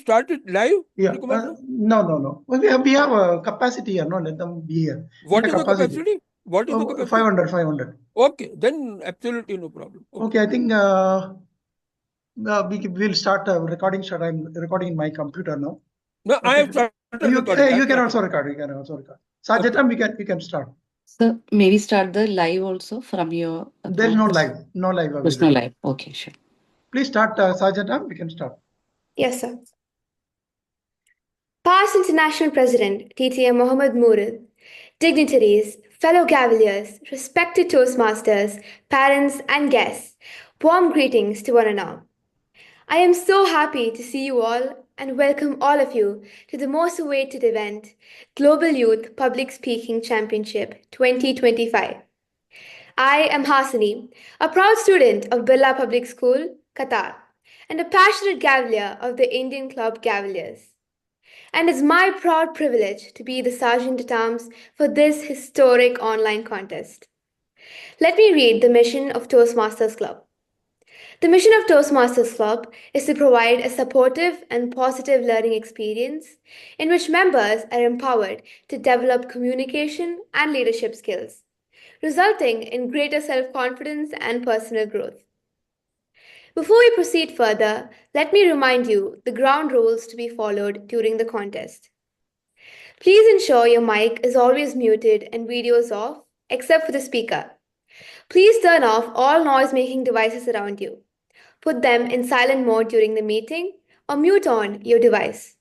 start it live? Yeah. No. We have a capacity here. No, let them be here. What is the capacity? What is the capacity? 500. Okay, then absolutely no problem. Okay, I think we'll start recording. I'm recording in my computer now. No, Okay. I have started recording. You can also record. Sajjata, we can start. So maybe start the live also from your. There is no live. No live. There's no live. Okay, sure. Please start, Sajjata. We can start. Yes, sir. Past International President TTM Mohammed Murad, dignitaries, fellow Cavaliers, respected Toastmasters, parents, and guests, warm greetings to one and all. I am so happy to see you all and welcome all of you to the most awaited event, Global Youth Public Speaking Championship 2025. I am Hasani, a proud student of Birla Public School, Qatar, and a passionate Cavalier of the Indian Club Cavaliers. And it's my proud privilege to be the Sergeant at Arms for this historic online contest. Let me read the mission of Toastmasters Club. The mission of Toastmasters Club is to provide a supportive and positive learning experience in which members are empowered to develop communication and leadership skills, resulting in greater self-confidence and personal growth. Before we proceed further, let me remind you the ground rules to be followed during the contest. Please ensure your mic is always muted and video is off, except for the speaker. Please turn off all noise-making devices around you. Put them in silent mode during the meeting or mute on your device.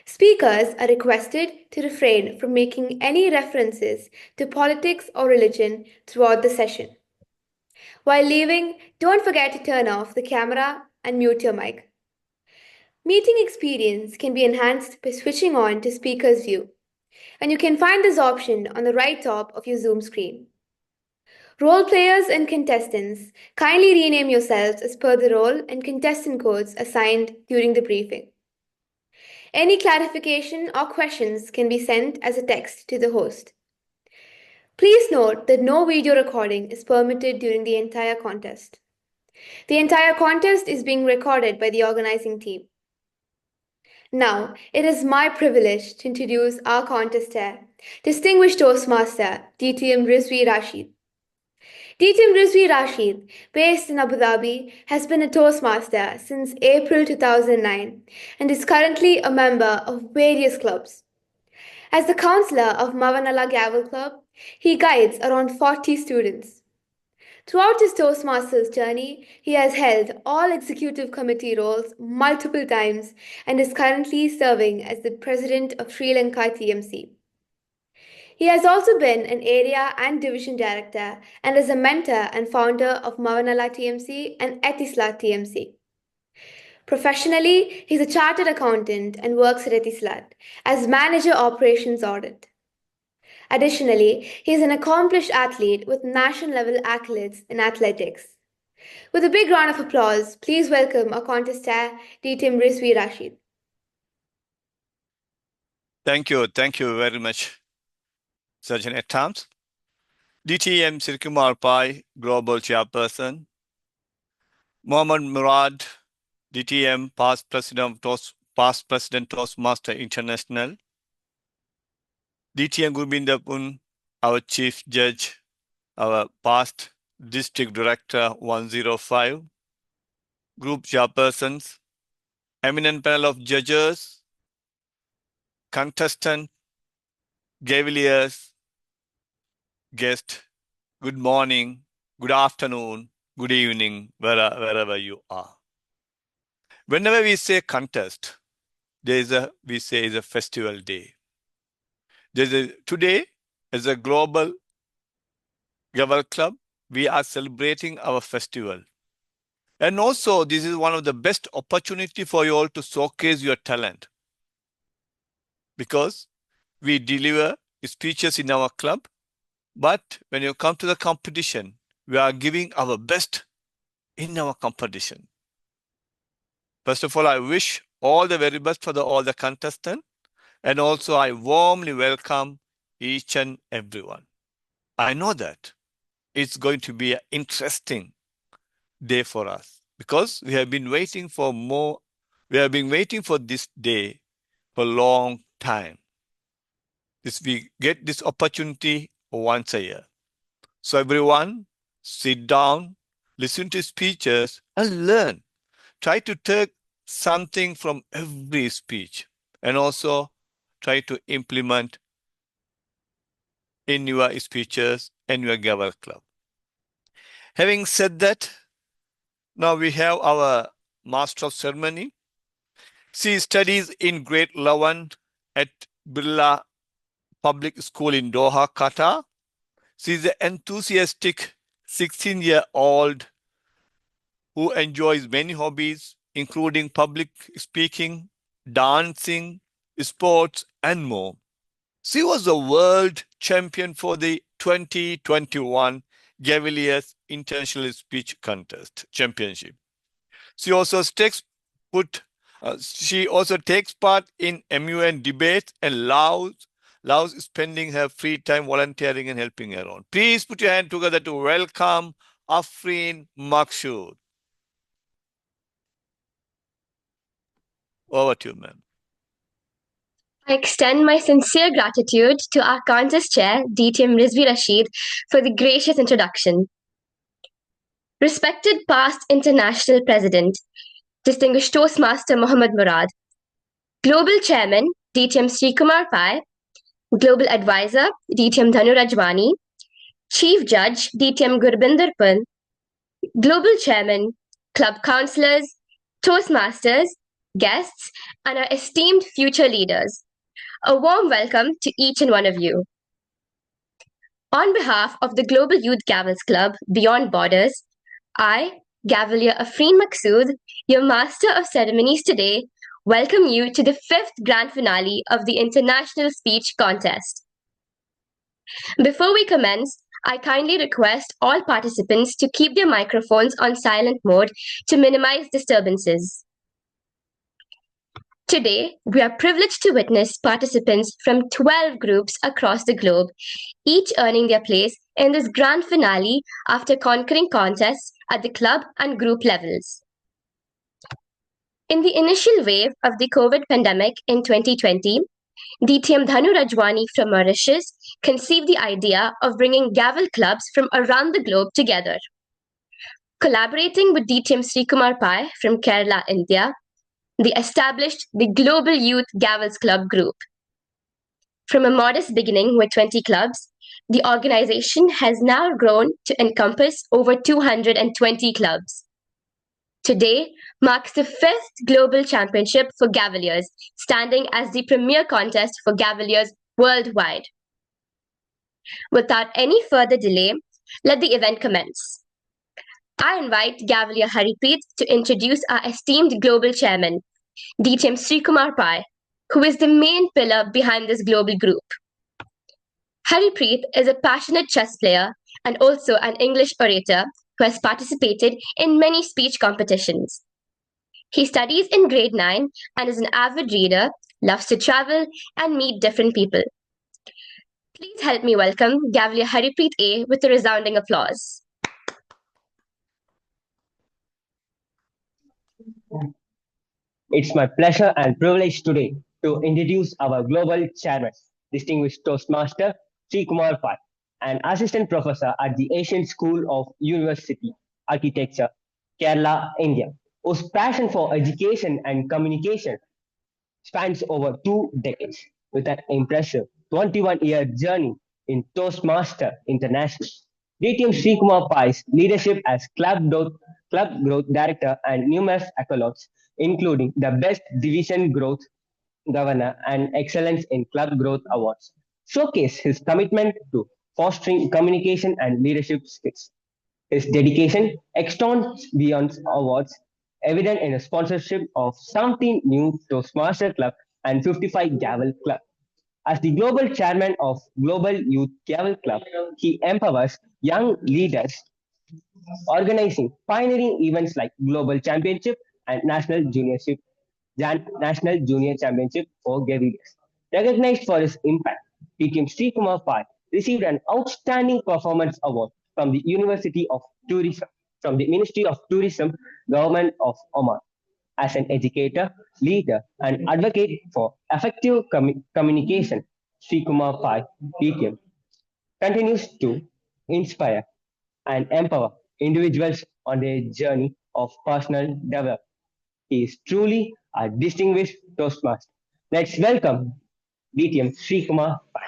Speakers are requested to refrain from making any references to politics or religion throughout the session. While leaving, don't forget to turn off the camera and mute your mic. Meeting experience can be enhanced by switching on to speaker's view, and you can find this option on the right top of your Zoom screen. Role players and contestants, kindly rename yourselves as per the role and contestant codes assigned during the briefing. Any clarification or questions can be sent as a text to the host. Please note that no video recording is permitted during the entire contest. The entire contest is being recorded by the organizing team. Now, it is my privilege to introduce our contestant, Distinguished Toastmaster, DTM Rizvi Rashid. DTM Rizvi Rashid, based in Abu Dhabi, has been a Toastmaster since April 2009 and is currently a member of various clubs. As the counselor of Mavanala Gavel Club, he guides around 40 students. Throughout his Toastmasters journey, he has held all executive committee roles multiple times and is currently serving as the president of Sri Lanka TMC. He has also been an area and division director and is a mentor and founder of Mavanala TMC and Etisalat TMC. Professionally, he's a chartered accountant and works at Etisalat as manager operations audit. Additionally, he is an accomplished athlete with national-level accolades in athletics. With a big round of applause, please welcome our contestant, DTM Rizvi Rashid. Thank you very much, Sergeant at Arms. DTM Sirikumar Pai, Global Chairperson. Mohammed Murad, DTM Past President Toastmaster International. DTM Gurubindapun, our Chief Judge, our past District Director 105, Group Chairpersons, eminent panel of judges, contestant, Cavaliers, guest, good morning, good afternoon, good evening, wherever you are. Whenever we say contest, we say it's a festival day. Today, as a global Gavel Club, we are celebrating our festival. And also, this is one of the best opportunity for you all to showcase your talent. Because we deliver speeches in our club, but when you come to the competition, we are giving our best in our competition. First of all, I wish all the very best for all the contestants. And also, I warmly welcome each and everyone. I know that it's going to be an interesting day for us because we have been waiting for more We have been waiting for this day for a long time. We get this opportunity once a year. So everyone, sit down, listen to speeches, and learn. Try to take something from every speech and also try to implement in your speeches and your Gavel Club. Having said that, now we have our Master of Ceremony. She studies in grade 11 at Birla Public School in Doha, Qatar. She is an enthusiastic 16-year-old who enjoys many hobbies, including public speaking, dancing, sports, and more. She was the world champion for the 2021 Gaviliers International Speech Contest Championship. She also takes part in MUN debates and loves spending her free time volunteering and helping around. Please put your hand together to welcome Afreen Makshood. Over to you, ma'am. I extend my sincere gratitude to our contest chair, DTM Rizvi Rashid, for the gracious introduction. Respected past international president, distinguished Toastmaster Mohammed Murad, Global Chairman, DTM Srikumar Pai, Global Advisor, DTM Dhanu Rajwani, Chief Judge, DTM Gurbinder Pal, Global Chairman, Club Councillors, Toastmasters, guests, and our esteemed future leaders. A warm welcome to each and one of you. On behalf of the Global Youth Gavels Club Beyond Borders, I, Gavalier Afreen Makshood, your Master of Ceremonies today, welcome you to the 5th grand finale of the International Speech Contest. Before we commence, I kindly request all participants to keep their microphones on silent mode to minimize disturbances. Today, we are privileged to witness participants from 12 groups across the globe, each earning their place in this grand finale after conquering contests at the club and group levels. In the initial wave of the COVID pandemic in 2020, DTM Dhanu Rajwani from Mauritius conceived the idea of bringing Gavel clubs from around the globe together. Collaborating with DTM Srikumar Pai from Kerala, India, they established the Global Youth Gavels Club Group. From a modest beginning with 20 clubs, the organization has now grown to encompass over 220 clubs. Today marks the 5th Global Championship for Gavaliers, standing as the premier contest for Gavaliers worldwide. Without any further delay, let the event commence. I invite Gavalier Haripreet to introduce our esteemed global chairman, DTM Srikumar Pai, who is the main pillar behind this global group. Haripreet is a passionate chess player and also an English orator who has participated in many speech competitions. He studies in grade 9 and is an avid reader, loves to travel and meet different people. Please help me welcome Gavalier Haripreet A with a resounding applause. It's my pleasure and privilege today to introduce our global chairman, distinguished Toastmaster Sri Kumar Pai, an assistant professor at the Asian School of University Architecture, Kerala, India, whose passion for education and communication spans over 2 decades, with an impressive 21-year journey in Toastmaster International. DTM Sri Kumar Pai's leadership as Club Growth Director and numerous accolades, including the Best Division Growth Governor and Excellence in Club Growth Awards, showcase his commitment to fostering communication and leadership skills. His dedication extends beyond awards, evident in a sponsorship of 17 new Toastmaster Club and 55 Gavel Club. As the global chairman of Global Youth Gavel Club, he empowers young leaders, organizing pioneering events like Global Championship and National Junior Championship for Gaviliers. Recognized for his impact, DTM Sri Kumar Pai received an Outstanding Performance Award from the University of Tourism, from the Ministry of Tourism, Government of Oman. as an educator, leader, and advocate for effective communication. Sri Kumar Pai, DTM, continues to inspire and empower individuals on their journey of personal development. He is truly a distinguished Toastmaster. Let's welcome DTM Sri Kumar Pai.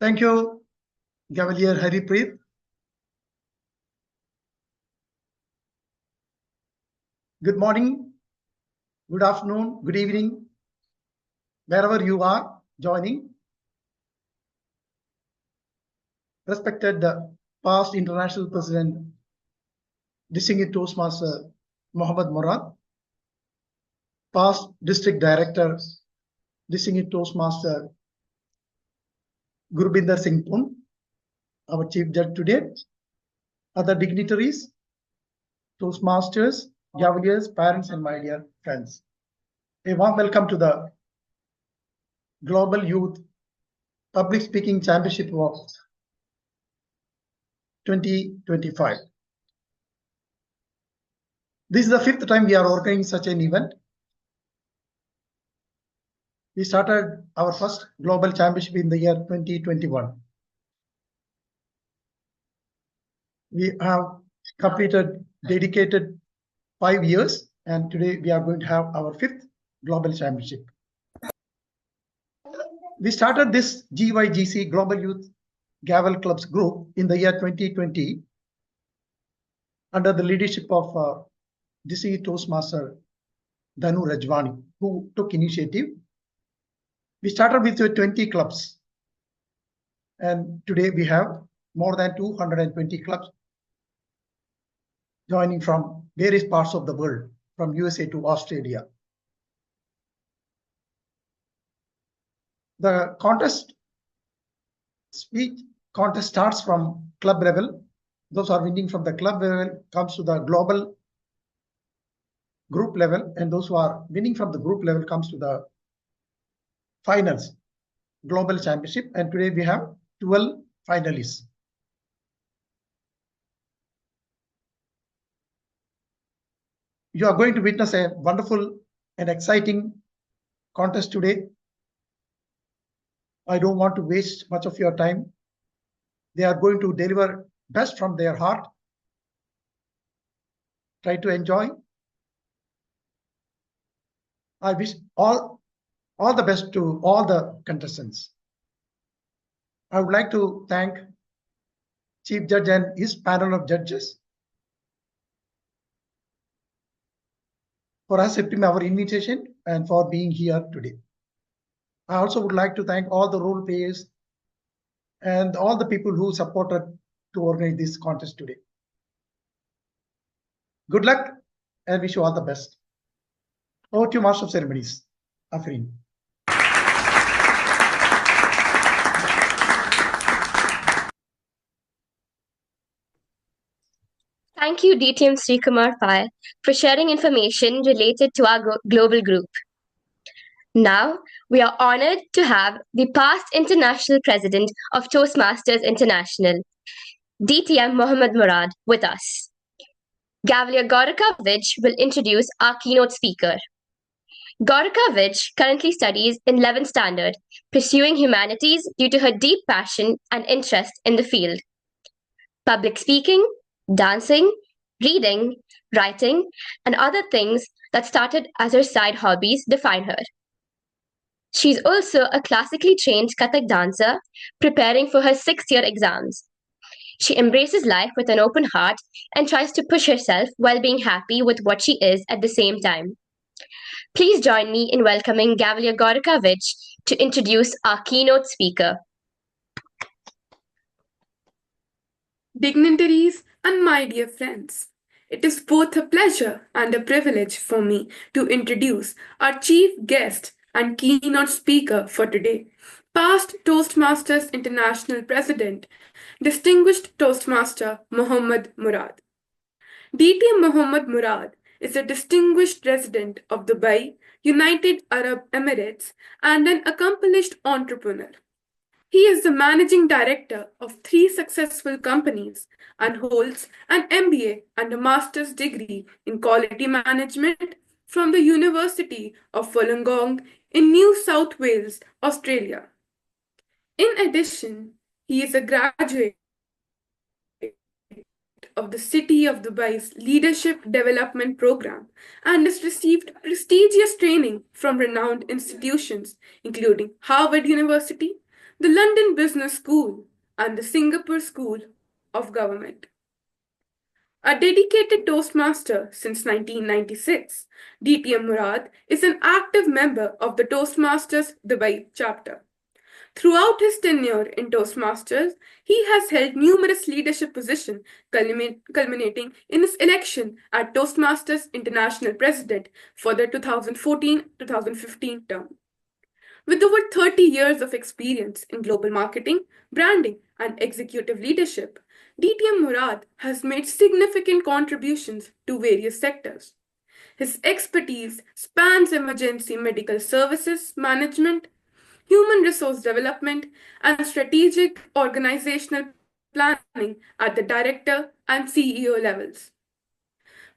Thank you, Cavalier Haripreet. Good morning, good afternoon, good evening, wherever you are joining. Respected past International President, Distinguished Toastmaster Mohammed Murad, past District Director, Distinguished Toastmaster Gurbinder Singh Pun, our Chief Judge today, other dignitaries, Toastmasters, Cavaliers, parents, and my dear friends. A warm welcome to the Global Youth Public Speaking Championship of 2025. This is the 5th time we are organizing such an event. We started our first global championship in the year 2021. We have completed dedicated 5 years, and today we are going to have our 5th global championship. We started this GYGC Global Youth Gavel Clubs group in the year 2020 under the leadership of DC Toastmaster Dhanu Rajwani, who took initiative. We started with 20 clubs, and today we have more than 220 clubs joining from various parts of the world, from USA to Australia. The contest starts from club level. Those are winning from the club level comes to the global group level, and those who are winning from the group level comes to the finals, global championship. And today we have 12 finalists. You are going to witness a wonderful and exciting contest today. I don't want to waste much of your time. They are going to deliver best from their heart. Try to enjoy. I wish all the best to all the contestants. I would like to thank Chief Judge and his panel of judges for accepting our invitation and for being here today. I also would like to thank all the role players and all the people who supported to organize this contest today. Good luck and wish you all the best. Over to you, Master of Ceremonies, Afreen. Thank you, DTM Sri Kumar Pai, for sharing information related to our global group. Now, we are honored to have the past international president of Toastmasters International, DTM Mohammed Murad, with us. Cavalier Gorika Vij will introduce our keynote speaker. Gorika Vij currently studies in 11th standard, pursuing humanities due to her deep passion and interest in the field. Public speaking, dancing, reading, writing, and other things that started as her side hobbies define her. She's also a classically trained Kathak dancer, preparing for her 6th-year exams. She embraces life with an open heart and tries to push herself while being happy with what she is at the same time. Please join me in welcoming Cavalier Gorika Vij to introduce our keynote speaker. Dignitaries and my dear friends, it is both a pleasure and a privilege for me to introduce our chief guest and keynote speaker for today, past Toastmasters International President, distinguished Toastmaster Mohammed Murad. DTM Mohammed Murad is a distinguished resident of Dubai, United Arab Emirates, and an accomplished entrepreneur. He is the managing director of 3 successful companies and holds an MBA and a master's degree in quality management from the University of Wollongong in New South Wales, Australia. In addition, he is a graduate of the City of Dubai's Leadership Development Program and has received prestigious training from renowned institutions, including Harvard University, the London Business School, and the Singapore School of Government. A dedicated Toastmaster since 1996, DTM Murad is an active member of the Toastmasters Dubai chapter. Throughout his tenure in Toastmasters, he has held numerous leadership positions, culminating in his election as Toastmasters International President for the 2014-2015 term. With over 30 years of experience in global marketing, branding, and executive leadership, DTM Murad has made significant contributions to various sectors. His expertise spans emergency medical services management, human resource development, and strategic organizational planning at the director and CEO levels.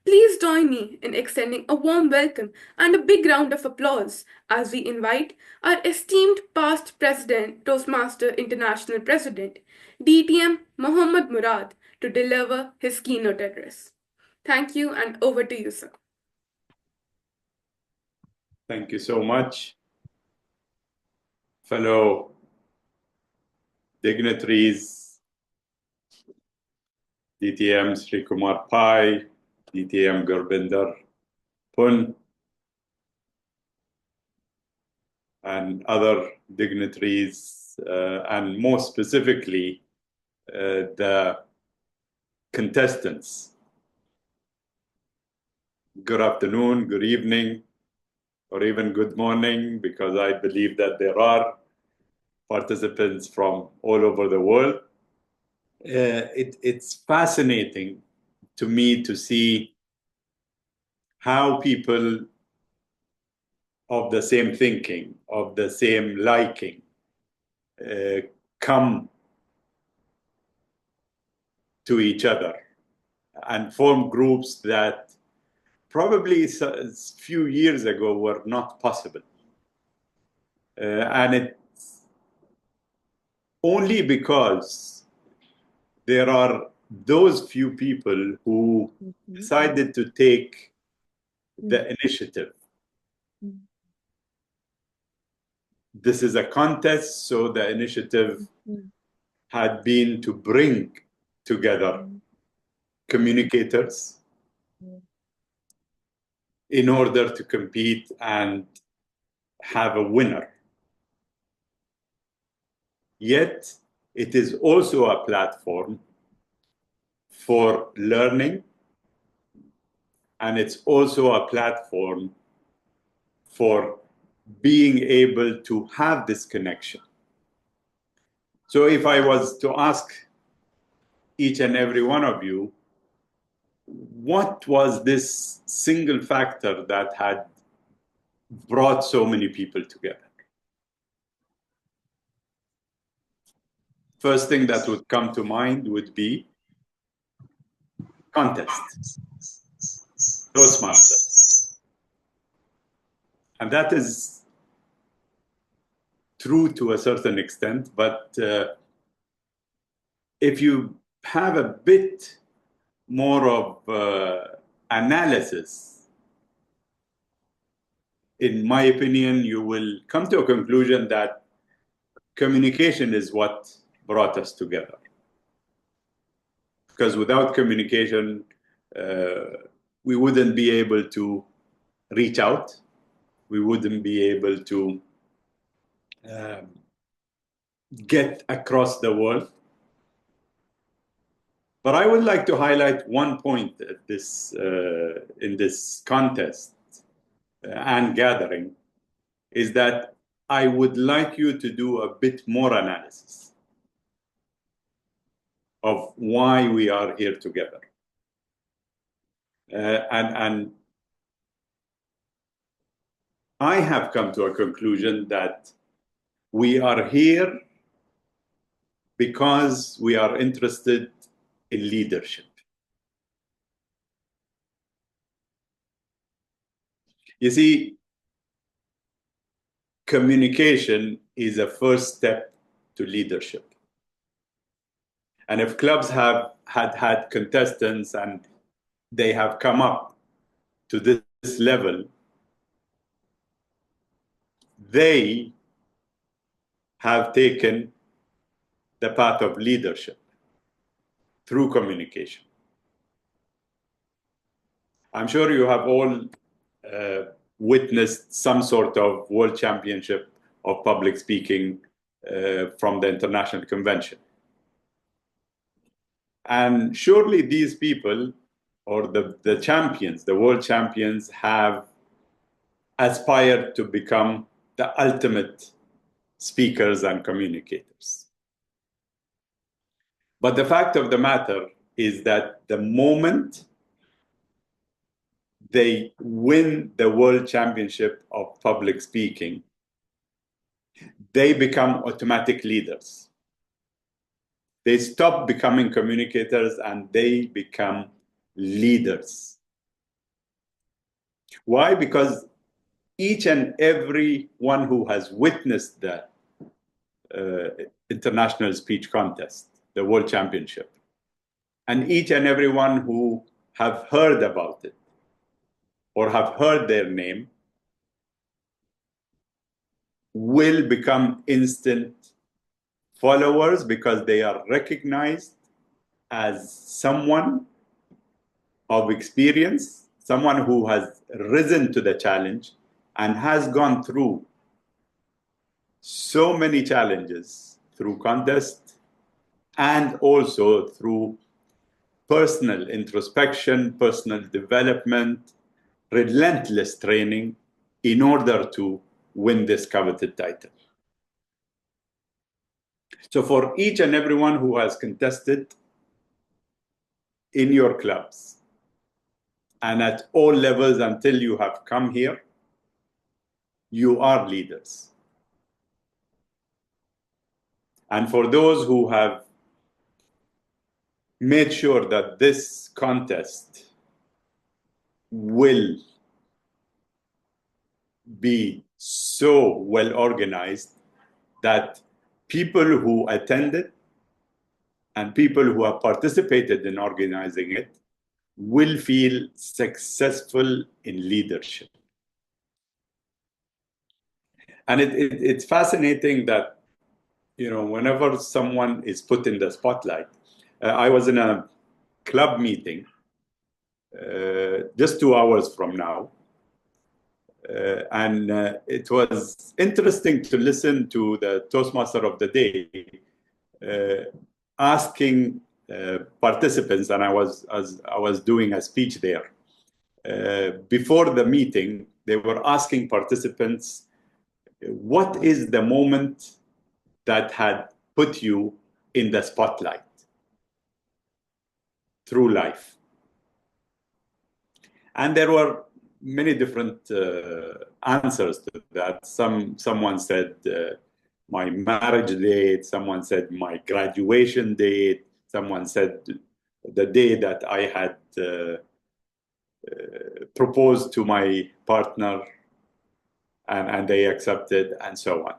Please join me in extending a warm welcome and a big round of applause as we invite our esteemed past President, Toastmaster International President, DTM Mohammed Murad, to deliver his keynote address. Thank you, and over to you, sir. Thank you so much. Fellow dignitaries, DTM Sri Kumar Pai, DTM Gurbinder Pun, and other dignitaries, and more specifically, the contestants. Good afternoon, good evening, or even good morning, because I believe that there are participants from all over the world. It's fascinating to me to see how people of the same thinking, of the same liking, come to each other and form groups that probably a few years ago were not possible. And it's only because there are those few people who decided to take the initiative. This is a contest, so the initiative had been to bring together communicators in order to compete and have a winner. Yet, it is also a platform for learning, and it's also a platform for being able to have this connection. So if I was to ask each and every one of you, what was this single factor that had brought so many people together? First thing that would come to mind would be contest, Toastmasters. And that is true to a certain extent, but if you have a bit more of analysis, in my opinion, you will come to a conclusion that communication is what brought us together. Because without communication, we wouldn't be able to reach out. We wouldn't be able to get across the world. But I would like to highlight one point at this, in this contest and gathering, is that I would like you to do a bit more analysis of why we are here together. And I have come to a conclusion that we are here because we are interested in leadership. You see, communication is a first step to leadership. And if clubs have had contestants and they have come up to this level, they have taken the path of leadership through communication. I'm sure you have all witnessed some sort of world championship of public speaking from the international convention. And surely these people, or the champions, the world champions, have aspired to become the ultimate speakers and communicators. But the fact of the matter is that the moment they win the world championship of public speaking, they become automatic leaders. They stop becoming communicators and they become leaders. Why? Because each and every one who has witnessed the international speech contest, the world championship, and each and every one who have heard about it or have heard their name will become instant followers because they are recognized as someone of experience, someone who has risen to the challenge and has gone through so many challenges through contest and also through personal introspection, personal development, relentless training in order to win this coveted title. So for each and everyone who has contested in your clubs and at all levels until you have come here, you are leaders. And for those who have made sure that this contest will be so well organized that people who attended and people who have participated in organizing it will feel successful in leadership. And it's fascinating that, you know, whenever someone is put in the spotlight, I was in a club meeting just 2 hours from now. And it was interesting to listen to the Toastmaster of the day asking participants, and I was doing a speech there. Before the meeting, they were asking participants, what is the moment that had put you in the spotlight through life? And there were many different answers to that. Someone said my marriage date, someone said my graduation date, someone said the day that I had proposed to my partner and they accepted, and so on.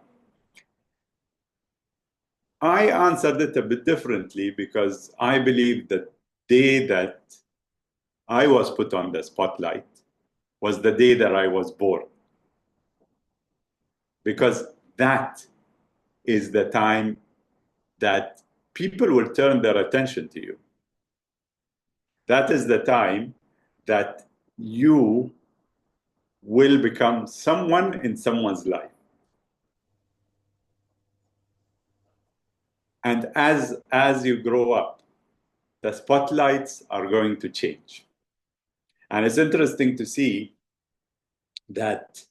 I answered it a bit differently because I believe the day that I was put on the spotlight was the day that I was born. Because that is the time that people will turn their attention to you. That is the time that you will become someone in someone's life. And as you grow up, the spotlights are going to change. And it's interesting to see that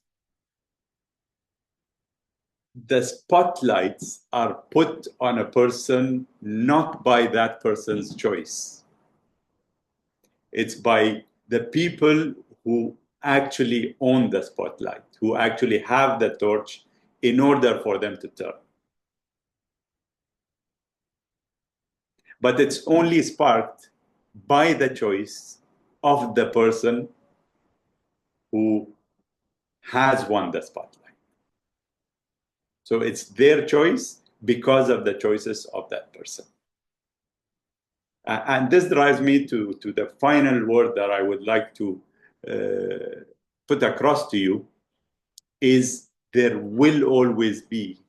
the spotlights are put on a person not by that person's choice. It's by the people who actually own the spotlight, who actually have the torch in order for them to turn. but it's only sparked by the choice of the person who has won the spotlight. So it's their choice because of the choices of that person. And this drives me to the final word that I would like to put across to you is there will always be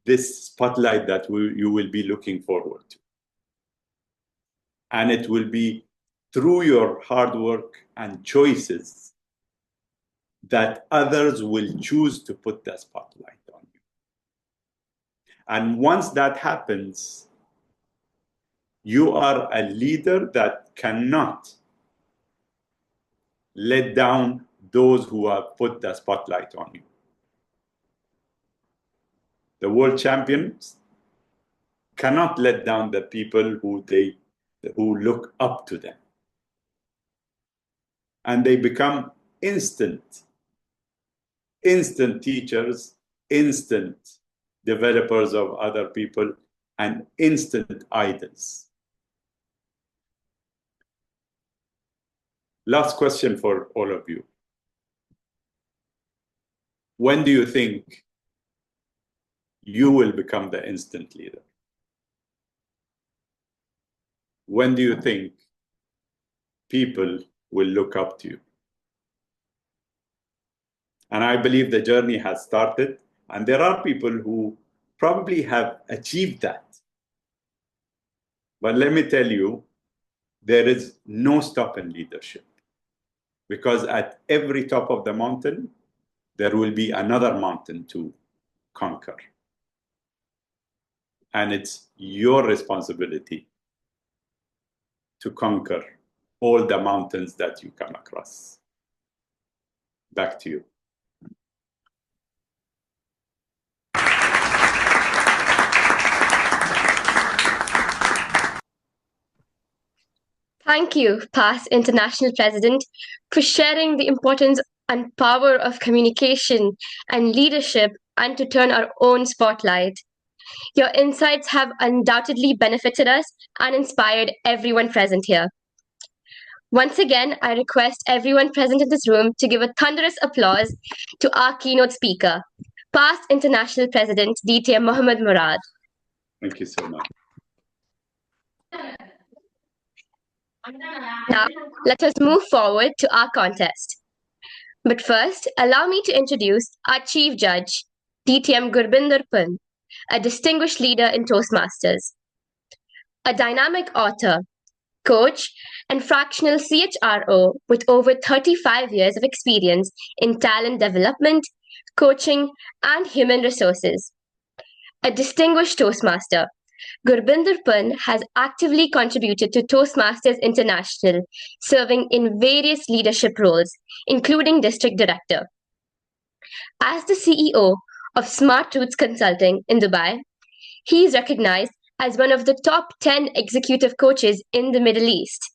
this spotlight that you will be looking forward to. And it will be through your hard work and choices that others will choose to put the spotlight on you. And once that happens, you are a leader that cannot let down those who have put the spotlight on you. The world champions cannot let down the people who look up to them. And they become instant teachers, instant developers of other people, and instant idols. Last question for all of you. When do you think you will become the instant leader? When do you think people will look up to you? And I believe the journey has started, and there are people who probably have achieved that. But let me tell you, there is no stop in leadership, because at every top of the mountain, there will be another mountain to conquer. And it's your responsibility to conquer all the mountains that you come across. Back to you. Thank you, past international president, for sharing the importance and power of communication and leadership and to turn our own spotlight. Your insights have undoubtedly benefited us and inspired everyone present here. Once again, I request everyone present in this room to give a thunderous applause to our keynote speaker, past international president DTM Mohammed Murad. Thank you so much. Now, let us move forward to our contest. But first, allow me to introduce our Chief Judge, DTM Gurbinder Pun, a distinguished leader in Toastmasters, a dynamic author, coach, and fractional CHRO with over 35 years of experience in talent development, coaching, and human resources. A distinguished Toastmaster, Gurbinder Pun has actively contributed to Toastmasters International, serving in various leadership roles, including District Director. As the CEO of Smart Roots Consulting in Dubai, he is recognized as one of the top 10 executive coaches in the Middle East.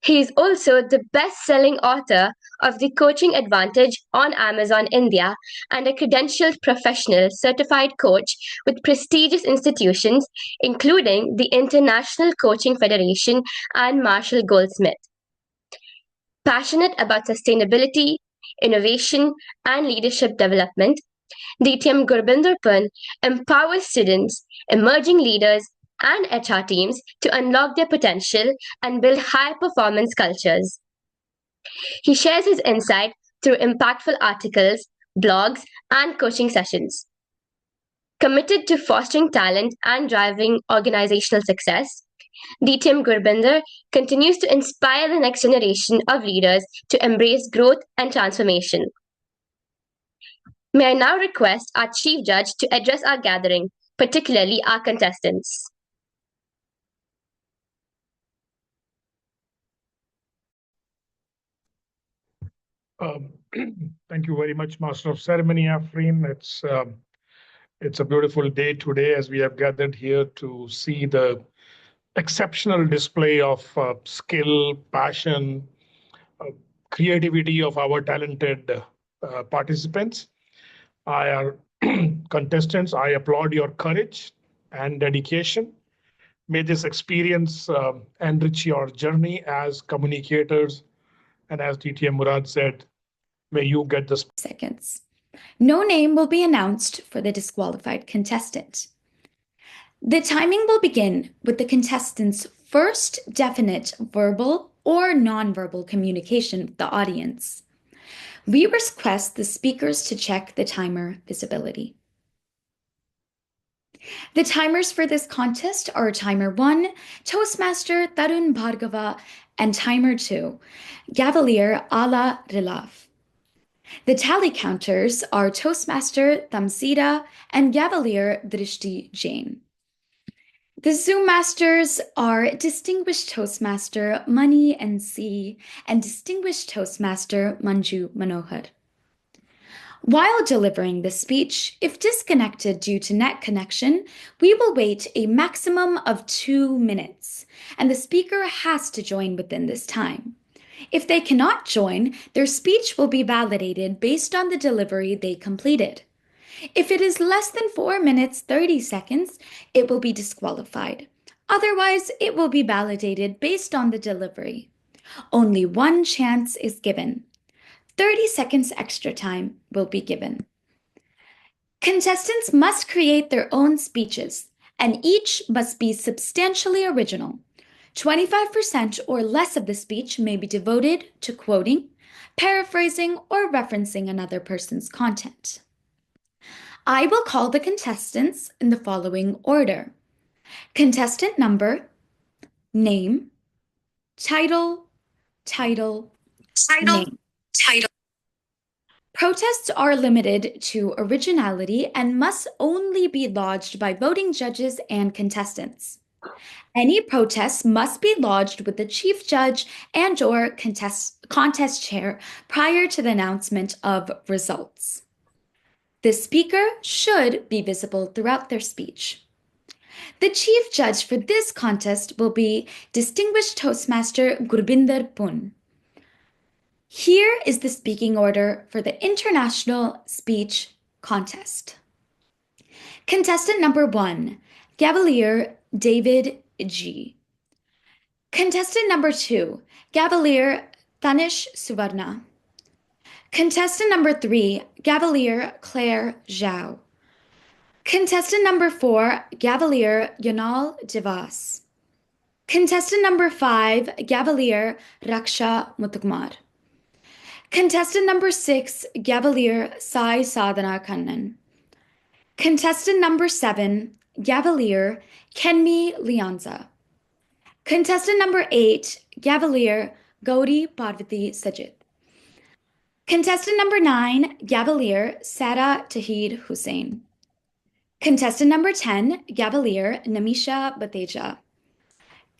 He is also the best-selling author of The Coaching Advantage on Amazon India and a credentialed professional certified coach with prestigious institutions, including the International Coaching Federation and Marshall Goldsmith. Passionate about sustainability, innovation, and leadership development, DTM Gurbinder Pun empowers students, emerging leaders, and HR teams to unlock their potential and build high-performance cultures. He shares his insight through impactful articles, blogs, and coaching sessions. Committed to fostering talent and driving organizational success, DTM Gurbinder continues to inspire the next generation of leaders to embrace growth and transformation. May I now request our Chief Judge to address our gathering, particularly our contestants. Thank you very much, Master of Ceremony, Afreen. It's a beautiful day today as we have gathered here to see the exceptional display of skill, passion, creativity of our talented participants. Contestants, I applaud your courage and dedication May this experience enrich your journey as communicators. And as DTM Murad said, may you get the seconds. No name will be announced for the disqualified contestant. The timing will begin with the contestant's first definite verbal or nonverbal communication with the audience. We request the speakers to check the timer visibility. The timers for this contest are Timer 1, Toastmaster Tarun Bhargava, and Timer 2, Gavalier Ala Rilav. The tally counters are Toastmaster Tamsida and Gavalier Drishti Jain. The Zoom masters are Distinguished Toastmaster Mani NC and Distinguished Toastmaster Manju Manohar. While delivering the speech, if disconnected due to net connection, we will wait a maximum of 2 minutes, and the speaker has to join within this time. If they cannot join, their speech will be validated based on the delivery they completed. If it is less than 4 minutes 30 seconds, it will be disqualified. Otherwise, it will be validated based on the delivery. Only one chance is given. 30 seconds extra time will be given. Contestants must create their own speeches, and each must be substantially original. 25% or less of the speech may be devoted to quoting, paraphrasing, or referencing another person's content. I will call the contestants in the following order: contestant number, name, title, name. Protests are limited to originality and must only be lodged by voting judges and contestants. Any protests must be lodged with the chief judge and/or contest chair prior to the announcement of results. The speaker should be visible throughout their speech. The chief judge for this contest will be Distinguished Toastmaster Gurbinder Pun. Here is the speaking order for the International Speech Contest. Contestant number 1, Gavalier David G. Contestant number 2, Gavalier Tanish Suvarna. Contestant number 3, Gavalier Claire Zhao. Contestant number 4, Gavalier Yonal Devas. Contestant number 5, Gavalier Raksha Muthukumar. Contestant number 6, Gavalier Sai Sadhana Kannan. Contestant number 7, Gavalier Kenmi Lianza. Contestant number 8, Gavalier Gauri Parvati Sajid. Contestant number 9, Gavalier Sara Tahir Hussain. Contestant number 10, Gavalier Namisha Bateja.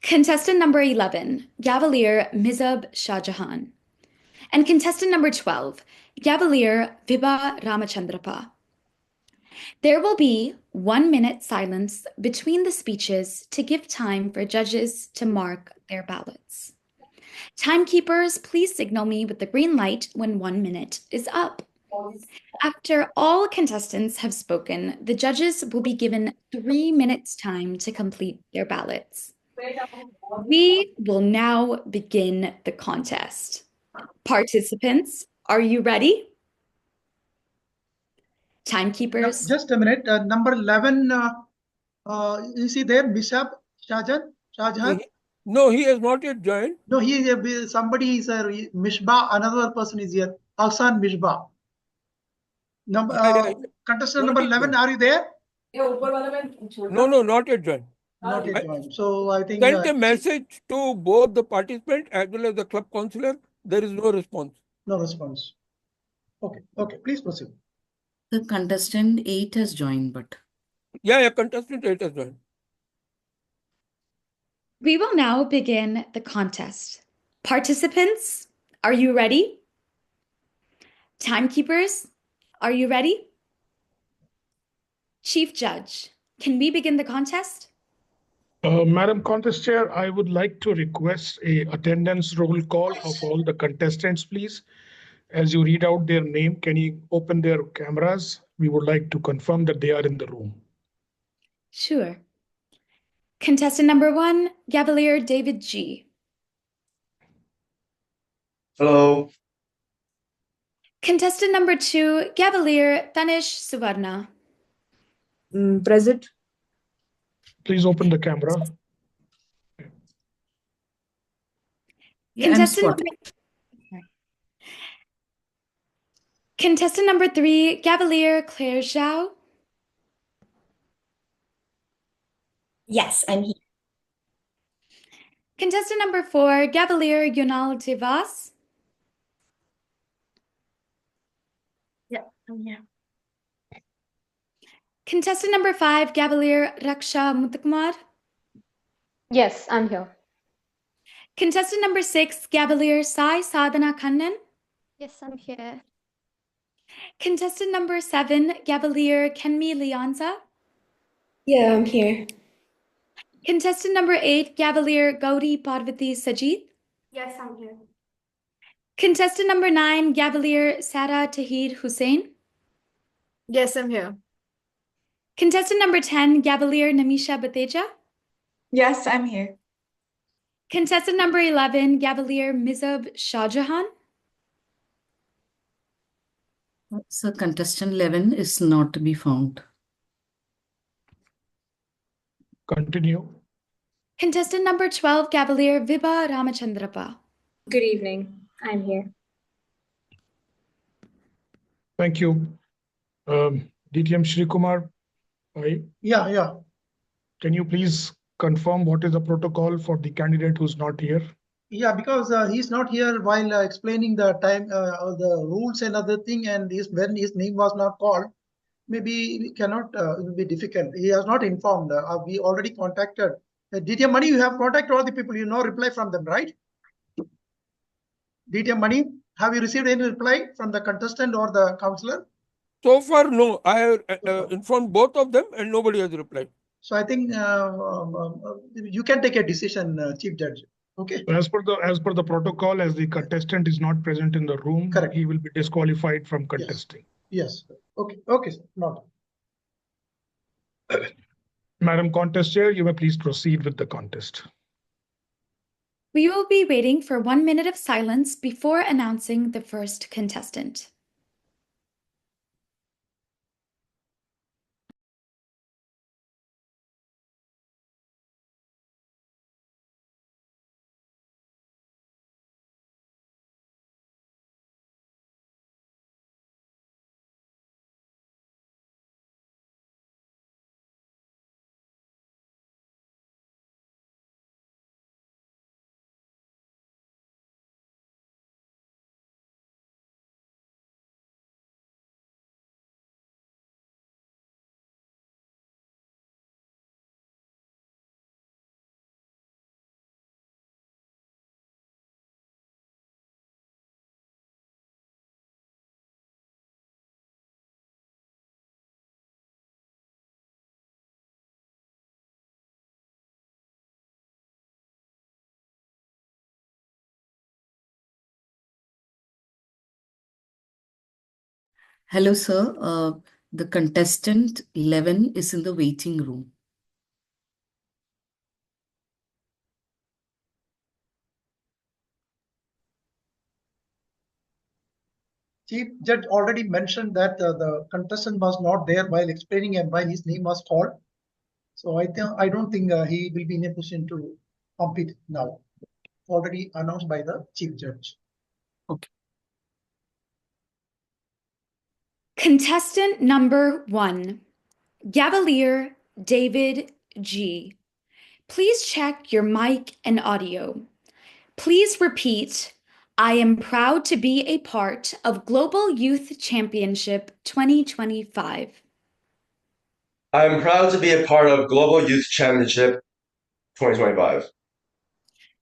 Contestant number 11, Gavalier Mizab Shahjahan. And contestant number 12, Gavalier Vibha Ramachandrapa. There will be 1 minute silence between the speeches to give time for judges to mark their ballots. Timekeepers, please signal me with the green light when 1 minute is up. After all contestants have spoken, the judges will be given 3 minutes time to complete their ballots. We will now begin the contest. Participants, are you ready? Timekeepers. Just a minute. Number 11, is he there? Mishab Shahjahan? No, he has not yet joined. No, somebody is Mishba. Another person is here. Ahsan Mishba. Contestant number 11, are you there? No, not yet joined. Not yet joined. So I think sent a message to both the participant as well as the club counselor. There is no response. No response. Okay. Please proceed. The contestant 8 has joined, but Yeah, contestant 8 has joined. We will now begin the contest. Participants, are you ready? Timekeepers, are you ready? Chief Judge, can we begin the contest? Madam Contest Chair, I would like to request a attendance roll call of all the contestants, please. As you read out their name, can you open their cameras? We would like to confirm that they are in the room. Sure. Contestant number 1, Cavalier David G. Hello. Contestant number 2, Cavalier Tanish Suvarna. Present. Please open the camera. Contestant number 3, Cavalier Claire Zhao. Yes, I'm here. Contestant number 4, Cavalier Yonal Devas. Yeah, I'm here. Contestant number 5, Cavalier Raksha Muthakumar. Yes, I'm here. Contestant number 6, Cavalier Sai Sadhana Kannan. Yes, I'm here. Contestant number 7, Cavalier Kenmi Lianza. Yeah, I'm here. Contestant number 8, Cavalier Gauri Parvati Sajid. Yes, I'm here. Contestant number 9, Cavalier Sarah Tahir Hussain. Yes, I'm here. Contestant number 10, Cavalier Namisha Bateja. Yes, I'm here. Contestant number 11, Cavalier Mizab Shahjahan. So contestant 11 is not to be found. Continue. Contestant number 12, Cavalier Vibha Ramachandrapa. Good evening. I'm here. Thank you. DTM Shri Kumar, Yeah. can you please confirm what is the protocol for the candidate who's not here? Yeah, because he's not here while explaining the time, the rules and other thing, and when his name was not called, maybe we cannot. It will be difficult. He has not informed. We already contacted. DTM Money, you have contacted all the people. You know, reply from them, right? DTM Money, have you received any reply from the contestant or the counselor? So far, no. I have informed both of them and nobody has replied. So I think you can take a decision, Chief Judge. Okay. As per the protocol, as the contestant is not present in the room, Correct. he will be disqualified from contesting. Yes. Okay, sir. Not. Madam Contest Chair, you may please proceed with the contest. We will be waiting for 1 minute of silence before announcing the first contestant. Hello, sir. The contestant 11 is in the waiting room. Chief Judge already mentioned that the contestant was not there while explaining and while his name was called. So I don't think he will be in a position to compete now. Already announced by the Chief Judge. Okay. Contestant number 1, Cavalier David G. Please check your mic and audio. Please repeat, I am proud to be a part of Global Youth Championship 2025. I am proud to be a part of Global Youth Championship 2025.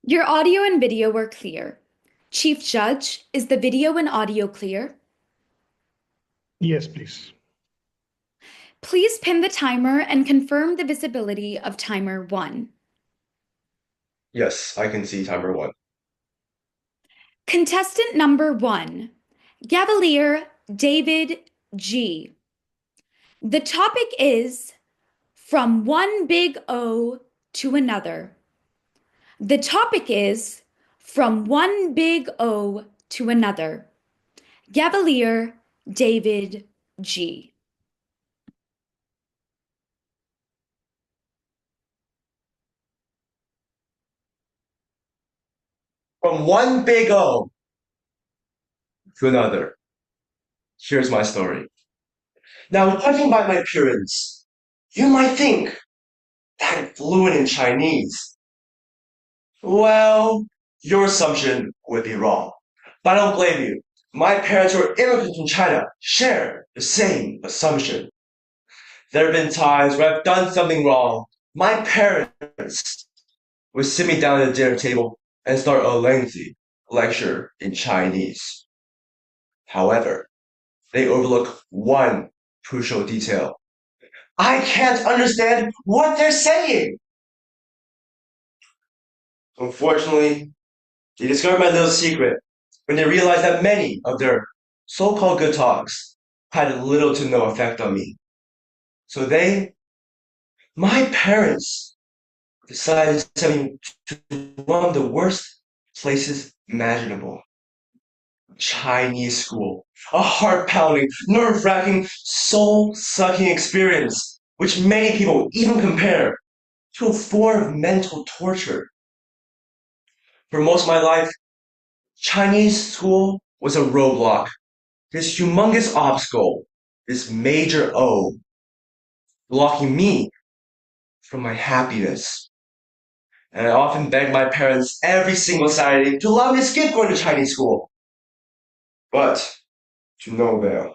Your audio and video were clear. Chief Judge, is the video and audio clear? Yes, please. Please pin the timer and confirm the visibility of timer 1. Yes, I can see timer 1. Contestant number 1, Cavalier David G. The topic is From One Big O to another. The topic is From One Big O to Another. Gavalier David G. From one big O to another. Here's my story. Now, judging by my appearance, you might think that I'm fluent in Chinese. Well, your assumption would be wrong. But I don't blame you. My parents were immigrants from China, share the same assumption. There have been times where I've done something wrong. My parents would sit me down at the dinner table and start a lengthy lecture in Chinese. However, they overlook one crucial detail. I can't understand what they're saying. Unfortunately, they discovered my little secret when they realized that many of their so-called good talks had little to no effect on me. So my parents, decided to send me to one of the worst places imaginable. Chinese school. A heart-pounding, nerve-wracking, soul-sucking experience, which many people even compare to a form of mental torture. For most of my life, Chinese school was a roadblock, this humongous obstacle, this major O, blocking me from my happiness. And I often begged my parents every single Saturday to allow me to skip going to Chinese school. But to no avail.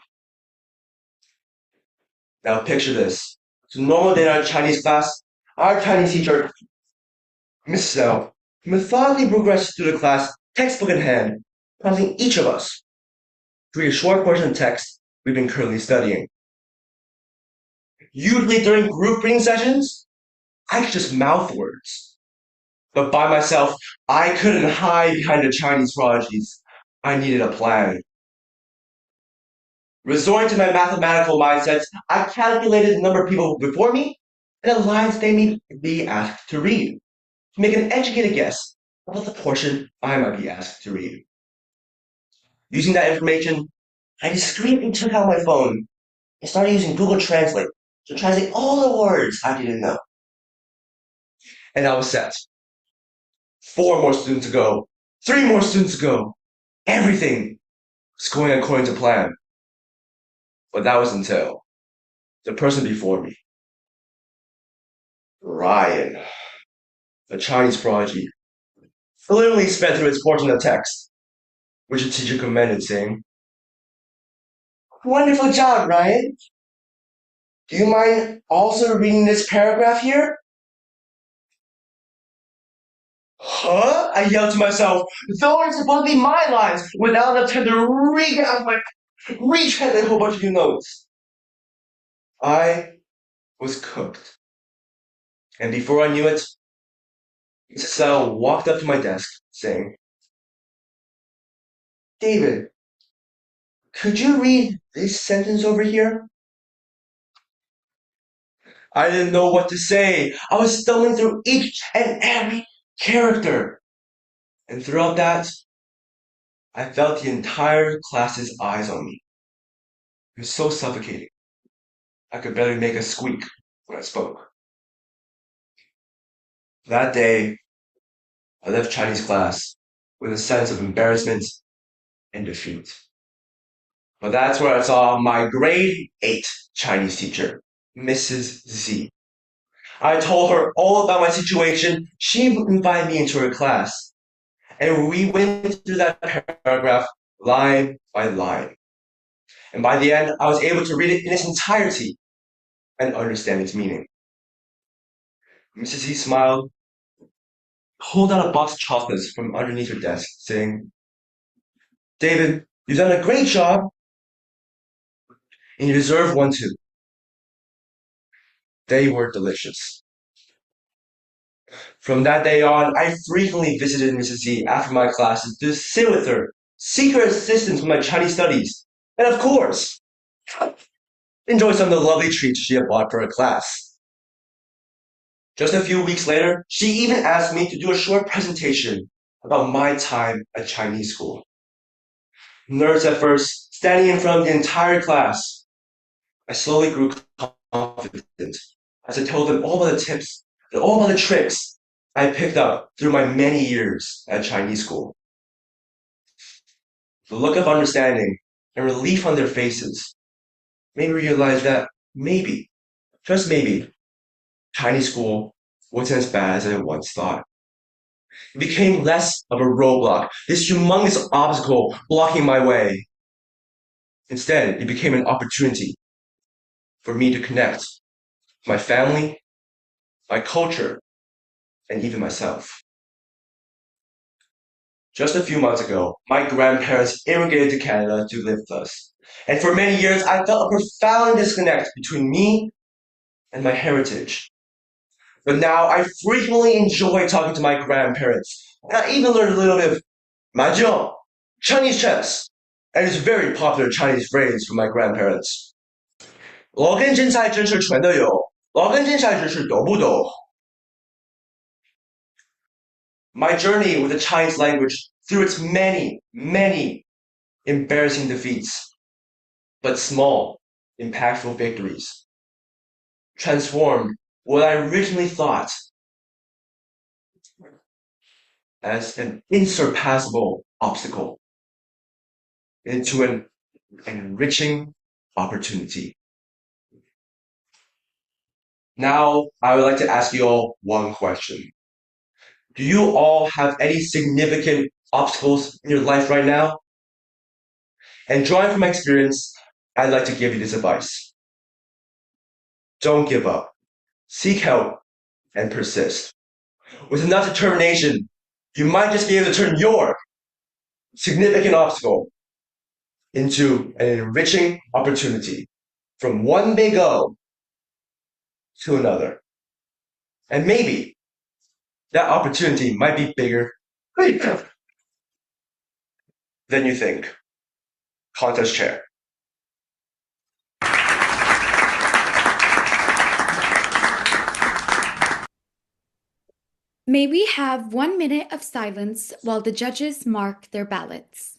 Now picture this. It's a normal day in our Chinese class. Our Chinese teacher, Miss Sell, methodically progresses through the class, textbook in hand, prompting each of us to read a short portion of text we've been currently studying. Usually during group reading sessions, I could just mouth words. But by myself, I couldn't hide behind the Chinese prodigies. I needed a plan. Resorting to my mathematical mindsets, I calculated the number of people before me and the lines they may be asked to read, to make an educated guess about the portion I might be asked to read. Using that information, I discreetly took out my phone and started using Google Translate to translate all the words I didn't know. And I was set. 4 more students to go. 3 more students to go. Everything was going according to plan. But that was until the person before me, Ryan, a Chinese prodigy, literally sped through his portion of text, which the teacher commended, saying, "Wonderful job, Ryan. Do you mind also reading this paragraph here?" Huh? I yelled to myself. Those are supposed to be my lines, without enough time to retranslate a whole bunch of new notes. I was cooked. And before I knew it, Mrs. Sell walked up to my desk, saying, "David, could you read this sentence over here?" I didn't know what to say. I was stumbling through each and every character. And throughout that, I felt the entire class's eyes on me. It was so suffocating. I could barely make a squeak when I spoke. That day, I left Chinese class with a sense of embarrassment and defeat. But that's where I saw my grade 8 Chinese teacher, Mrs. Z. I told her all about my situation. She invited me into her class, and we went through that paragraph line by line. And by the end, I was able to read it in its entirety and understand its meaning. Mrs. Z smiled, pulled out a box of chocolates from underneath her desk, saying, "David, you've done a great job, and you deserve one too." They were delicious. From that day on, I frequently visited Mrs. Z after my classes to sit with her, seek her assistance with my Chinese studies, and of course, enjoy some of the lovely treats she had bought for her class. Just a few weeks later, she even asked me to do a short presentation about my time at Chinese school. Nervous at first, standing in front of the entire class, I slowly grew confident as I told them all about the tips and all about the tricks I picked up through my many years at Chinese school. The look of understanding and relief on their faces made me realize that maybe, just maybe, Chinese school wasn't as bad as I once thought. It became less of a roadblock, this humongous obstacle blocking my way. Instead, it became an opportunity for me to connect with my family, my culture, and even myself. Just a few months ago, my grandparents immigrated to Canada to live with us. And for many years, I felt a profound disconnect between me and my heritage. But now I frequently enjoy talking to my grandparents. And I even learned a little bit of mahjong, Chinese chess, and it's a very popular Chinese phrase from my grandparents. 老根真菜真是全都有，老根真菜真是懂不懂? My journey with the Chinese language through its many, many embarrassing defeats, but small, impactful victories, transformed what I originally thought as an insurpassable obstacle into an enriching opportunity. Now, I would like to ask you all one question. Do you all have any significant obstacles in your life right now? And drawing from my experience, I'd like to give you this advice. Don't give up. Seek help and persist. With enough determination, you might just be able to turn your significant obstacle into an enriching opportunity from one big O to another. And maybe that opportunity might be bigger than you think. Contest chair. May we have 1 minute of silence while the judges mark their ballots.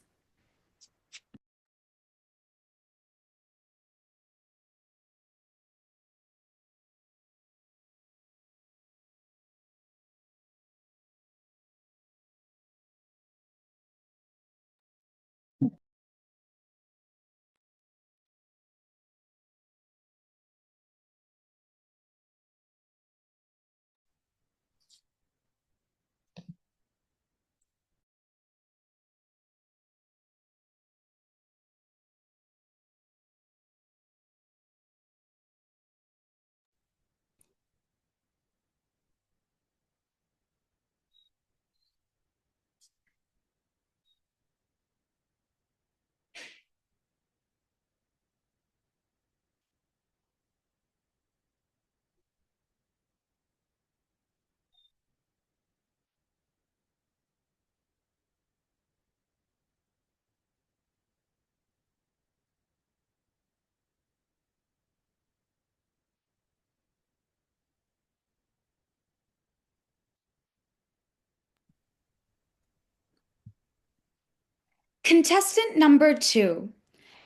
Contestant number 2,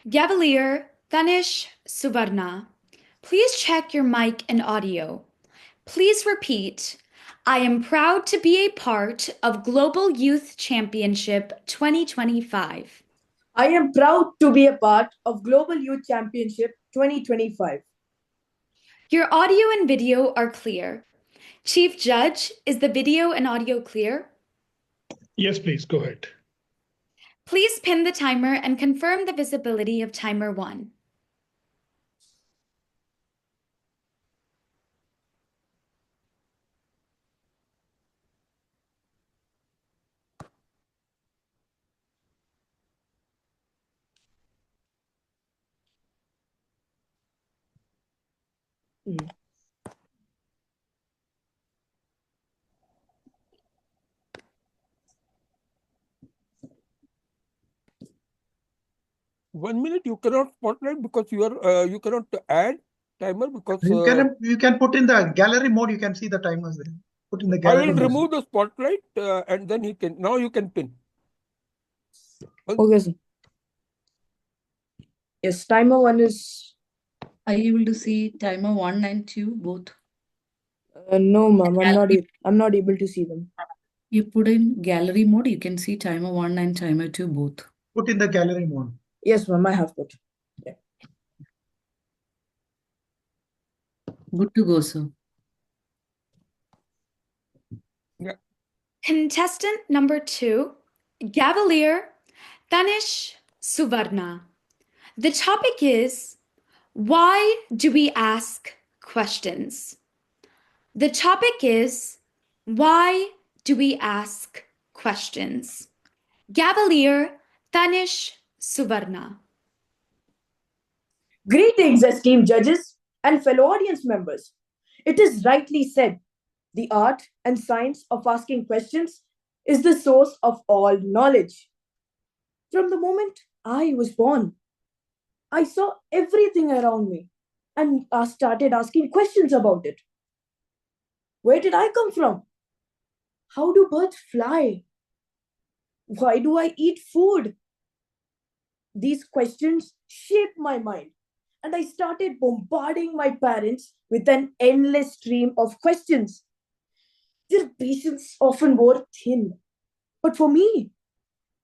Gavalier Ganesh Suvarna. Please check your mic and audio. Please repeat, I am proud to be a part of Global Youth Championship 2025. I am proud to be a part of Global Youth Championship 2025. Your audio and video are clear. Chief Judge, is the video and audio clear? Yes, please, go ahead. Please pin the timer and confirm the visibility of timer 1. One minute you cannot spotlight because you cannot add timer because you can put in the gallery mode. You can see the timers there. Put in the I gallery will mode. remove the spotlight and then now you can pin. Okay, sir. Yes, timer 1 is. Are you able to see timer 1 and 2 both? No, ma'am. I'm not able to see them. You put in gallery mode, you can see timer 1 and timer 2 both. Put in the gallery mode. Yes, ma'am. I have put. Yeah. Good to go, sir. Yeah. Contestant number 2, Gavalier Tanish Suvarna. The topic is, why do we ask questions? The topic is, why do we ask questions? Gavalier Tanish Suvarna. Greetings, esteemed judges and fellow audience members. It is rightly said, the art and science of asking questions is the source of all knowledge. From the moment I was born, I saw everything around me and started asking questions about it. Where did I come from? How do birds fly? Why do I eat food? These questions shaped my mind, and I started bombarding my parents with an endless stream of questions. Their patience often wore thin, but for me,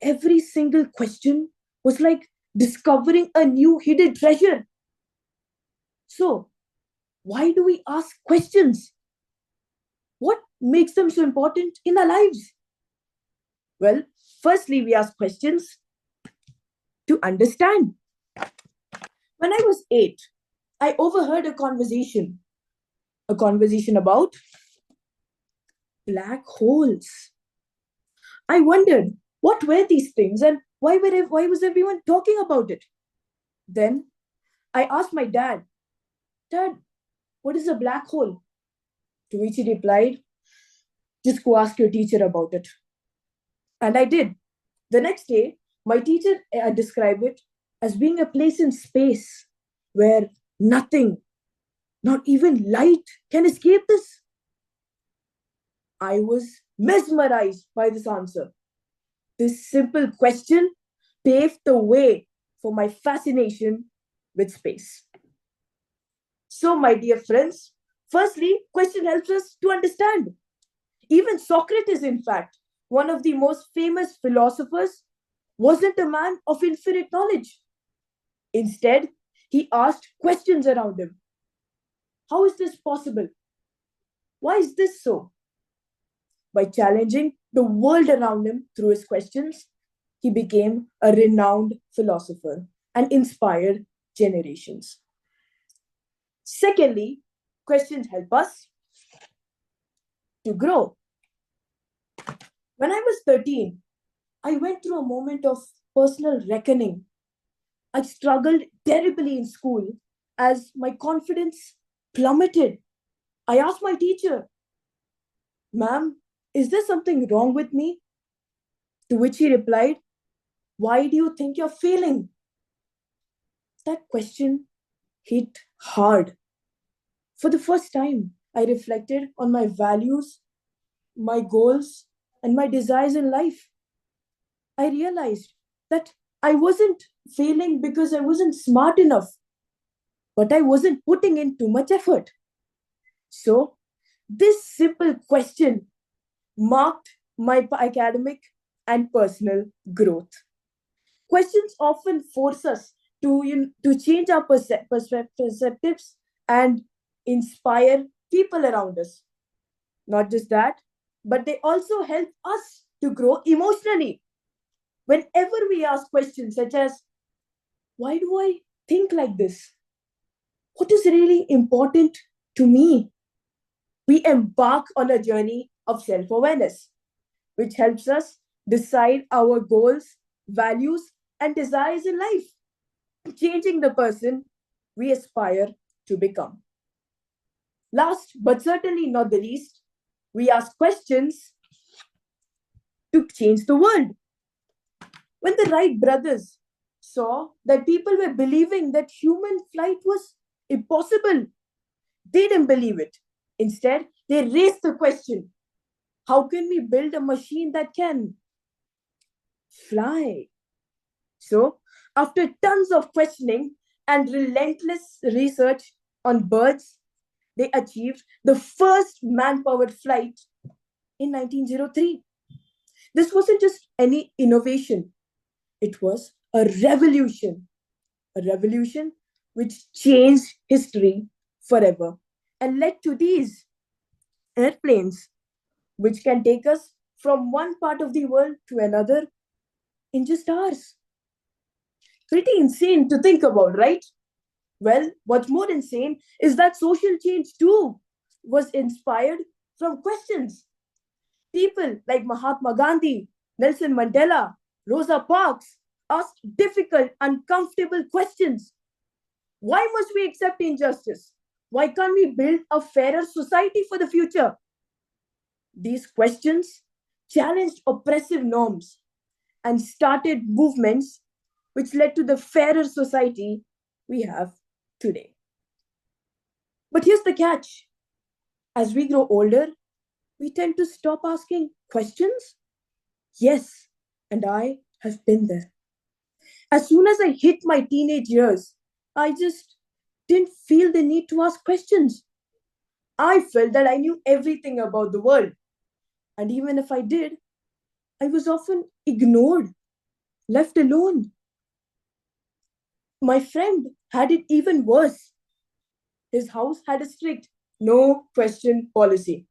every single question was like discovering a new hidden treasure. So, why do we ask questions? What makes them so important in our lives? Well, firstly, we ask questions to understand. When I was 8, I overheard a conversation about black holes. I wondered what were these things and why was everyone talking about it? Then I asked my dad, Dad, what is a black hole? To which he replied, just go ask your teacher about it. And I did. The next day, my teacher described it as being a place in space where nothing, not even light, can escape this. I was mesmerized by this answer. This simple question paved the way for my fascination with space. So, my dear friends, firstly, question helps us to understand. Even Socrates, in fact, one of the most famous philosophers, wasn't a man of infinite knowledge. Instead, he asked questions around him. How is this possible? Why is this so? By challenging the world around him through his questions, he became a renowned philosopher and inspired generations. Secondly, questions help us to grow. When I was 13, I went through a moment of personal reckoning. I struggled terribly in school as my confidence plummeted. I asked my teacher, Ma'am, is there something wrong with me? To which he replied, why do you think you're failing? That question hit hard. For the first time, I reflected on my values, my goals, and my desires in life. I realized that I wasn't failing because I wasn't smart enough, but I wasn't putting in too much effort. So, this simple question marked my academic and personal growth. Questions often force us to change our perspectives and inspire people around us. Not just that, but they also help us to grow emotionally. Whenever we ask questions such as, why do I think like this? What is really important to me? We embark on a journey of self-awareness, which helps us decide our goals, values, and desires in life, changing the person we aspire to become. Last, but certainly not the least, we ask questions to change the world. When the Wright brothers saw that people were believing that human flight was Impossible. They didn't believe it. Instead, they raised the question, how can we build a machine that can fly? So, after tons of questioning and relentless research on birds, they achieved the first man-powered flight in 1903. This wasn't just any innovation. It was a revolution which changed history forever and led to these airplanes, which can take us from one part of the world to another in just hours. Pretty insane to think about, right? Well, what's more insane is that social change too was inspired from questions. People like Mahatma Gandhi, Nelson Mandela, Rosa Parks asked difficult, uncomfortable questions. Why must we accept injustice? Why can't we build a fairer society for the future? These questions challenged oppressive norms and started movements which led to the fairer society we have today. But here's the catch. As we grow older, we tend to stop asking questions. Yes, and I have been there. As soon as I hit my teenage years, I just didn't feel the need to ask questions. I felt that I knew everything about the world. And even if I did, I was often ignored, left alone. My friend had it even worse. His house had a strict no question policy.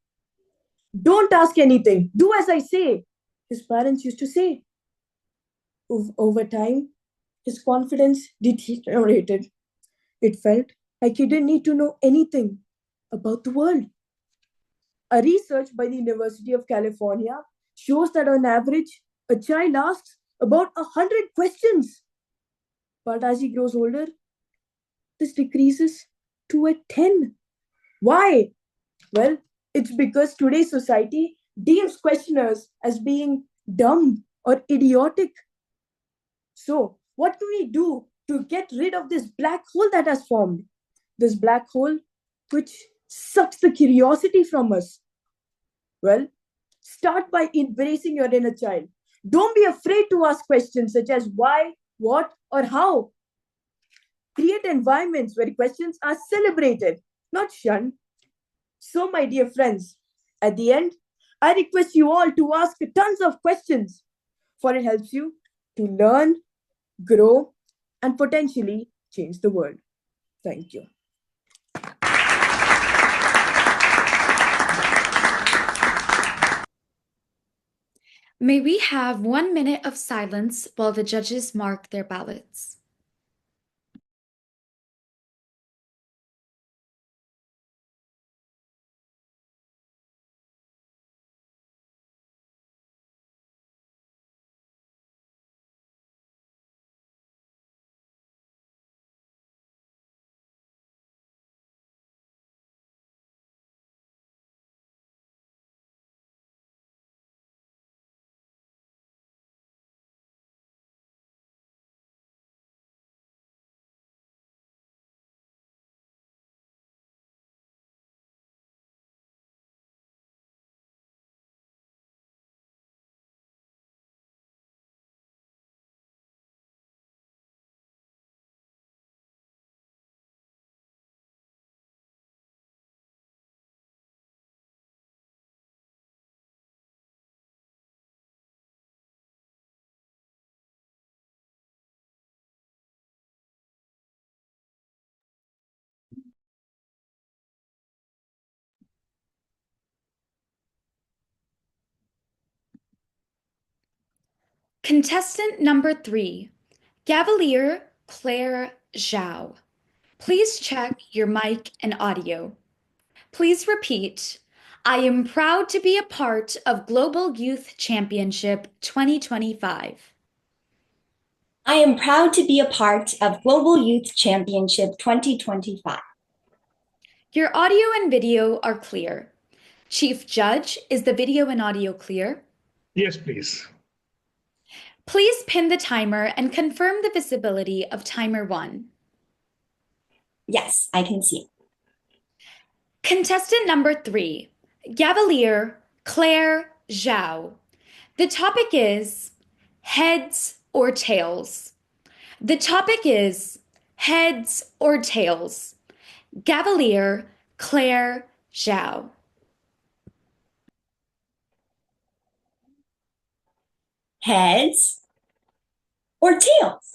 Don't ask anything, do as I say, his parents used to say. Over time, his confidence deteriorated. It felt like he didn't need to know anything about the world. A research by the University of California shows that on average, a child asks about 100 questions. But as he grows older, this decreases to a 10. Why? Well, it's because today's society deems questioners as being dumb or idiotic. So, what can we do to get rid of this black hole that has formed? This black hole which sucks the curiosity from us. Well, start by embracing your inner child. Don't be afraid to ask questions such as why, what, or how. Create environments where questions are celebrated, not shunned. So, my dear friends, at the end, I request you all to ask tons of questions, for it helps you to learn, grow, and potentially change the world. Thank you. May we have 1 minute of silence while the judges mark their ballots. Contestant number 3, Gavalier Claire Zhao. Please check your mic and audio. Please repeat, I am proud to be a part of Global Youth Championship 2025. I am proud to be a part of Global Youth Championship 2025. Your audio and video are clear. Chief Judge, is the video and audio clear? Yes, please. Please pin the timer and confirm the visibility of timer 1. Yes, I can see it. Contestant number 3, Gavalier Claire Zhao. The topic is heads or tails. The topic is heads or tails. Gavalier Claire Zhao. Heads or tails?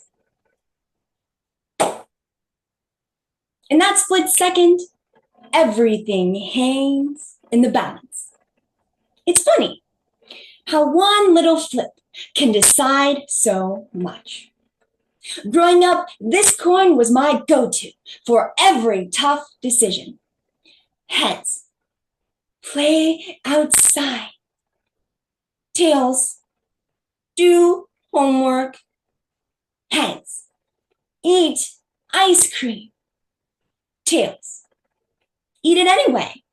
In that split second, everything hangs in the balance. It's funny how one little flip can decide so much. Growing up, this coin was my go-to for every tough decision. Heads, play outside. Tails, do homework. Heads, eat ice cream. Tails, eat it anyway,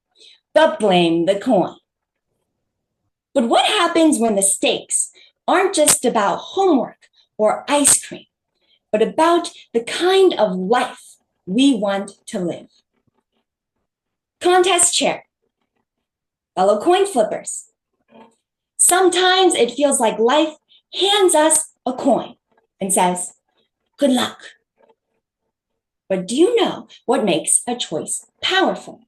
but blame the coin. But what happens when the stakes aren't just about homework or ice cream, but about the kind of life we want to live? Contest chair, fellow coin flippers. Sometimes it feels like life hands us a coin and says, good luck. But do you know what makes a choice powerful?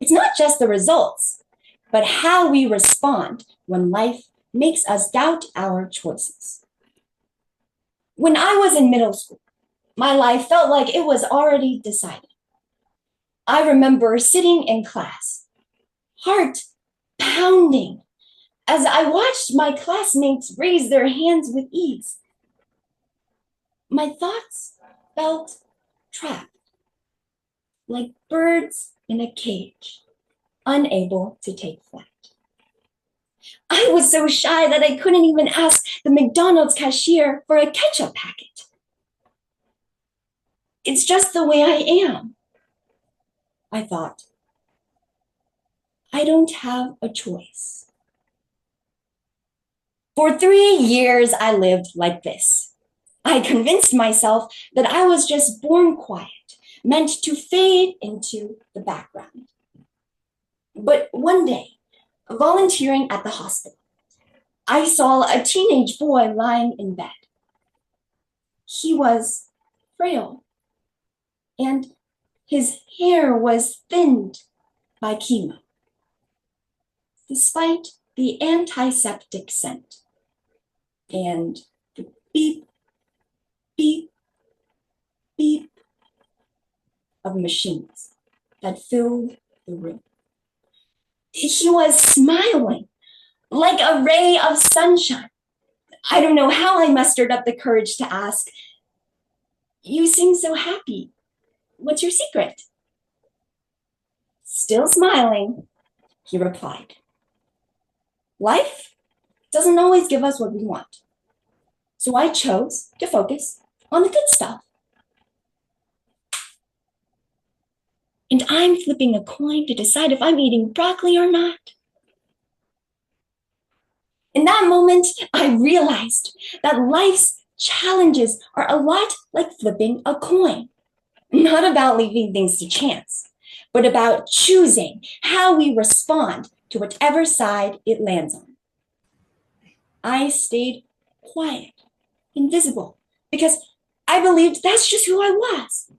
It's not just the results, but how we respond when life makes us doubt our choices. When I was in middle school, my life felt like it was already decided. I remember sitting in class, heart pounding, as I watched my classmates raise their hands with ease. My thoughts felt trapped, like birds in a cage, unable to take flight. I was so shy that I couldn't even ask the McDonald's cashier for a ketchup packet. It's just the way I am, I thought. I don't have a choice. For 3 years, I lived like this. I convinced myself that I was just born quiet, meant to fade into the background. But one day, volunteering at the hospital, I saw a teenage boy lying in bed. He was frail, and his hair was thinned by chemo. Despite the antiseptic scent and the beep, beep, beep of machines that filled the room, he was smiling like a ray of sunshine. I don't know how I mustered up the courage to ask, "You seem so happy. What's your secret?" Still smiling, he replied, "Life doesn't always give us what we want. So I chose to focus on the good stuff." And I'm flipping a coin to decide if I'm eating broccoli or not. In that moment, I realized that life's challenges are a lot like flipping a coin. Not about leaving things to chance, but about choosing how we respond to whatever side it lands on. I stayed quiet, invisible, because I believed that's just who I was.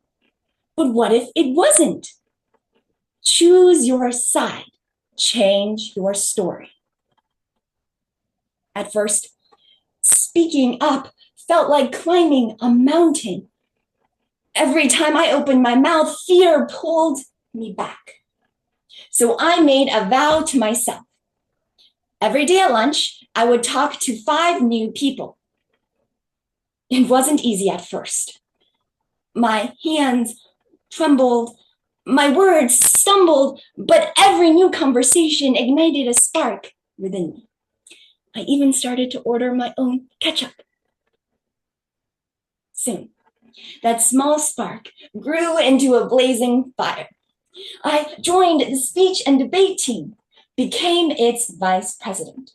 But what if it wasn't? Choose your side. Change your story. At first, speaking up felt like climbing a mountain. Every time I opened my mouth, fear pulled me back. So I made a vow to myself. Every day at lunch, I would talk to 5 new people. It wasn't easy at first. My hands trembled, my words stumbled, but every new conversation ignited a spark within me. I even started to order my own ketchup. Soon, that small spark grew into a blazing fire. I joined the speech and debate team, became its vice president.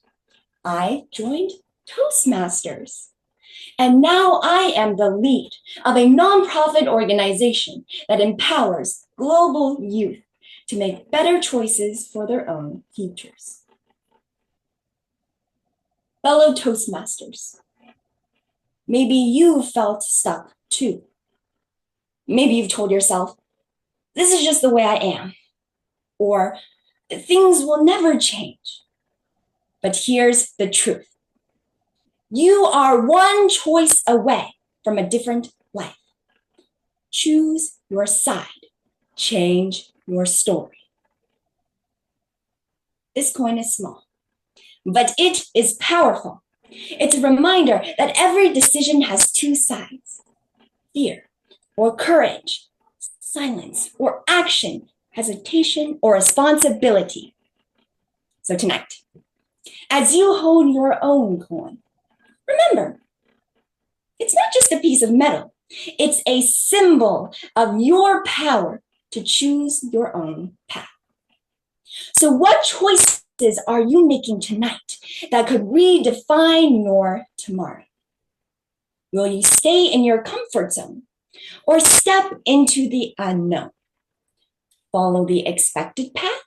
I joined Toastmasters. And now I am the lead of a nonprofit organization that empowers global youth to make better choices for their own futures. Fellow Toastmasters, maybe you felt stuck too. Maybe you've told yourself, this is just the way I am, or things will never change. But here's the truth. You are one choice away from a different life. Choose your side. Change your story. This coin is small, but it is powerful. It's a reminder that every decision has two sides. Fear or courage, silence or action, hesitation or responsibility. So tonight, as you hold your own coin, remember, it's not just a piece of metal. It's a symbol of your power to choose your own path. So what choices are you making tonight that could redefine your tomorrow? Will you stay in your comfort zone or step into the unknown? Follow the expected path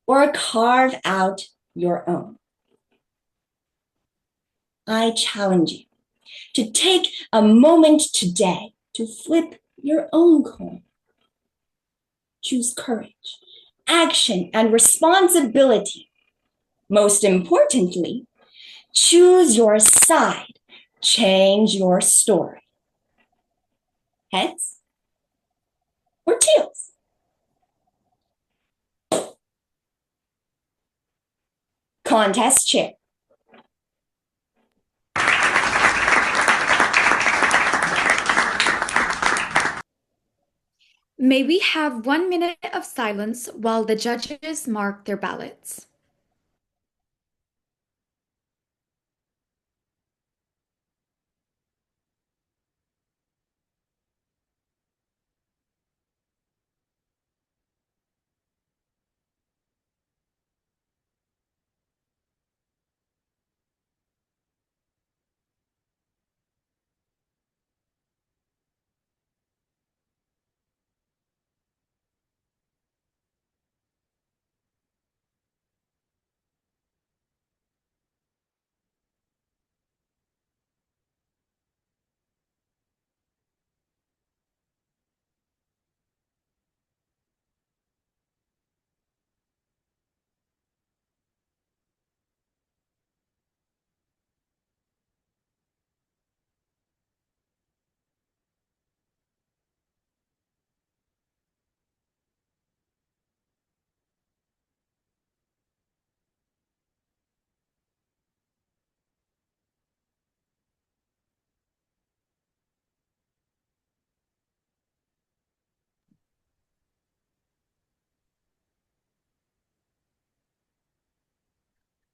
or carve out your own? I challenge you to take a moment today to flip your own coin. Choose courage, action, and responsibility. Most importantly, choose your side. Change your story. Heads or tails? Contest chair. May we have 1 minute of silence while the judges mark their ballots.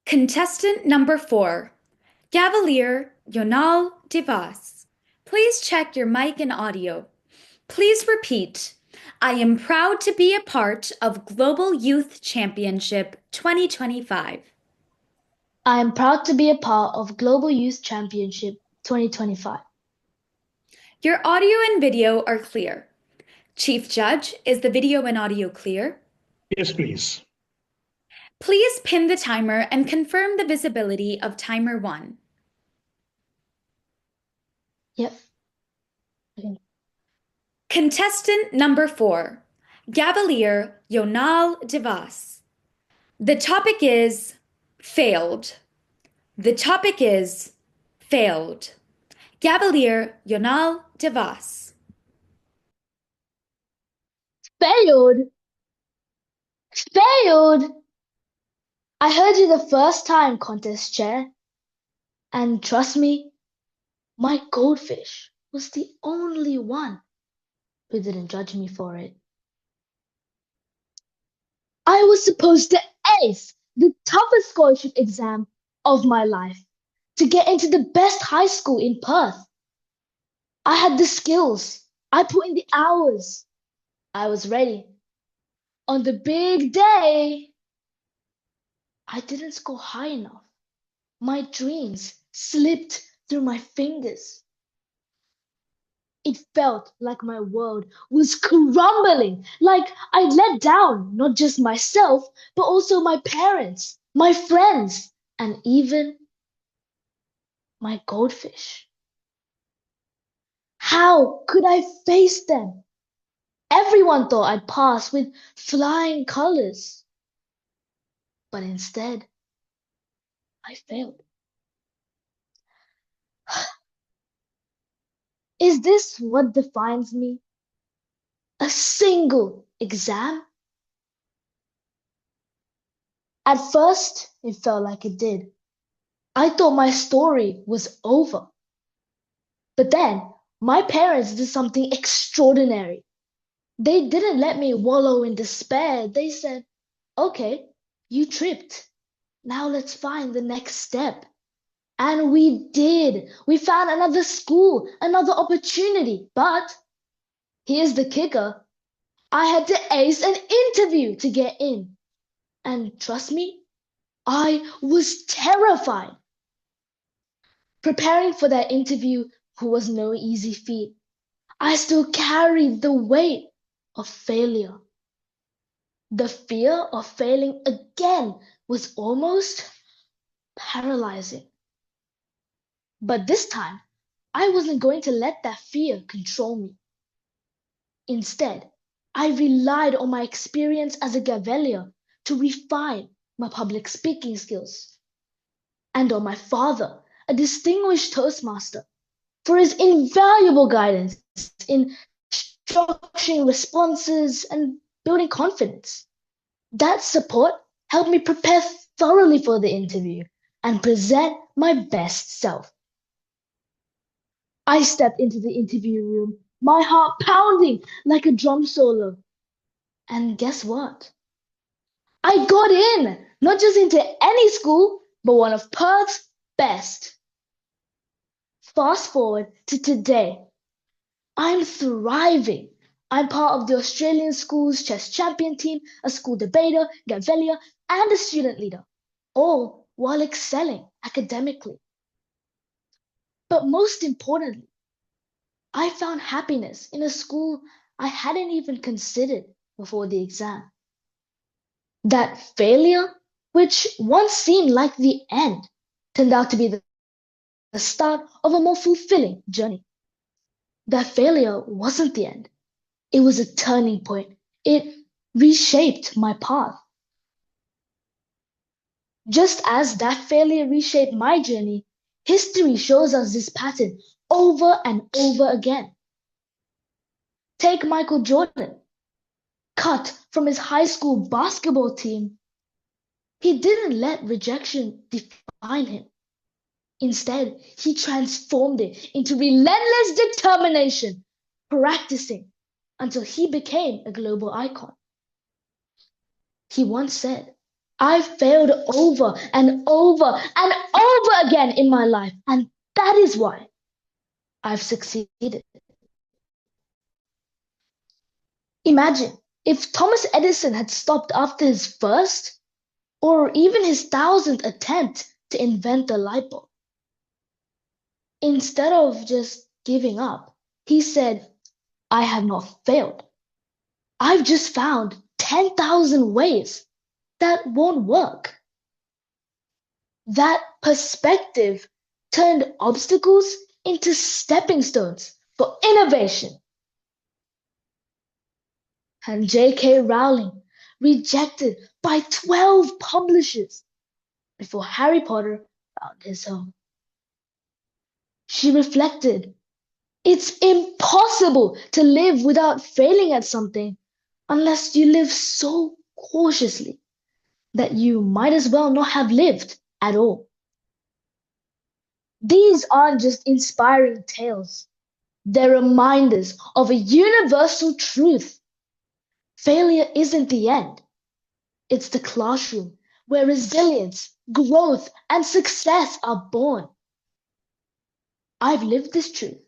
Contestant number 4, Cavalier Yonal Divas. Please check your mic and audio. Please repeat, I am proud to be a part of Global Youth Championship 2025. I am proud to be a part of Global Youth Championship 2025. Your audio and video are clear. Chief Judge, is the video and audio clear? Yes, please. Please pin the timer and confirm the visibility of timer 1. Yep. Contestant number 4, Cavalier Yonal Divas. The topic is failed. The topic is failed. Cavalier Yonal Divas. Failed? Failed? I heard you the first time, contest chair. And trust me, my goldfish was the only one who didn't judge me for it. I was supposed to ace the toughest scholarship exam of my life to get into the best high school in Perth. I had the skills. I put in the hours. I was ready. On the big day, I didn't score high enough. My dreams slipped through my fingers. It felt like my world was crumbling, like I'd let down not just myself, but also my parents, my friends, and even my goldfish. How could I face them? Everyone thought I'd pass with flying colors. But instead, I failed. Is this what defines me? A single exam? At first, it felt like it did. I thought my story was over. But then, my parents did something extraordinary. They didn't let me wallow in despair. They said, okay, you tripped. Now let's find the next step. And we did. We found another school, another opportunity. But here's the kicker. I had to ace an interview to get in. And trust me, I was terrified. Preparing for that interview was no easy feat. I still carried the weight of failure. The fear of failing again was almost paralyzing. But this time, I wasn't going to let that fear control me. Instead, I relied on my experience as a Gavelier to refine my public speaking skills, and on my father, a distinguished Toastmaster, for his invaluable guidance in structuring responses and building confidence. That support helped me prepare thoroughly for the interview and present my best self. I stepped into the interview room, my heart pounding like a drum solo. And guess what? I got in, not just into any school, but one of Perth's best. Fast forward to today. I'm thriving. I'm part of the Australian Schools Chess Champion team, a school debater, Gavelier, and a student leader, all while excelling academically. But most importantly, I found happiness in a school I hadn't even considered before the exam. That failure, which once seemed like the end, turned out to be the start of a more fulfilling journey. That failure wasn't the end. It was a turning point. It reshaped my path. Just as that failure reshaped my journey, history shows us this pattern over and over again. Take Michael Jordan, cut from his high school basketball team. He didn't let rejection define him. Instead, he transformed it into relentless determination, practicing until he became a global icon. He once said, I failed over and over and over again in my life, and that is why I've succeeded. Imagine if Thomas Edison had stopped after his first or even his 1,000th attempt to invent the light bulb. Instead of just giving up, he said, I have not failed. I've just found 10,000 ways that won't work. That perspective turned obstacles into stepping stones for innovation. And J.K. Rowling, rejected by 12 publishers before Harry Potter found his home. She reflected, it's impossible to live without failing at something unless you live so cautiously that you might as well not have lived at all. These aren't just inspiring tales. They're reminders of a universal truth. Failure isn't the end. It's the classroom where resilience, growth, and success are born. I've lived this truth.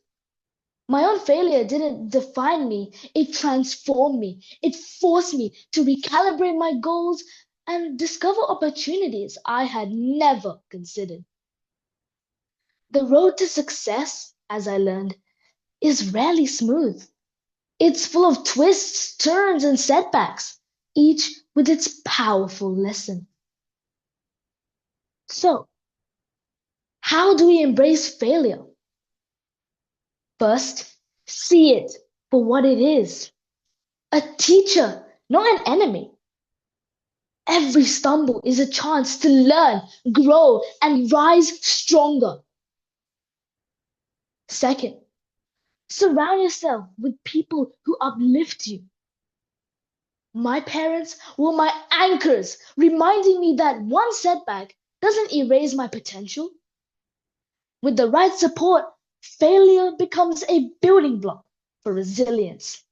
My own failure didn't define me, it transformed me. It forced me to recalibrate my goals and discover opportunities I had never considered. The road to success, as I learned, is rarely smooth. It's full of twists, turns, and setbacks, each with its powerful lesson. So, how do we embrace failure? First, see it for what it is. A teacher, not an enemy. Every stumble is a chance to learn, grow, and rise stronger. Second, surround yourself with people who uplift you. My parents were my anchors, reminding me that one setback doesn't erase my potential. With the right support, failure becomes a building block for resilience.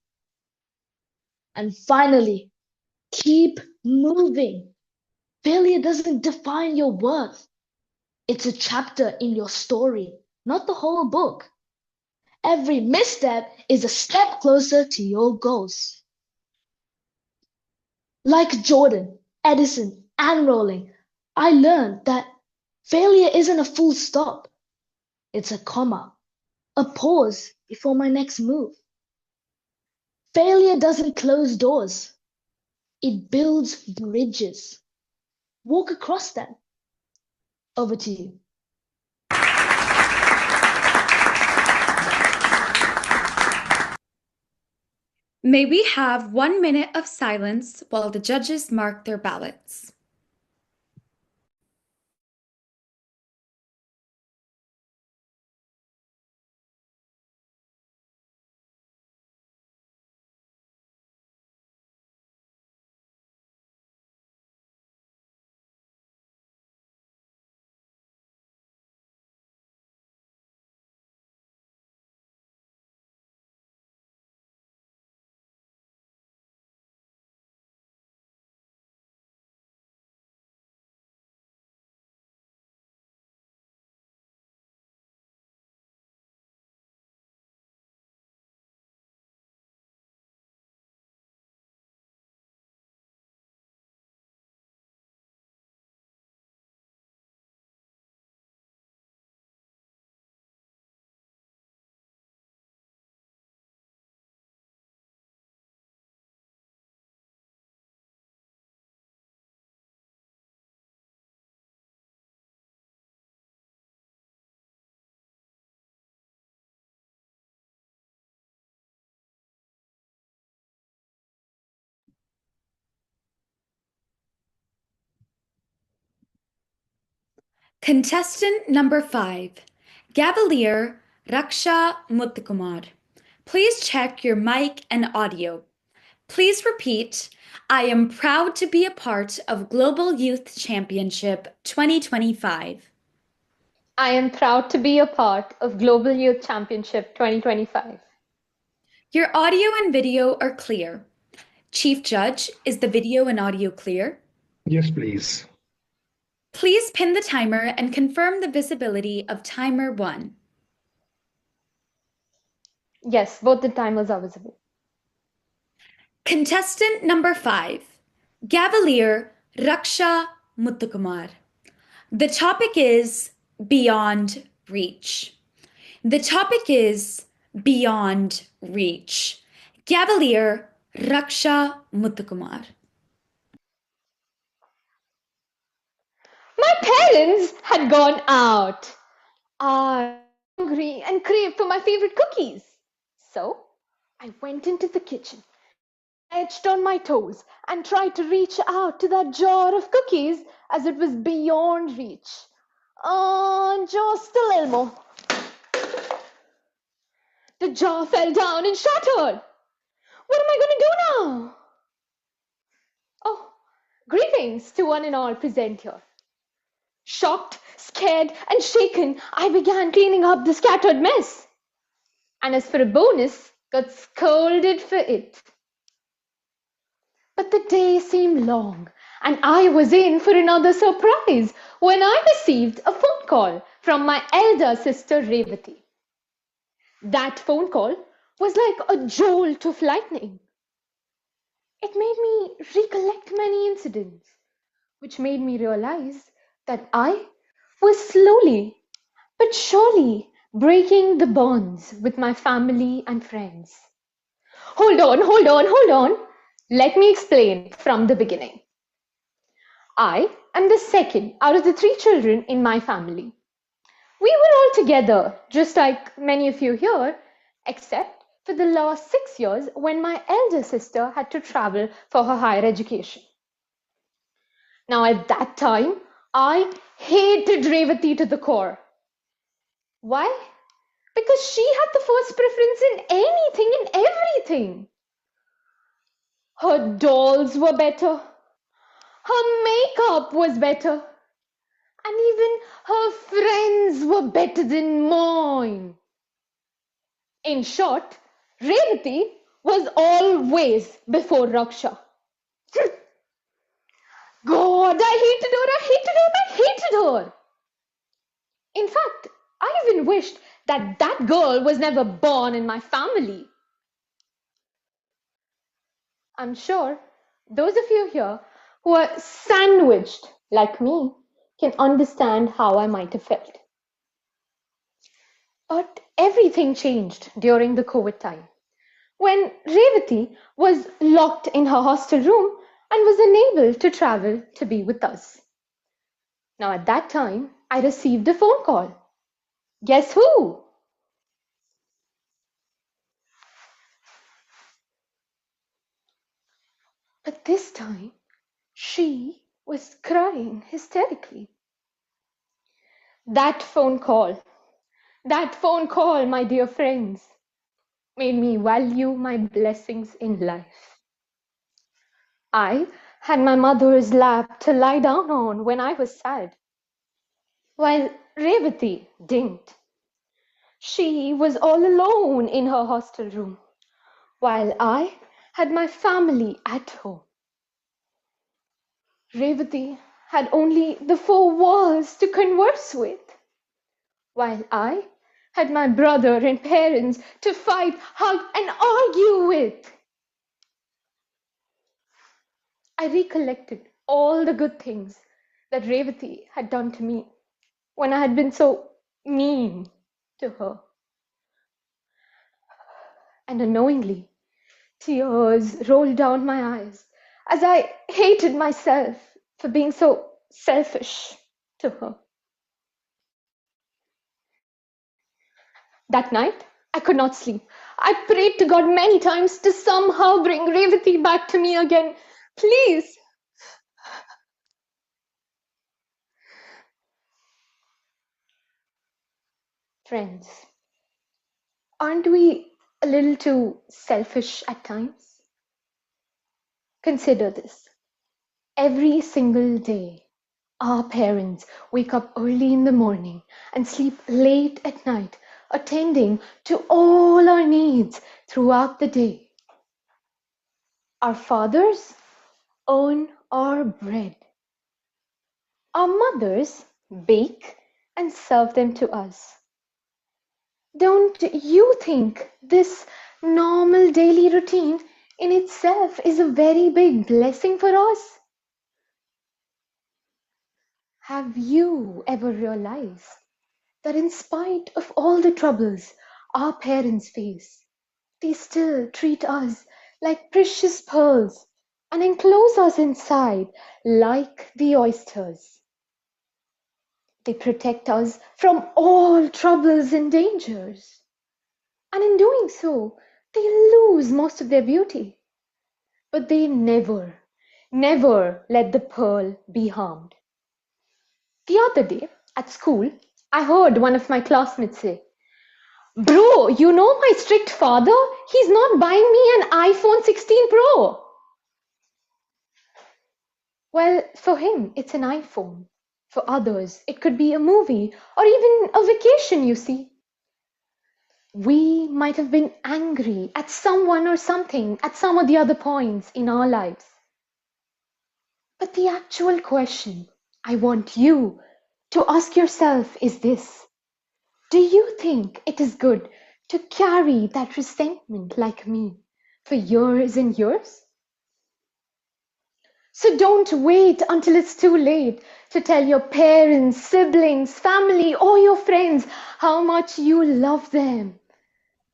And finally, keep moving. Failure doesn't define your worth. It's a chapter in your story, not the whole book. Every misstep is a step closer to your goals. Like Jordan, Edison, and Rowling, I learned that failure isn't a full stop. It's a comma, a pause before my next move. Failure doesn't close doors. It builds bridges. Walk across them. Over to you. May we have 1 minute of silence while the judges mark their ballots. Contestant number 5, Gavalier Raksha Muthukumar. Please check your mic and audio. Please repeat, I am proud to be a part of Global Youth Championship 2025. I am proud to be a part of Global Youth Championship 2025. Your audio and video are clear. Chief Judge, is the video and audio clear? Yes, please. Please pin the timer and confirm the visibility of timer 1. Yes, both the timers are visible. Contestant number 5, Gavalier Raksha Muthukumar. The topic is Beyond Reach. The topic is Beyond Reach. Gavalier Raksha Muthukumar. My parents had gone out. I was hungry and craved for my favorite cookies. So I went into the kitchen, edged on my toes, and tried to reach out to that jar of cookies as it was beyond reach. Just a little more. The jar fell down and shattered. What am I going to do now? Oh, greetings to one and all present here. Shocked, scared, and shaken, I began cleaning up the scattered mess. And as for a bonus, got scolded for it. But the day seemed long, and I was in for another surprise when I received a phone call from my elder sister Revati. That phone call was like a jolt of lightning. It made me recollect many incidents, which made me realize that I was slowly but surely breaking the bonds with my family and friends. Hold on. Let me explain from the beginning. I am the second out of the 3 children in my family. We were all together, just like many of you here, except for the last 6 years when my elder sister had to travel for her higher education. Now, at that time, I hated Revati to the core. Why? Because she had the first preference in anything and everything. Her dolls were better. Her makeup was better. And even her friends were better than mine. In short, Revati was always before Raksha. God, I hated her. In fact, I even wished that that girl was never born in my family. I'm sure those of you here who are sandwiched like me can understand how I might have felt. But everything changed during the COVID time, when Revati was locked in her hostel room and was unable to travel to be with us. Now, at that time, I received a phone call. Guess who? But this time, she was crying hysterically. That phone call, my dear friends, made me value my blessings in life. I had my mother's lap to lie down on when I was sad, while Revati didn't. She was all alone in her hostel room, while I had my family at home. Revati had only the 4 walls to converse with, while I had my brother and parents to fight, hug, and argue with. I recollected all the good things that Revati had done to me when I had been so mean to her. And unknowingly, tears rolled down my eyes as I hated myself for being so selfish to her. That night, I could not sleep. I prayed to God many times to somehow bring Revati back to me again. Please. Friends, aren't we a little too selfish at times? Consider this. Every single day, our parents wake up early in the morning and sleep late at night, attending to all our needs throughout the day. Our fathers earn our bread. Our mothers bake and serve them to us. Don't you think this normal daily routine in itself is a very big blessing for us? Have you ever realized that in spite of all the troubles our parents face, they still treat us like precious pearls and enclose us inside like the oysters? They protect us from all troubles and dangers. And in doing so, they lose most of their beauty. But they never let the pearl be harmed. The other day at school, I heard one of my classmates say, "Bro, you know my strict father? He's not buying me an iPhone 16 Pro." Well, for him, it's an iPhone. For others, it could be a movie or even a vacation, you see. We might have been angry at someone or something at some of the other points in our lives. But the actual question I want you to ask yourself is this. Do you think it is good to carry that resentment like me for years and years? So don't wait until it's too late to tell your parents, siblings, family, or your friends how much you love them.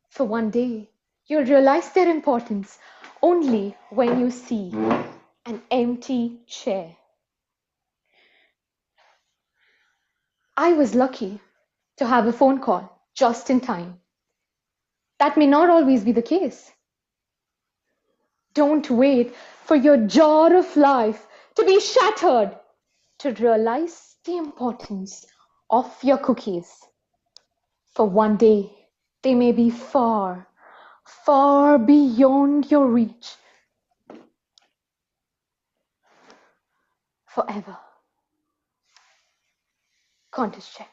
For one day, you'll realize their importance only when you see an empty chair. I was lucky to have a phone call just in time. That may not always be the case. Don't wait for your jar of life to be shattered to realize the importance of your cookies. For one day, they may be far, far beyond your reach. Forever. Contest check.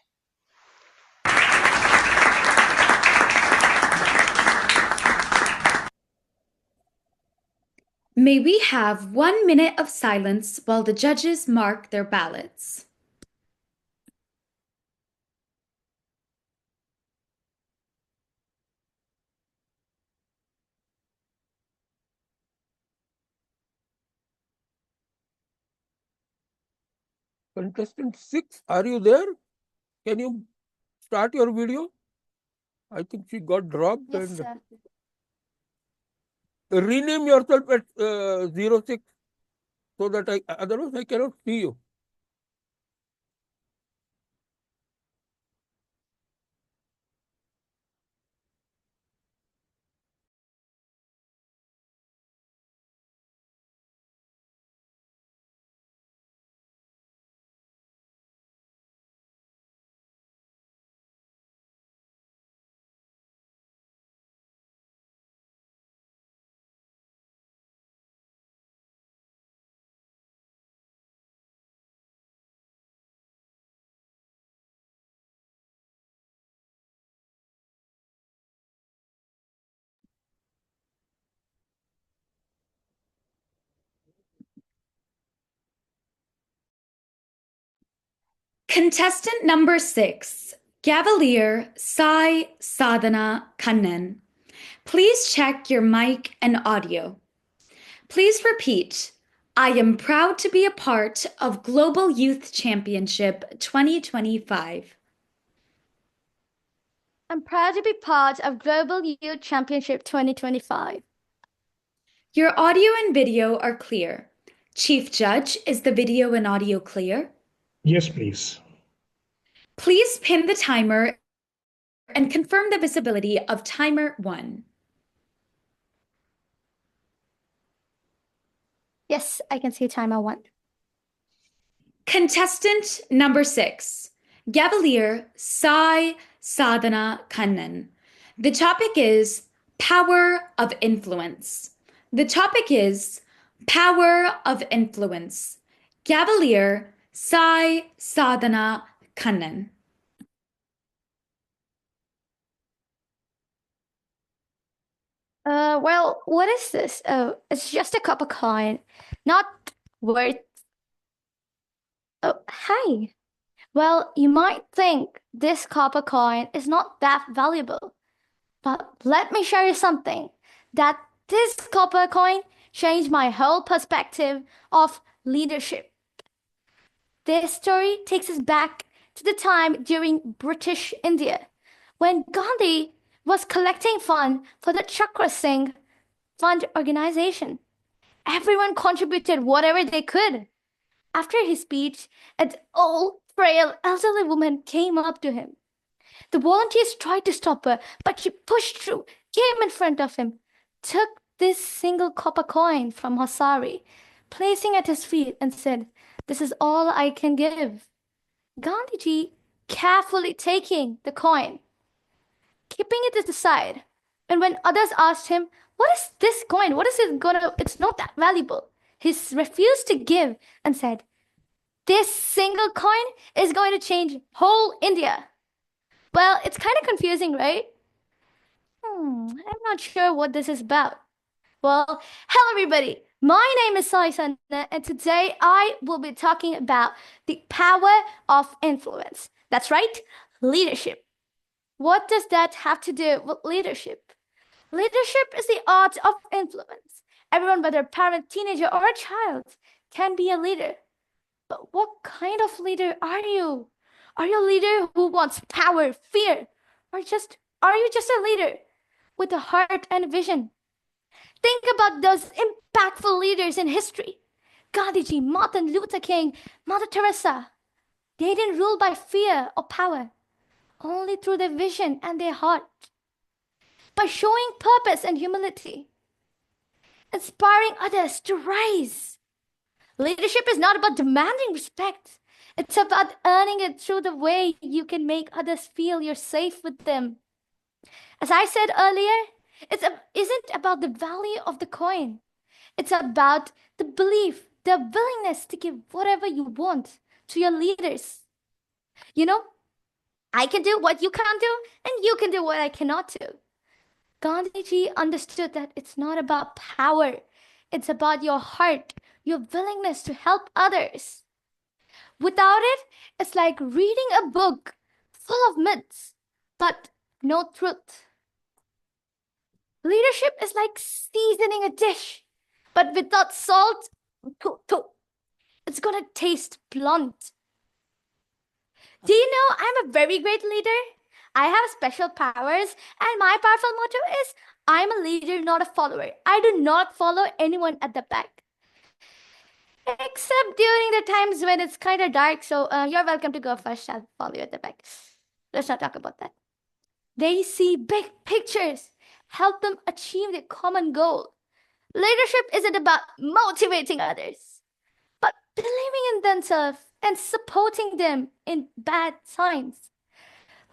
May we have 1 minute of silence while the judges mark their ballots. Contestant 6, are you there? Can you start your video? I think she got dropped. Yes, and sir. rename yourself at 06 so that otherwise I cannot see you. Contestant number 6, Cavalier Sai Sadhana Kannan. Please check your mic and audio. Please repeat, I am proud to be a part of Global Youth Championship 2025. I'm proud to be part of Global Youth Championship 2025. Your audio and video are clear. Chief Judge, is the video and audio clear? Yes, please. Please pin the timer and confirm the visibility of timer 1. Yes, I can see timer 1. Contestant number 6, Cavalier Sai Sadhana Kannan. The topic is Power of Influence. The topic is Power of Influence. Cavalier Sai Sadhana Kannan. Well, what is this? Oh, it's just a copper coin. Not worth... Oh, hi. Well, you might think this copper coin is not that valuable. But let me show you something. That this copper coin changed my whole perspective of leadership. This story takes us back to the time during British India, when Gandhi was collecting funds for the Chakra Singh Fund organization. Everyone contributed whatever they could. After his speech, an old, frail, elderly woman came up to him. The volunteers tried to stop her, but she pushed through, came in front of him, took this single copper coin from her sari, placing at his feet, and said, "This is all I can give." Gandhiji, carefully taking the coin, keeping it to the side, and when others asked him, "What is this coin? What is it gonna? It's not that valuable." He refused to give and said, "This single coin is going to change whole India." Well, it's kind of confusing, right? I'm not sure what this is about. Well, hello everybody. My name is Sai Sana, and today I will be talking about the power of influence. That's right, leadership. What does that have to do with leadership? Leadership is the art of influence. Everyone, whether a parent, teenager, or a child, can be a leader. But what kind of leader are you? Are you a leader who wants power, fear, or are you just a leader with a heart and a vision? Think about those impactful leaders in history. Gandhiji, Martin Luther King, Mother Teresa. They didn't rule by fear or power, only through their vision and their heart. By showing purpose and humility, inspiring others to rise. Leadership is not about demanding respect. It's about earning it through the way you can make others feel you're safe with them. As I said earlier, it isn't about the value of the coin. It's about the belief, the willingness to give whatever you want to your leaders. You know, I can do what you can't do, and you can do what I cannot do. Gandhiji understood that it's not about power. It's about your heart, your willingness to help others. Without it, it's like reading a book full of myths, but no truth. Leadership is like seasoning a dish, but without salt, it's gonna taste blunt. Do you know I'm a very great leader? I have special powers, and my powerful motto is I'm a leader, not a follower. I do not follow anyone at the back. Except during the times when it's kind of dark, so you're welcome to go first. I'll follow you at the back. Let's not talk about that. They see big pictures, help them achieve their common goal. Leadership isn't about motivating others, but believing in themselves and supporting them in bad times.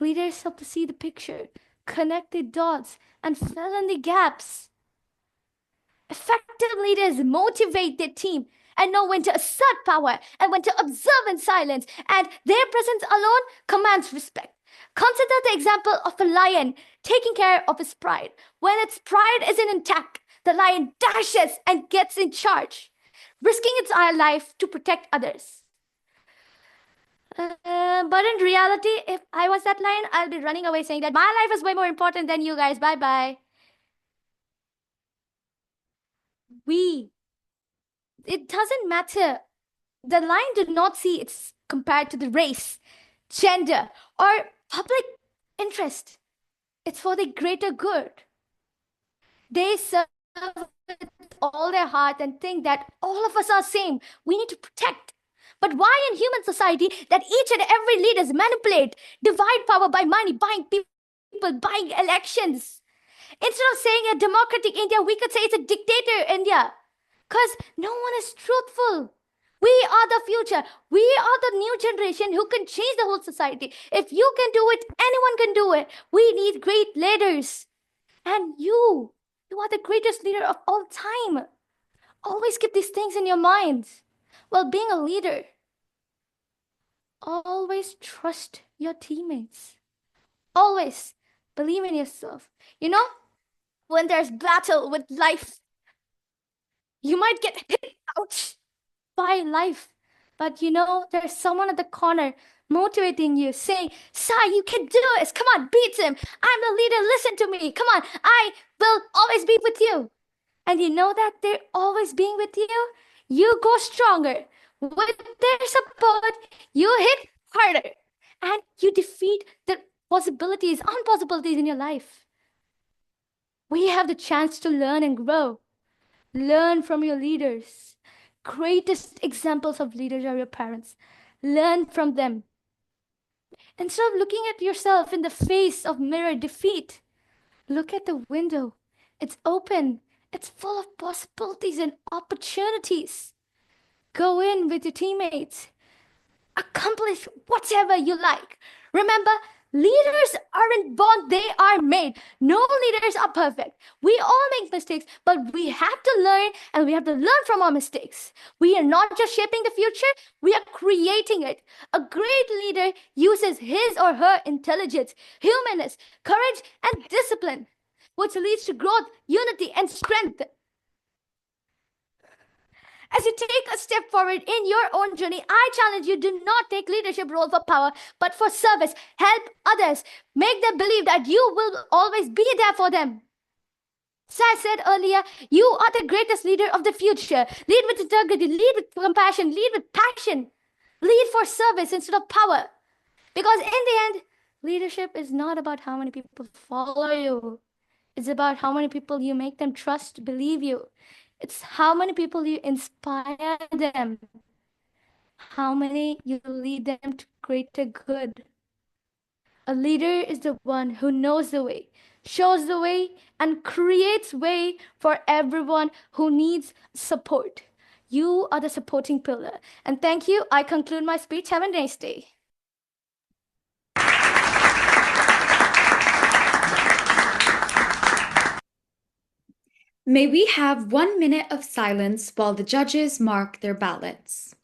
Leaders help to see the picture, connect the dots, and fill in the gaps. Effective leaders motivate their team and know when to assert power and when to observe in silence, and their presence alone commands respect. Consider the example of a lion taking care of its pride. When its pride isn't intact, the lion dashes and gets in charge, risking its life to protect others. But in reality, if I was that lion, I'll be running away saying that my life is way more important than you guys. Bye-bye. It doesn't matter. The lion did not see it's compared to the race, gender, or public interest. It's for the greater good. They serve with all their heart and think that all of us are same. We need to protect. But why in human society that each and every leaders manipulate, divide power by money, buying people, buying elections? Instead of saying a democratic India, we could say it's a dictator India. Because no one is truthful. We are the future. We are the new generation who can change the whole society. If you can do it, anyone can do it. We need great leaders. And you are the greatest leader of all time. Always keep these things in your mind. While being a leader, always trust your teammates. Always believe in yourself. You know, when there's battle with life, you might get hit, ouch, by life. But you know, there's someone at the corner motivating you, saying, Sai, you can do this. Come on, beat him. I'm the leader. Listen to me. Come on, I will always be with you. And you know that they're always being with you? You go stronger. With their support, you hit harder. And you defeat the impossibilities in your life. We have the chance to learn and grow. Learn from your leaders. Greatest examples of leaders are your parents. Learn from them. Instead of looking at yourself in the face of mirror defeat, look at the window. It's open. It's full of possibilities and opportunities. Go in with your teammates. Accomplish whatever you like. Remember, leaders aren't born, they are made. No leaders are perfect. We all make mistakes, but we have to learn, and we have to learn from our mistakes. We are not just shaping the future, we are creating it. A great leader uses his or her intelligence, humanness, courage, and discipline, which leads to growth, unity, and strength. As you take a step forward in your own journey, I challenge you, do not take leadership role for power, but for service. Help others. Make them believe that you will always be there for them. As I said earlier, you are the greatest leader of the future. Lead with integrity, lead with compassion, lead with passion. Lead for service instead of power. Because in the end, leadership is not about how many people follow you. It's about how many people you make them trust, believe you. It's how many people you inspire them. How many you lead them to greater good. A leader is the one who knows the way, shows the way, and creates way for everyone who needs support. You are the supporting pillar. And thank you. I conclude my speech. Have a nice day. May we have 1 minute of silence while the judges mark their ballots.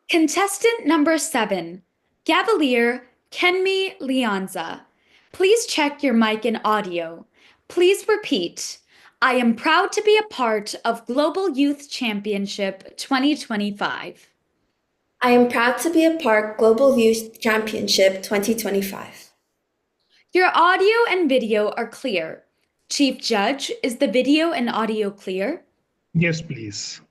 Contestant number 7, Gavalier Kenmi Lianza. Please check your mic and audio. Please repeat. I am proud to be a part of Global Youth Championship 2025. I am proud to be a part Global Youth Championship 2025. Your audio and video are clear. Chief Judge, is the video and audio clear? Yes, please.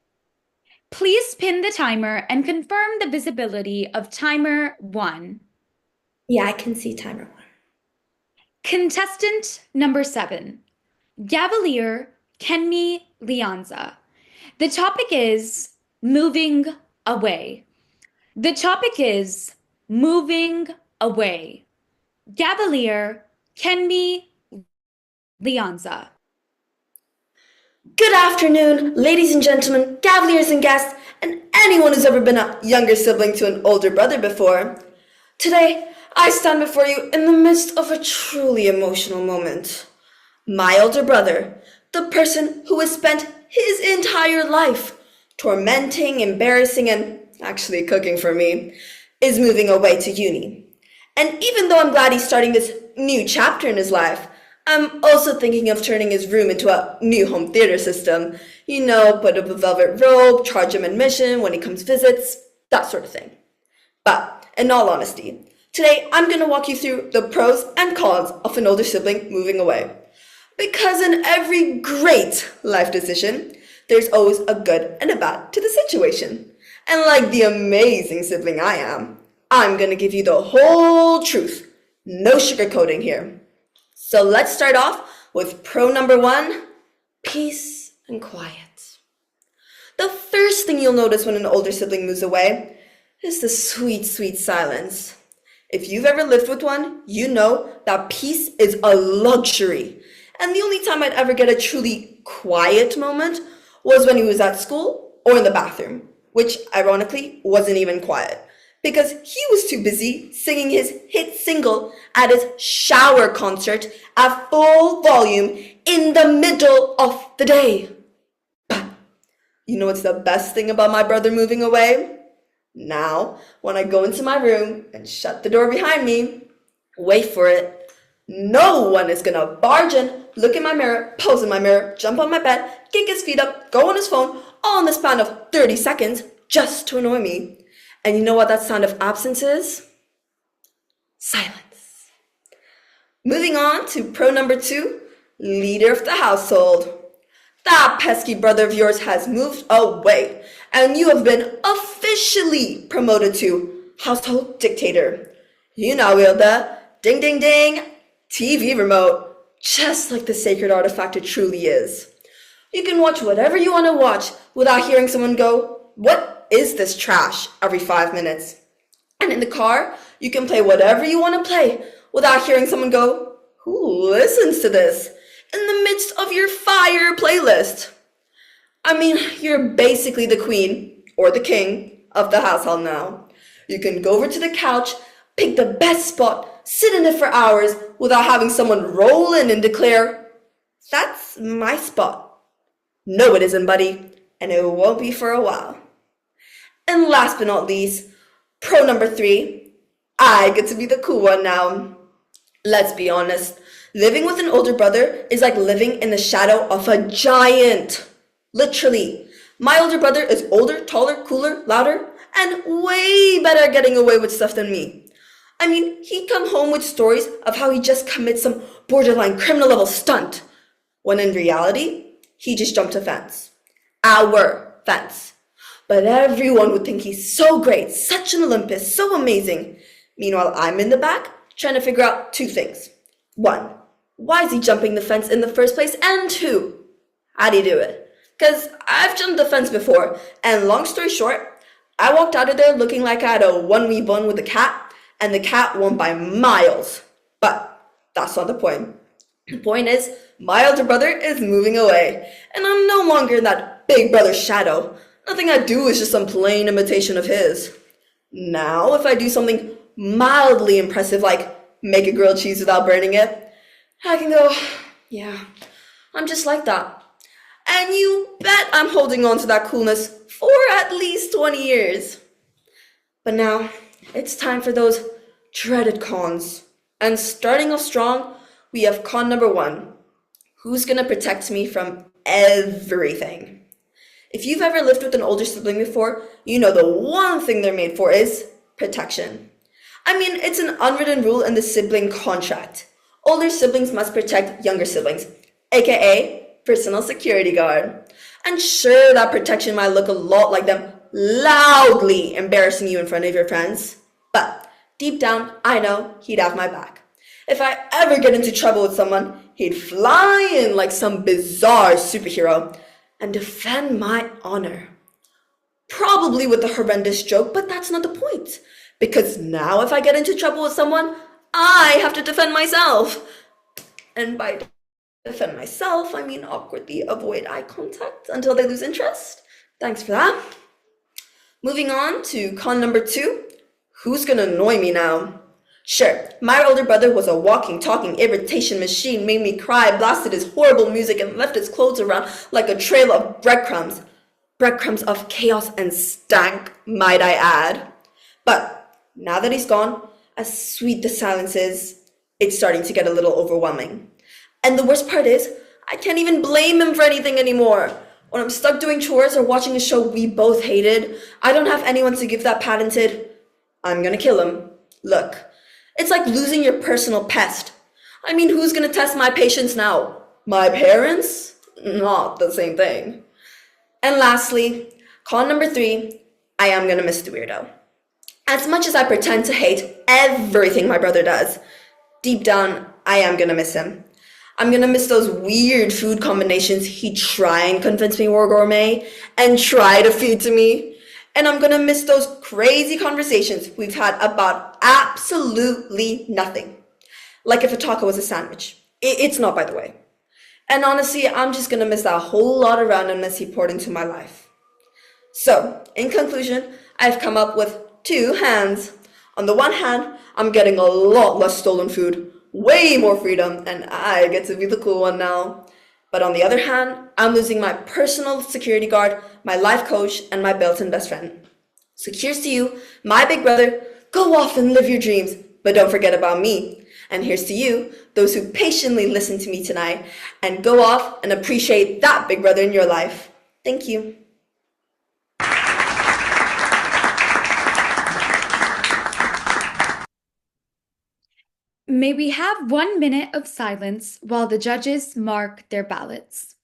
Please pin the timer and confirm the visibility of timer 1. Yeah, I can see timer 1. Contestant number 7, Gavalier Kenmi Lianza. The topic is moving away. The topic is moving away. Gavalier Kenmi Lianza. Good afternoon, ladies and gentlemen, Cavaliers and guests, and anyone who's ever been a younger sibling to an older brother before. Today, I stand before you in the midst of a truly emotional moment. My older brother, the person who has spent his entire life tormenting, embarrassing, and actually cooking for me, is moving away to uni. And even though I'm glad he's starting this new chapter in his life, I'm also thinking of turning his room into a new home theater system. You know, put up a velvet robe, charge him admission when he comes visits, that sort of thing. But in all honesty, today I'm going to walk you through the pros and cons of an older sibling moving away. Because in every great life decision, there's always a good and a bad to the situation. And like the amazing sibling I am, I'm going to give you the whole truth. No sugarcoating here. So let's start off with pro number 1, peace and quiet. The first thing you'll notice when an older sibling moves away is the sweet, sweet silence. If you've ever lived with one, you know that peace is a luxury. And the only time I'd ever get a truly quiet moment was when he was at school or in the bathroom, which ironically wasn't even quiet, because he was too busy singing his hit single at his shower concert at full volume in the middle of the day. But you know what's the best thing about my brother moving away? Now, when I go into my room and shut the door behind me, wait for it, no one is gonna barge in, look in my mirror, pose in my mirror, jump on my bed, kick his feet up, go on his phone, all in the span of 30 seconds just to annoy me. And you know what that sound of absence is? Silence. Moving on to pro number 2, leader of the household. That pesky brother of yours has moved away, and you have been officially promoted to household dictator. You now wield the ding ding ding TV remote, just like the sacred artifact it truly is. You can watch whatever you want to watch without hearing someone go, "What is this trash?" every 5 minutes. And in the car, you can play whatever you want to play without hearing someone go, "Who listens to this?" in the midst of your fire playlist. I mean, you're basically the queen or the king of the household now. You can go over to the couch, pick the best spot, sit in it for hours without having someone roll in and declare, "That's my spot." No, it isn't, buddy, and it won't be for a while. And last but not least, pro number 3, I get to be the cool one now. Let's be honest, living with an older brother is like living in the shadow of a giant. Literally. My older brother is older, taller, cooler, louder, and way better at getting away with stuff than me. I mean, he'd come home with stories of how he just commits some borderline criminal level stunt, when in reality, he just jumped a fence. Our fence. But everyone would think he's so great, such an Olympus, so amazing. Meanwhile, I'm in the back trying to figure out 2 things. 1, why is he jumping the fence in the first place? And 2, how do you do it? Because I've jumped the fence before, and long story short, I walked out of there looking like I had a 1v1 with the cat, and the cat won by miles. But that's not the point. The point is, my older brother is moving away, and I'm no longer in that big brother shadow. Nothing I do is just some plain imitation of his. Now, if I do something mildly impressive like make a grilled cheese without burning it, I can go, "Yeah, I'm just like that." And you bet I'm holding on to that coolness for at least 20 years. But now, it's time for those dreaded cons. And starting off strong, we have con number 1. Who's gonna protect me from everything? If you've ever lived with an older sibling before, you know the one thing they're made for is protection. I mean, it's an unwritten rule in the sibling contract. Older siblings must protect younger siblings, aka personal security guard. And sure, that protection might look a lot like them loudly embarrassing you in front of your friends, but deep down, I know he'd have my back. If I ever get into trouble with someone, he'd fly in like some bizarre superhero and defend my honor. Probably with a horrendous joke, but that's not the point. Because now if I get into trouble with someone, I have to defend myself. And by defend myself, I mean awkwardly avoid eye contact until they lose interest. Thanks for that. Moving on to con number 2. Who's gonna annoy me now? Sure, my older brother was a walking, talking irritation machine, made me cry, blasted his horrible music, and left his clothes around like a trail of breadcrumbs. Breadcrumbs of chaos and stank, might I add. But now that he's gone, as sweet the silence is, it's starting to get a little overwhelming. And the worst part is, I can't even blame him for anything anymore. When I'm stuck doing chores or watching a show we both hated, I don't have anyone to give that patented, "I'm gonna kill him" look. It's like losing your personal pest. I mean, who's gonna test my patience now? My parents? Not the same thing. And lastly, con number 3, I am gonna miss the weirdo. As much as I pretend to hate everything my brother does, deep down, I am gonna miss him. I'm gonna miss those weird food combinations he'd try and convince me were gourmet and try to feed to me. And I'm gonna miss those crazy conversations we've had about absolutely nothing. Like if a taco was a sandwich. It's not, by the way. And honestly, I'm just gonna miss that whole lot of randomness he poured into my life. So, in conclusion, I've come up with 2 hands. On the one hand, I'm getting a lot less stolen food, way more freedom, and I get to be the cool one now. But on the other hand, I'm losing my personal security guard, my life coach, and my built-in best friend. So here's to you, my big brother. Go off and live your dreams, but don't forget about me. And here's to you, those who patiently listened to me tonight, and go off and appreciate that big brother in your life. Thank you. May we have 1 minute of silence while the judges mark their ballots.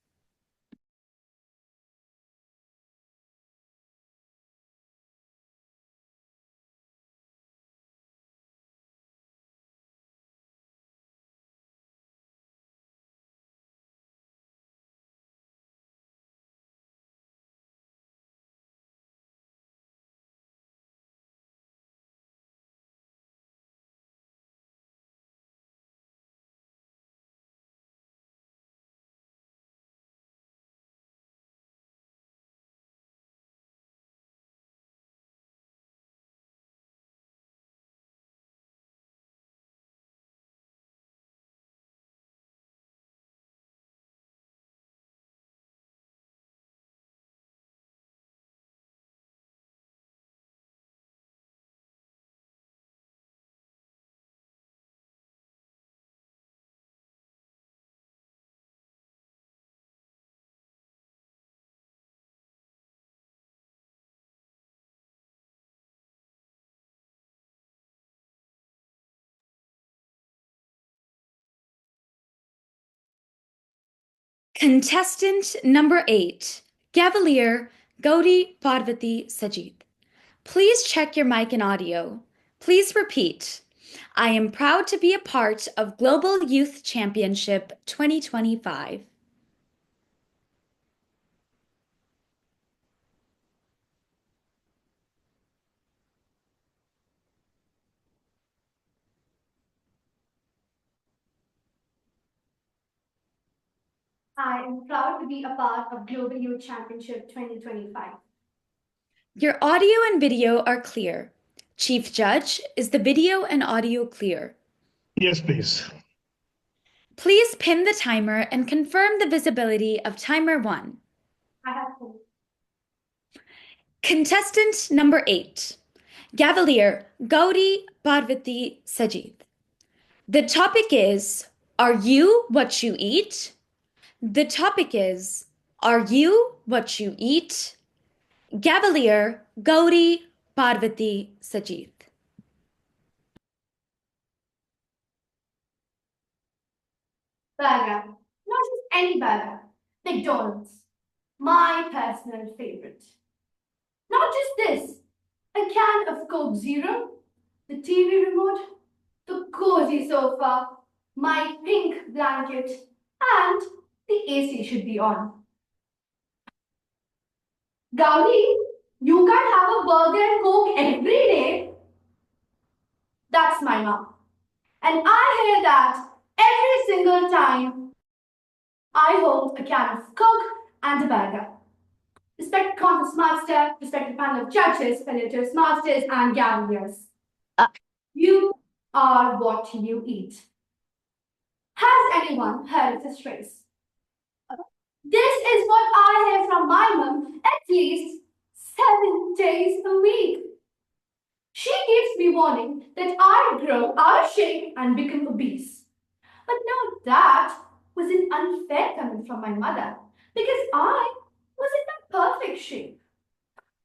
Contestant number 8, Cavalier Gauri Parvati Sajid. Please check your mic and audio. Please repeat. I am proud to be a part of Global Youth Championship 2025. I am proud to be a part of Global Youth Championship 2025. Your audio and video are clear. Chief Judge, is the video and audio clear? Yes, please. Please pin the timer and confirm the visibility of timer 1. I have hope. Contestant number 8, Cavalier Gauri Parvati Sajid. The topic is, are you what you eat? The topic is, are you what you eat? Cavalier Gauri Parvati Sajid. Burger. Not just any burger. McDonald's. My personal favorite. Not just this. A can of Coke Zero, the TV remote, the cozy sofa, my pink blanket, and the AC should be on. Gauri, you can't have a burger and Coke every day. That's my mom. And I hear that every single time I hold a can of Coke and a burger. Respect contest master, respect the panel of judges, fellow Toastmasters, and gamblers. You are what you eat. Has anyone heard of this phrase? This is what I hear from my mum at least 7 days a week. She keeps me warning that I grow out of shape and become obese. But no, that was an unfair comment from my mother because I was in that perfect shape.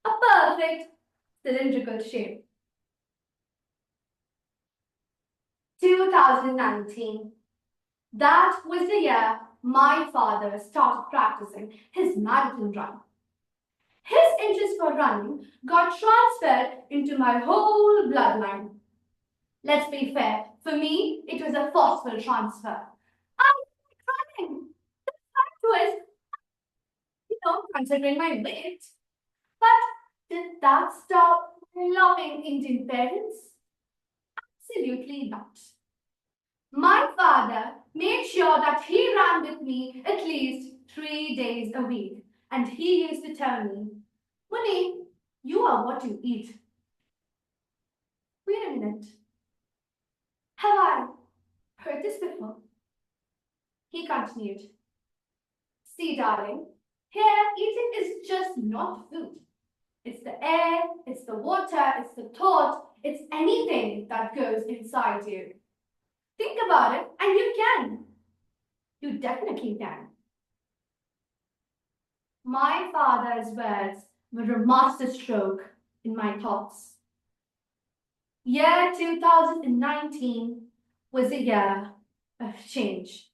A perfect cylindrical shape. 2019. That was the year my father started practicing his marathon run. His interest for running got transferred into my whole bloodline. Let's be fair, for me, it was a forceful transfer. I was running. The fact was, considering my weight. But did that stop loving Indian parents? Absolutely not. My father made sure that he ran with me at least 3 days a week. And he used to tell me, Muni, you are what you eat. Wait a minute. Have I heard this before? He continued. See, darling, here eating is just not food. It's the air, it's the water, it's the thought, it's anything that goes inside you. Think about it and you can. You definitely can. My father's words were a masterstroke in my thoughts. Year 2019 was a year of change.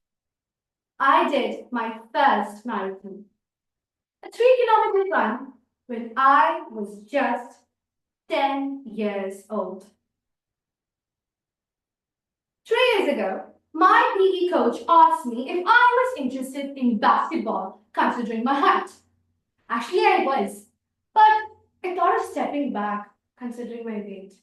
I did my first marathon, a 3-kilometer run when I was just 10 years old. 3 years ago, my PE coach asked me if I was interested in basketball, considering my height. Actually, I was, but I thought of stepping back, considering my weight.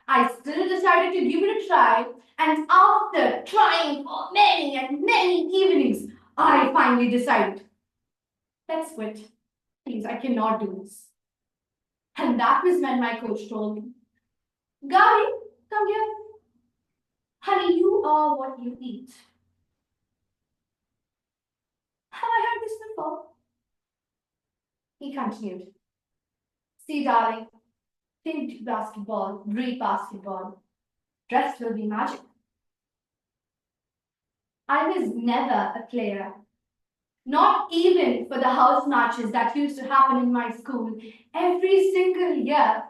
I still decided to give it a try, and after trying for many and many evenings, I finally decided, let's quit. Please, I cannot do this. And that was when my coach told me, Gauri, come here. Honey, you are what you eat. Have I heard this before? He continued. See, darling, think basketball, read basketball. Rest will be magic. I was never a player. Not even for the house matches that used to happen in my school every single year.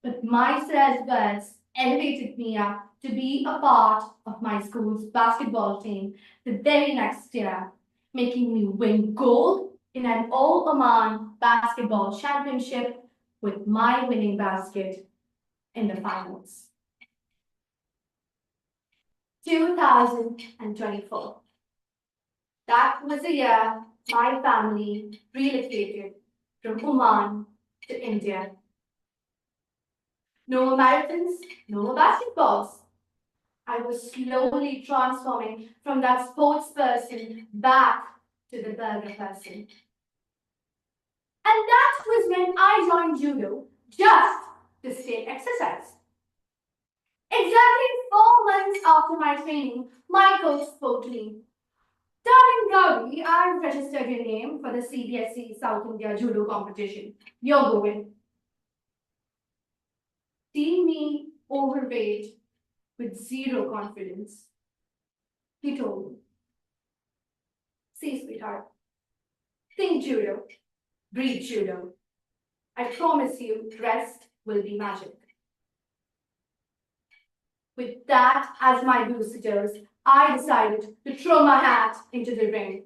But my sir's words elevated me up to be a part of my school's basketball team the very next year. making me win gold in an All-Oman basketball championship with my winning basket in the finals. 2024. That was the year my family relocated from Oman to India. No Americans, no basketballs. I was slowly transforming from that sports person back to the burger person. And that was when I joined judo just to stay exercise. Exactly 4 months after my training, my coach spoke to me. Darling Gauri, I've registered your name for the CBSE South India Judo competition. You're going. Seeing me overweight with zero confidence, he told me, see, sweetheart, think judo, breathe judo. I promise you, rest will be magic. With that as my boosters, I decided to throw my hat into the ring.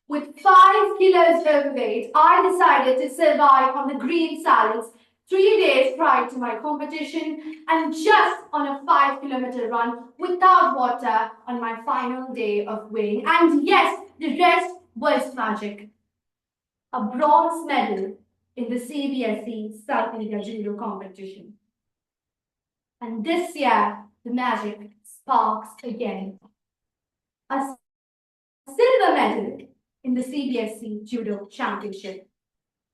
With 5 kilos overweight, I decided to survive on the green salads 3 days prior to my competition and just on a 5-kilometer run without water on my final day of weighing. And yes, the rest was magic. A bronze medal in the CBSE South India Judo competition. And this year, the magic sparks again. A silver medal in the CBSE Judo Championship.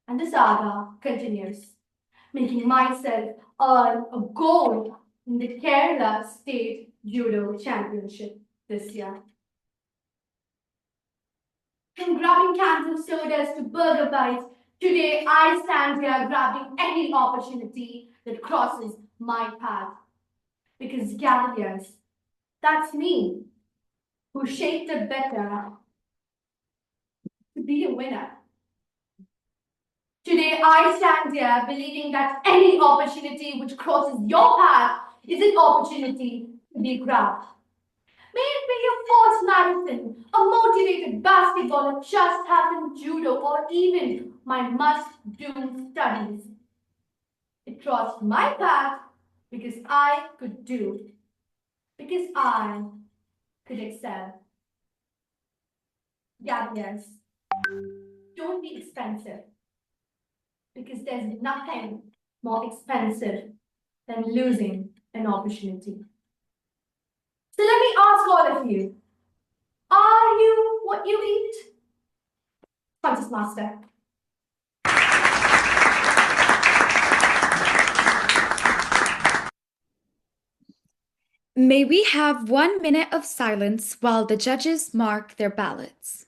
And the saga continues, making myself earn a gold in the Kerala State Judo Championship this year. From grabbing cans of sodas to burger bites, today I stand here grabbing any opportunity that crosses my path. Because Galileans, that's me, who shaped it better to be a winner. Today I stand here believing that any opportunity which crosses your path is an opportunity to be grabbed. May it be your first marathon, a motivated basketball, a just happened judo, or even my must-do studies. It crossed my path because I could do, because I could excel. Yes, don't be expensive, because there's nothing more expensive than losing an opportunity. So let me ask all of you, are you what you eat? Contest Master. May we have 1 minute of silence while the judges mark their ballots.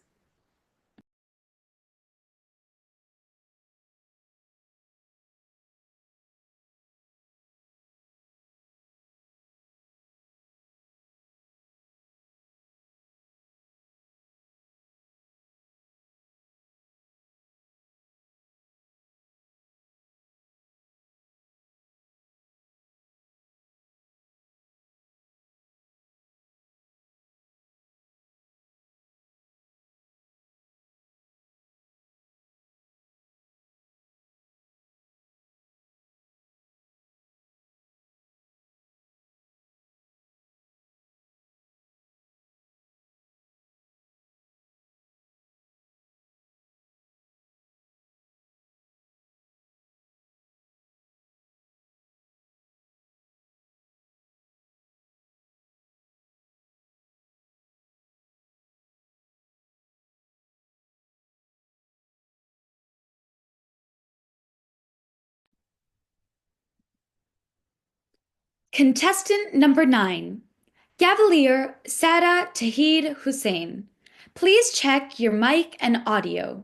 Contestant number 9, Cavalier Sada Tahid Hussein. Please check your mic and audio.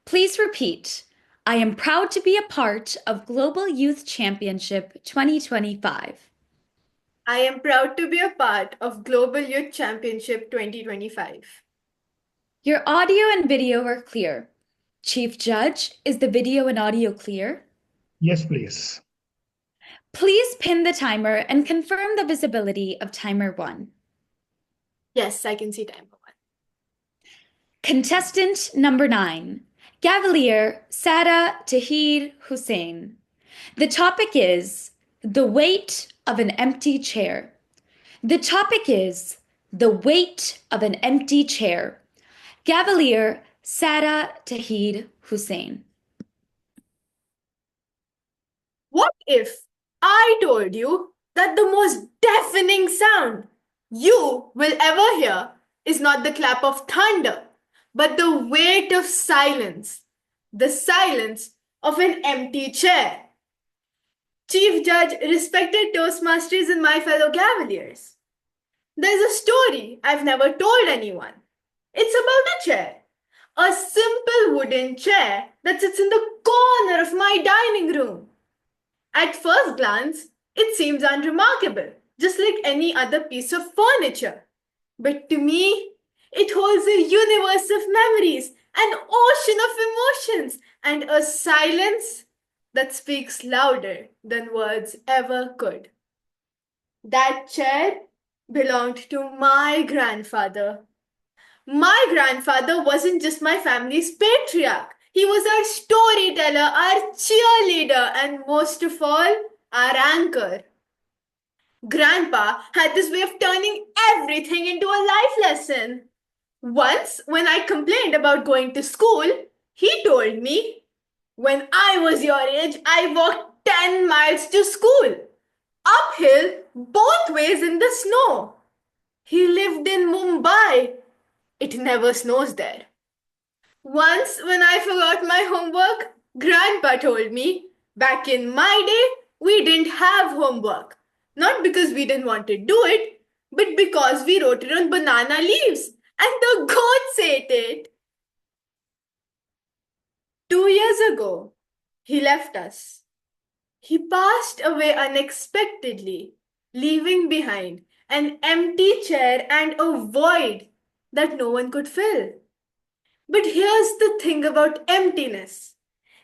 Please repeat, I am proud to be a part of Global Youth Championship 2025. I am proud to be a part of Global Youth Championship 2025. Your audio and video are clear. Chief Judge, is the video and audio clear? Yes, please. Please pin the timer and confirm the visibility of timer 1. Yes, I can see timer 1. Contestant number 9, Cavalier Sada Tahid Hussein. The topic is the weight of an empty chair. The topic is the weight of an empty chair. Cavalier Sada Tahid Hussein. What if I told you that the most deafening sound you will ever hear is not the clap of thunder, but the weight of silence, the silence of an empty chair? Chief Judge, respected Toastmasters, and my fellow Cavaliers, there's a story I've never told anyone. It's about a chair, a simple wooden chair that sits in the corner of my dining room. At first glance, it seems unremarkable, just like any other piece of furniture. But to me, it holds a universe of memories, an ocean of emotions, and a silence that speaks louder than words ever could. That chair belonged to my grandfather. My grandfather wasn't just my family's patriarch. He was our storyteller, our cheerleader, and most of all, our anchor. Grandpa had this way of turning everything into a life lesson. Once, when I complained about going to school, he told me, "When I was your age, I walked 10 miles to school, uphill, both ways in the snow." He lived in Mumbai. It never snows there. Once, when I forgot my homework, Grandpa told me, back in my day, we didn't have homework. Not because we didn't want to do it, but because we wrote it on banana leaves and the goats ate it. 2 years ago, he left us. He passed away unexpectedly, leaving behind an empty chair and a void that no one could fill. But here's the thing about emptiness.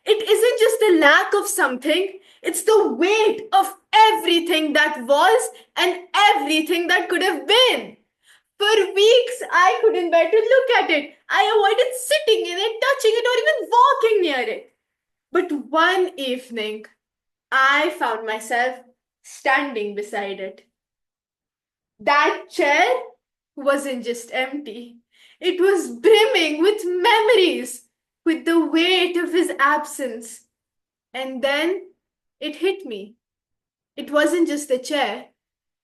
It isn't just the lack of something, it's the weight of everything that was and everything that could have been. For weeks, I couldn't bear to look at it. I avoided sitting in it, touching it, or even walking near it. But one evening, I found myself standing beside it. That chair wasn't just empty. It was brimming with memories, with the weight of his absence. And then it hit me. It wasn't just the chair.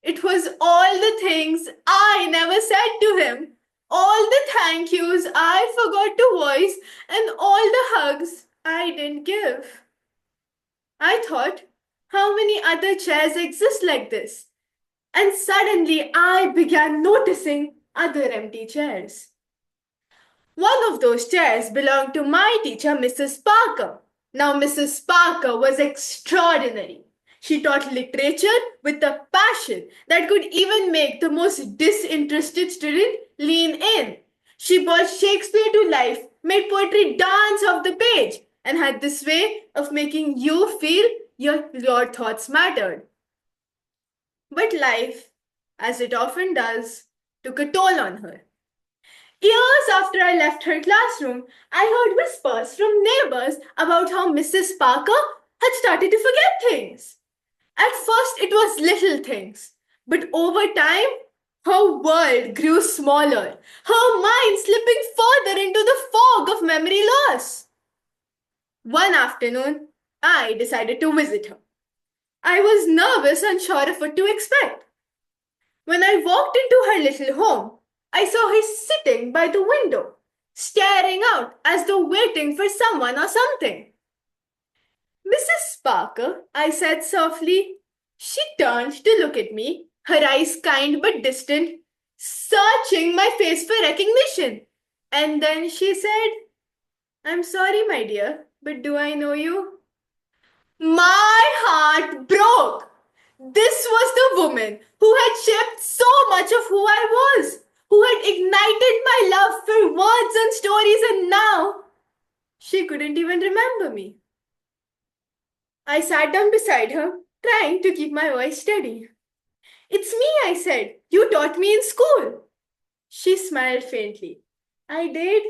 It was all the things I never said to him, all the thank yous I forgot to voice, and all the hugs I didn't give. I thought, how many other chairs exist like this? And suddenly I began noticing other empty chairs. One of those chairs belonged to my teacher, Mrs. Parker. Now, Mrs. Parker was extraordinary. She taught literature with a passion that could even make the most disinterested student lean in. She brought Shakespeare to life, made poetry dance off the page, and had this way of making you feel your thoughts mattered. But life, as it often does, took a toll on her. Years after I left her classroom, I heard whispers from neighbors about how Mrs. Parker had started to forget things. At first, it was little things, but over time, her world grew smaller, her mind slipping further into the fog of memory loss. One afternoon, I decided to visit her. I was nervous, unsure of what to expect. When I walked into her little home, I saw her sitting by the window, staring out as though waiting for someone or something. "Mrs. Parker," I said softly. She turned to look at me, her eyes kind but distant, searching my face for recognition. And then she said, "I'm sorry, my dear, but do I know you?" My heart broke. This was the woman who had shaped so much of who I was, who had ignited my love for words and stories, and now she couldn't even remember me. I sat down beside her, trying to keep my voice steady. "It's me," I said. "You taught me in school." She smiled faintly. I did.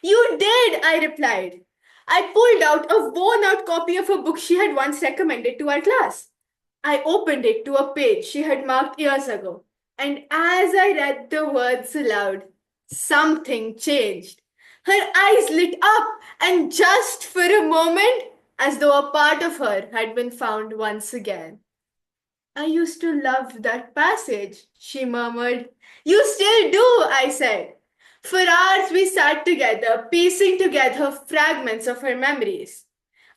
You did, I replied. I pulled out a worn out copy of a book she had once recommended to our class. I opened it to a page she had marked years ago, and as I read the words aloud, something changed. Her eyes lit up, and just for a moment, as though a part of her had been found once again. I used to love that passage, she murmured. You still do, I said. For hours we sat together, piecing together fragments of her memories.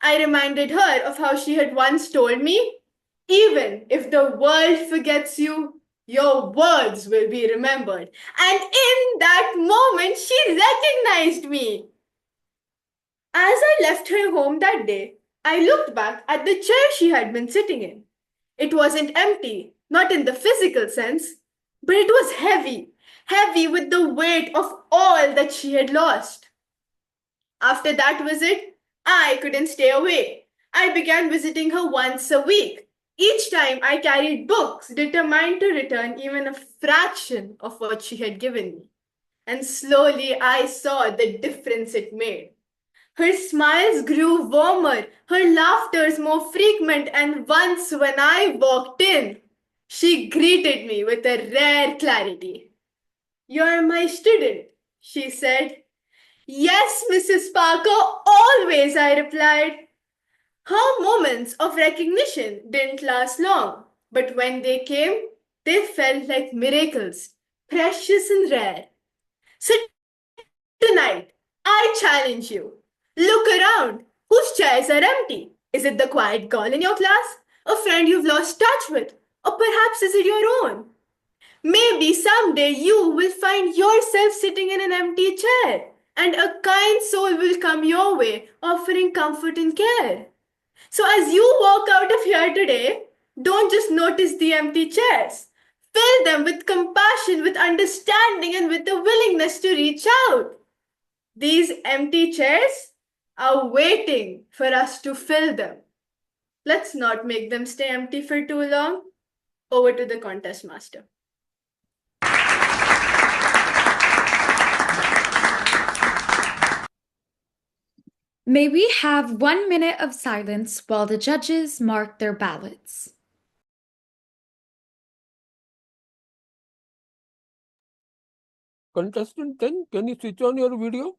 I reminded her of how she had once told me, even if the world forgets you, your words will be remembered. And in that moment, she recognized me. As I left her home that day, I looked back at the chair she had been sitting in. It wasn't empty, not in the physical sense, but it was heavy, heavy with the weight of all that she had lost. After that visit, I couldn't stay away. I began visiting her once a week. Each time I carried books determined to return even a fraction of what she had given me. And slowly I saw the difference it made. Her smiles grew warmer, her laughters more frequent, and once when I walked in, she greeted me with a rare clarity. You're my student, she said. Yes, Mrs. Parker, always, I replied. Her moments of recognition didn't last long, but when they came, they felt like miracles, precious and rare. So tonight, I challenge you. Look around. Whose chairs are empty? Is it the quiet girl in your class? A friend you've lost touch with? Or perhaps is it your own? Maybe someday you will find yourself sitting in an empty chair, and a kind soul will come your way, offering comfort and care. So as you walk out of here today, don't just notice the empty chairs. Fill them with compassion, with understanding, and with the willingness to reach out. These empty chairs are waiting for us to fill them. Let's not make them stay empty for too long. Over to the contest master. May we have 1 minute of silence while the judges mark their ballots. Contestant 10, can you switch on your video?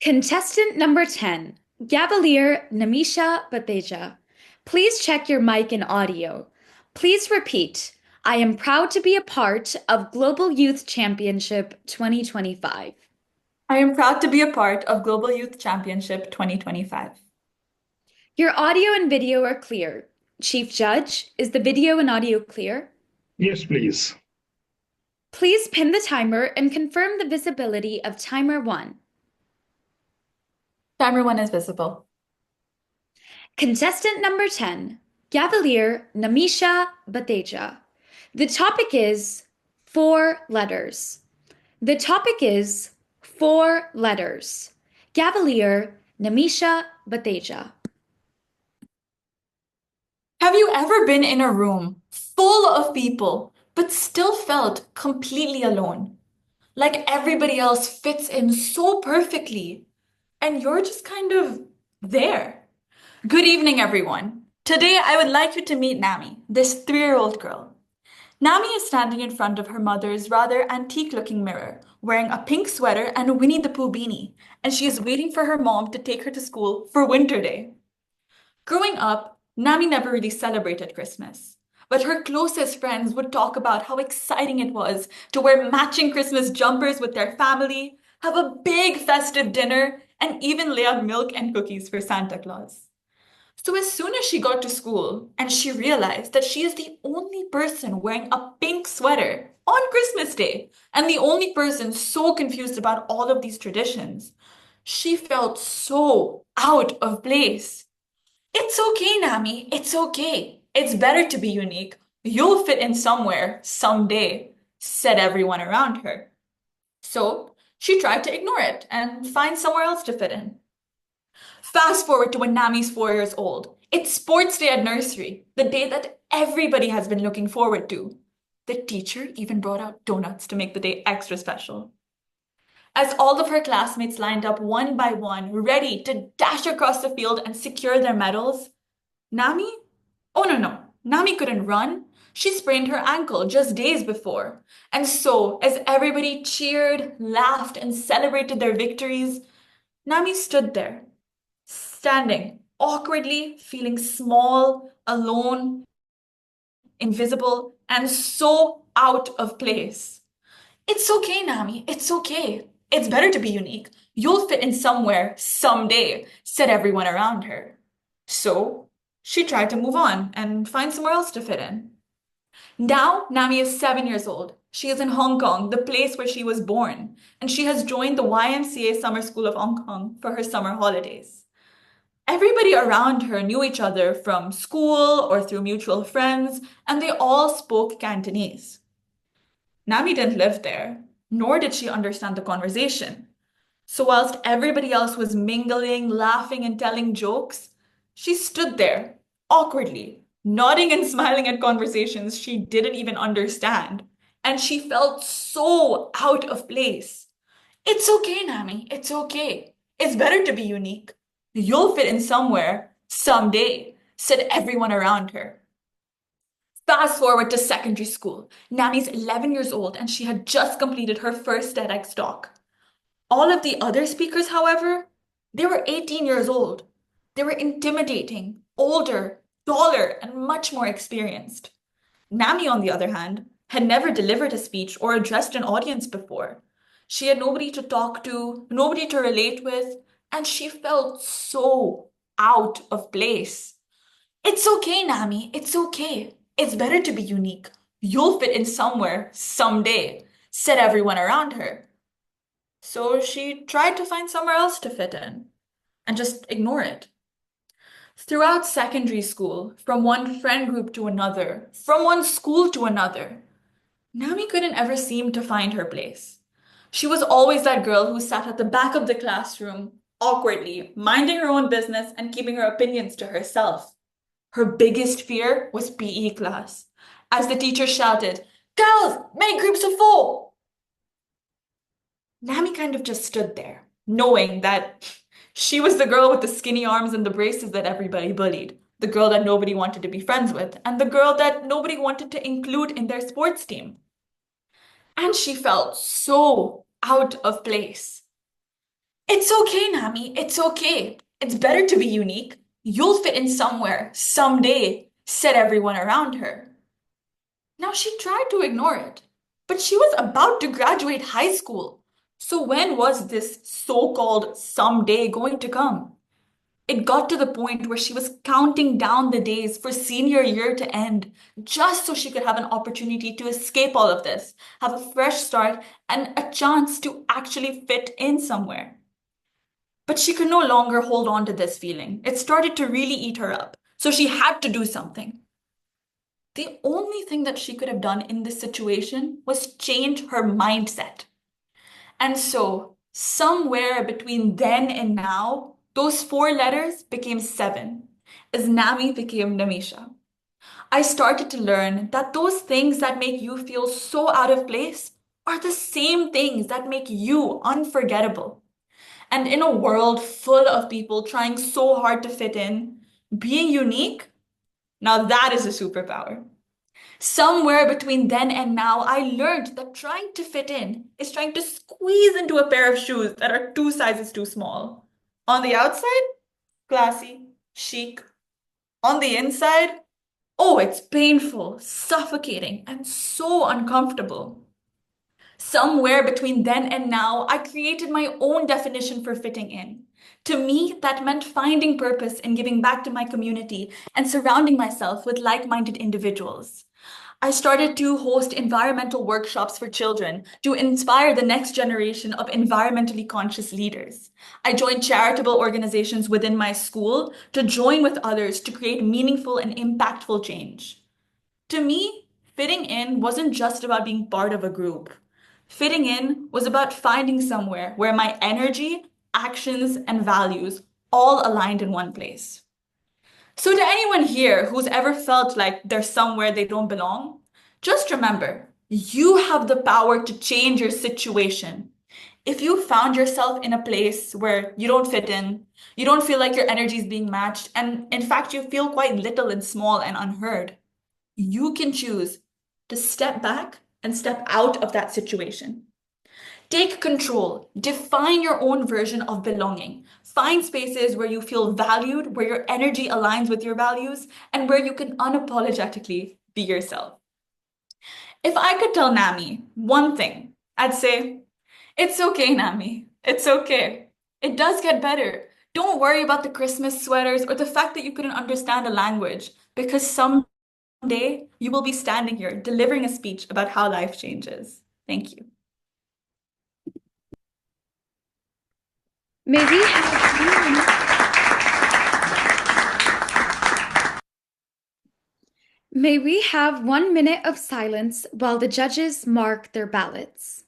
Contestant number 10, Gavalier Namisha Bateja. Please check your mic and audio. Please repeat, I am proud to be a part of Global Youth Championship 2025. I am proud to be a part of Global Youth Championship 2025. Your audio and video are clear. Chief Judge, is the video and audio clear? Yes, please. Please pin the timer and confirm the visibility of timer 1. Timer 1 is visible. Contestant number 10, Gavalier Namisha Bateja. The topic is 4 letters. The topic is 4 letters. Gavalier Namisha Bateja. Have you ever been in a room full of people but still felt completely alone? Like everybody else fits in so perfectly, and you're just kind of there. Good evening, everyone. Today, I would like you to meet Nami, this 3-year-old girl. Nami is standing in front of her mother's rather antique-looking mirror, wearing a pink sweater and a Winnie the Pooh beanie, and she is waiting for her mom to take her to school for Winter Day. Growing up, Nami never really celebrated Christmas, but her closest friends would talk about how exciting it was to wear matching Christmas jumpers with their family, have a big festive dinner, and even lay out milk and cookies for Santa Claus. So as soon as she got to school and she realized that she is the only person wearing a pink sweater on Christmas Day and the only person so confused about all of these traditions, she felt so out of place. It's okay, Nami. It's okay. It's better to be unique. You'll fit in somewhere, someday, said everyone around her. So she tried to ignore it and find somewhere else to fit in. Fast forward to when Nami's 4 years old. It's sports day at nursery, the day that everybody has been looking forward to. The teacher even brought out donuts to make the day extra special. As all of her classmates lined up one by one, ready to dash across the field and secure their medals, Nami? Oh no, Nami couldn't run. She sprained her ankle just days before. And so, as everybody cheered, laughed, and celebrated their victories, Nami stood there, standing, awkwardly, feeling small, alone, invisible, and so out of place. It's okay, Nami, it's okay. It's better to be unique. You'll fit in somewhere, someday, said everyone around her. So, she tried to move on and find somewhere else to fit in. Now, Nami is 7 years old. She is in Hong Kong, the place where she was born, and she has joined the YMCA Summer School of Hong Kong for her summer holidays. Everybody around her knew each other from school or through mutual friends, and they all spoke Cantonese. Nami didn't live there, nor did she understand the conversation. So whilst everybody else was mingling, laughing, and telling jokes, she stood there, awkwardly, nodding and smiling at conversations she didn't even understand, and she felt so out of place. It's okay, Nami, it's okay. It's better to be unique. You'll fit in somewhere, someday, said everyone around her. Fast forward to secondary school. Nami's 11 years old and she had just completed her first TEDx talk. All of the other speakers, however, they were 18 years old. They were intimidating, older, taller, and much more experienced. Nami, on the other hand, had never delivered a speech or addressed an audience before. She had nobody to talk to, nobody to relate with, and she felt so out of place. It's okay, Nami, it's okay. It's better to be unique. You'll fit in somewhere, someday, said everyone around her. So she tried to find somewhere else to fit in and just ignore it. Throughout secondary school, from one friend group to another, from one school to another, Nami couldn't ever seem to find her place. She was always that girl who sat at the back of the classroom, awkwardly, minding her own business and keeping her opinions to herself. Her biggest fear was PE class, as the teacher shouted, "Girls, make groups of 4!" Nami kind of just stood there, knowing that she was the girl with the skinny arms and the braces that everybody bullied, the girl that nobody wanted to be friends with, and the girl that nobody wanted to include in their sports team. And she felt so out of place. It's okay, Nami, it's okay. It's better to be unique. You'll fit in somewhere, someday, said everyone around her. Now she tried to ignore it, but she was about to graduate high school. So when was this so-called someday going to come? It got to the point where she was counting down the days for senior year to end, just so she could have an opportunity to escape all of this, have a fresh start, and a chance to actually fit in somewhere. But she could no longer hold on to this feeling. It started to really eat her up, so she had to do something. The only thing that she could have done in this situation was change her mindset. And so, somewhere between then and now, those 4 letters became 7, as Nami became Namisha. I started to learn that those things that make you feel so out of place are the same things that make you unforgettable. And in a world full of people trying so hard to fit in, being unique Now that is a superpower. Somewhere between then and now, I learned that trying to fit in is trying to squeeze into a pair of shoes that are 2 sizes too small. On the outside, classy, chic. On the inside, oh, it's painful, suffocating, and so uncomfortable. Somewhere between then and now, I created my own definition for fitting in. To me, that meant finding purpose in giving back to my community and surrounding myself with like-minded individuals. I started to host environmental workshops for children to inspire the next generation of environmentally conscious leaders. I joined charitable organizations within my school to join with others to create meaningful and impactful change. To me, fitting in wasn't just about being part of a group. Fitting in was about finding somewhere where my energy, actions, and values all aligned in one place. So to anyone here who's ever felt like they're somewhere they don't belong, just remember, you have the power to change your situation. If you found yourself in a place where you don't fit in, you don't feel like your energy is being matched, and in fact, you feel quite little and small and unheard, you can choose to step back and step out of that situation. Take control, define your own version of belonging. Find spaces where you feel valued, where your energy aligns with your values, and where you can unapologetically be yourself. If I could tell Nami one thing, I'd say, it's okay, Nami. It's okay. It does get better. Don't worry about the Christmas sweaters or the fact that you couldn't understand a language, because someday you will be standing here delivering a speech about how life changes. Thank you. May we have May we have 1 minute of silence while the judges mark their ballots.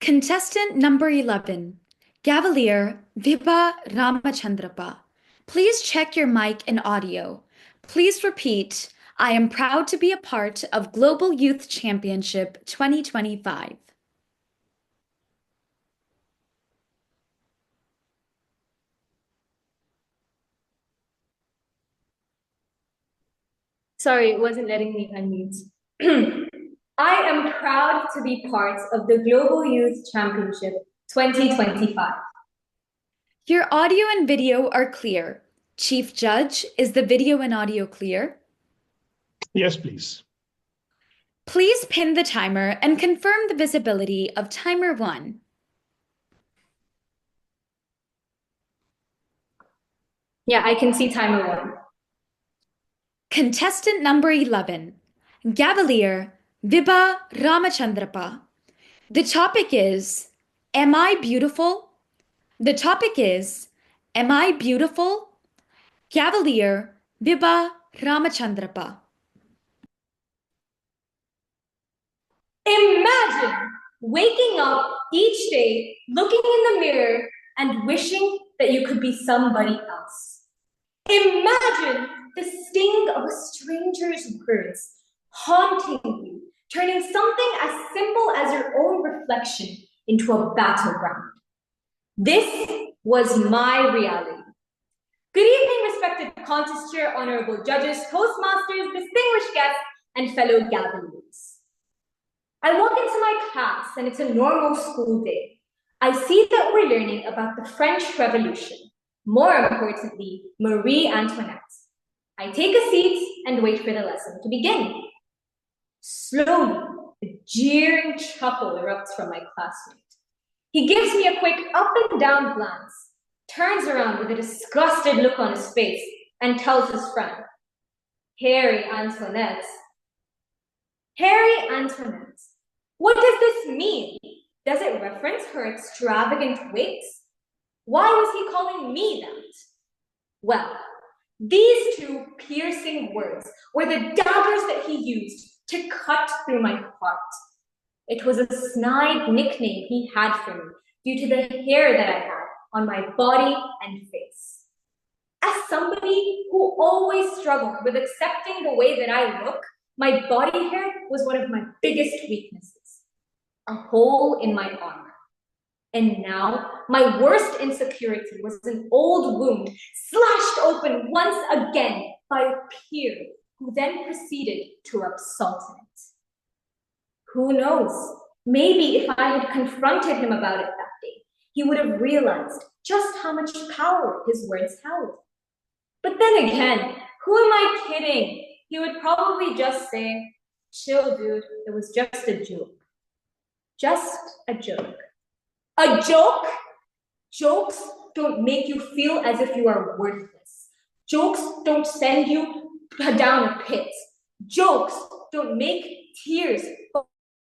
Contestant number 11, Cavalier Vibha Ramachandrapa. Please check your mic and audio. Please repeat, I am proud to be a part of Global Youth Championship 2025. Sorry, it wasn't letting me unmute. I am proud to be part of the Global Youth Championship 2025. Your audio and video are clear. Chief Judge, is the video and audio clear? Yes, please. Please pin the timer and confirm the visibility of timer 1. Yeah, I can see timer 1. Contestant number 11, Cavalier Vibha Ramachandrapa. The topic is, Am I beautiful? The topic is, Am I beautiful? Cavalier Vibha Ramachandrapa. Imagine waking up each day, looking in the mirror, and wishing that you could be somebody else. Imagine the sting of a stranger's words haunting you, turning something as simple as your own reflection into a battleground. This was my reality. Good evening, respected contest chair, honorable judges, toastmasters, distinguished guests, and fellow Gavaliers. I walk into my class and it's a normal school day. I see that we're learning about the French Revolution, more importantly, Marie Antoinette. I take a seat and wait for the lesson to begin. Slowly, a jeering chuckle erupts from my classmate. He gives me a quick up and down glance, turns around with a disgusted look on his face, and tells his friend, Harry Antoinette. Harry Antoinette. What does this mean? Does it reference her extravagant wigs? Why was he calling me that? Well, these two piercing words were the daggers that he used to cut through my heart. It was a snide nickname he had for me due to the hair that I had on my body and face. As somebody who always struggled with accepting the way that I look, my body hair was one of my biggest weaknesses, a hole in my armor. And now, my worst insecurity was an old wound slashed open once again by a peer who then proceeded to rub salt in it. Who knows? Maybe if I had confronted him about it that day, he would have realized just how much power his words held. But then again, who am I kidding? He would probably just say, chill, dude, it was just a joke. Just a joke. A joke? Jokes don't make you feel as if you are worthless. Jokes don't send you down a pit. Jokes don't make tears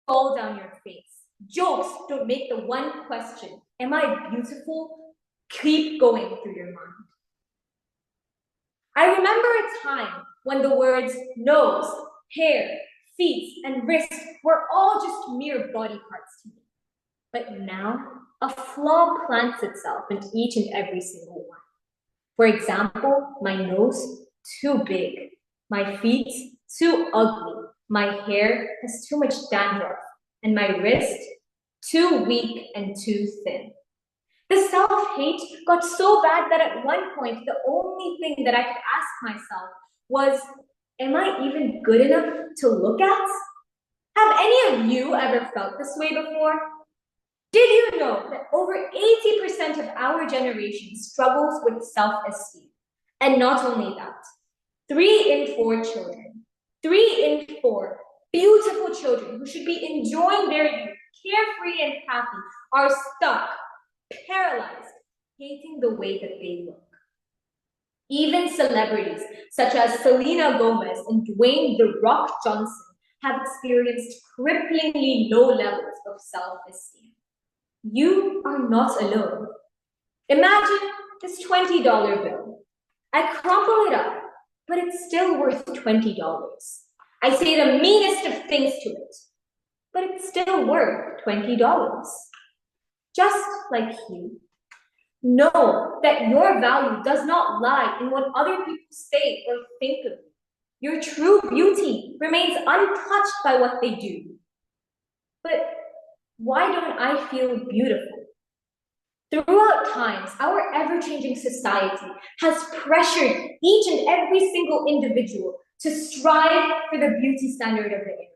fall down your face. Jokes don't make the one question, am I beautiful, keep going through your mind. I remember a time when the words nose, hair, feet, and wrist were all just mere body parts to me. But now, a flaw plants itself into each and every single one. For example, my nose, too big. My feet, too ugly. My hair has too much dandruff. And my wrist, too weak and too thin. The self-hate got so bad that at one point, the only thing that I could ask myself was, am I even good enough to look at? Have any of you ever felt this way before? Did you know that over 80% of our generation struggles with self-esteem? And not only that, 3 in 4 children, 3 in 4 beautiful children who should be enjoying their youth, carefree and happy, are stuck, paralyzed, hating the way that they look. Even celebrities such as Selena Gomez and Dwayne "The Rock" Johnson have experienced cripplingly low levels of self-esteem. You are not alone. Imagine this $20 bill. I crumple it up, but it's still worth $20. I say the meanest of things to it, but it's still worth $20. Just like you. Know that your value does not lie in what other people say or think of you. Your true beauty remains untouched by what they do. But why don't I feel beautiful? Throughout times, our ever-changing society has pressured each and every single individual to strive for the beauty standard of the era.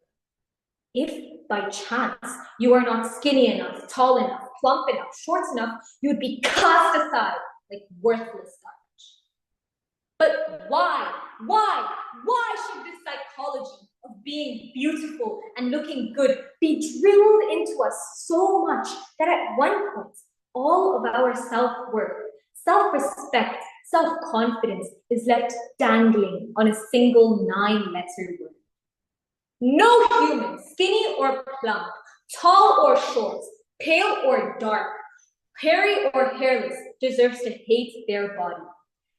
If by chance you are not skinny enough, tall enough, plump enough, short enough, you would be cast aside like worthless garbage. But why should this psychology of being beautiful and looking good be drilled into us so much that at one point, all of our self-worth, self-respect, self-confidence is left dangling on a single 9-letter word? No human, skinny or plump, tall or short, pale or dark, hairy or hairless, deserves to hate their body.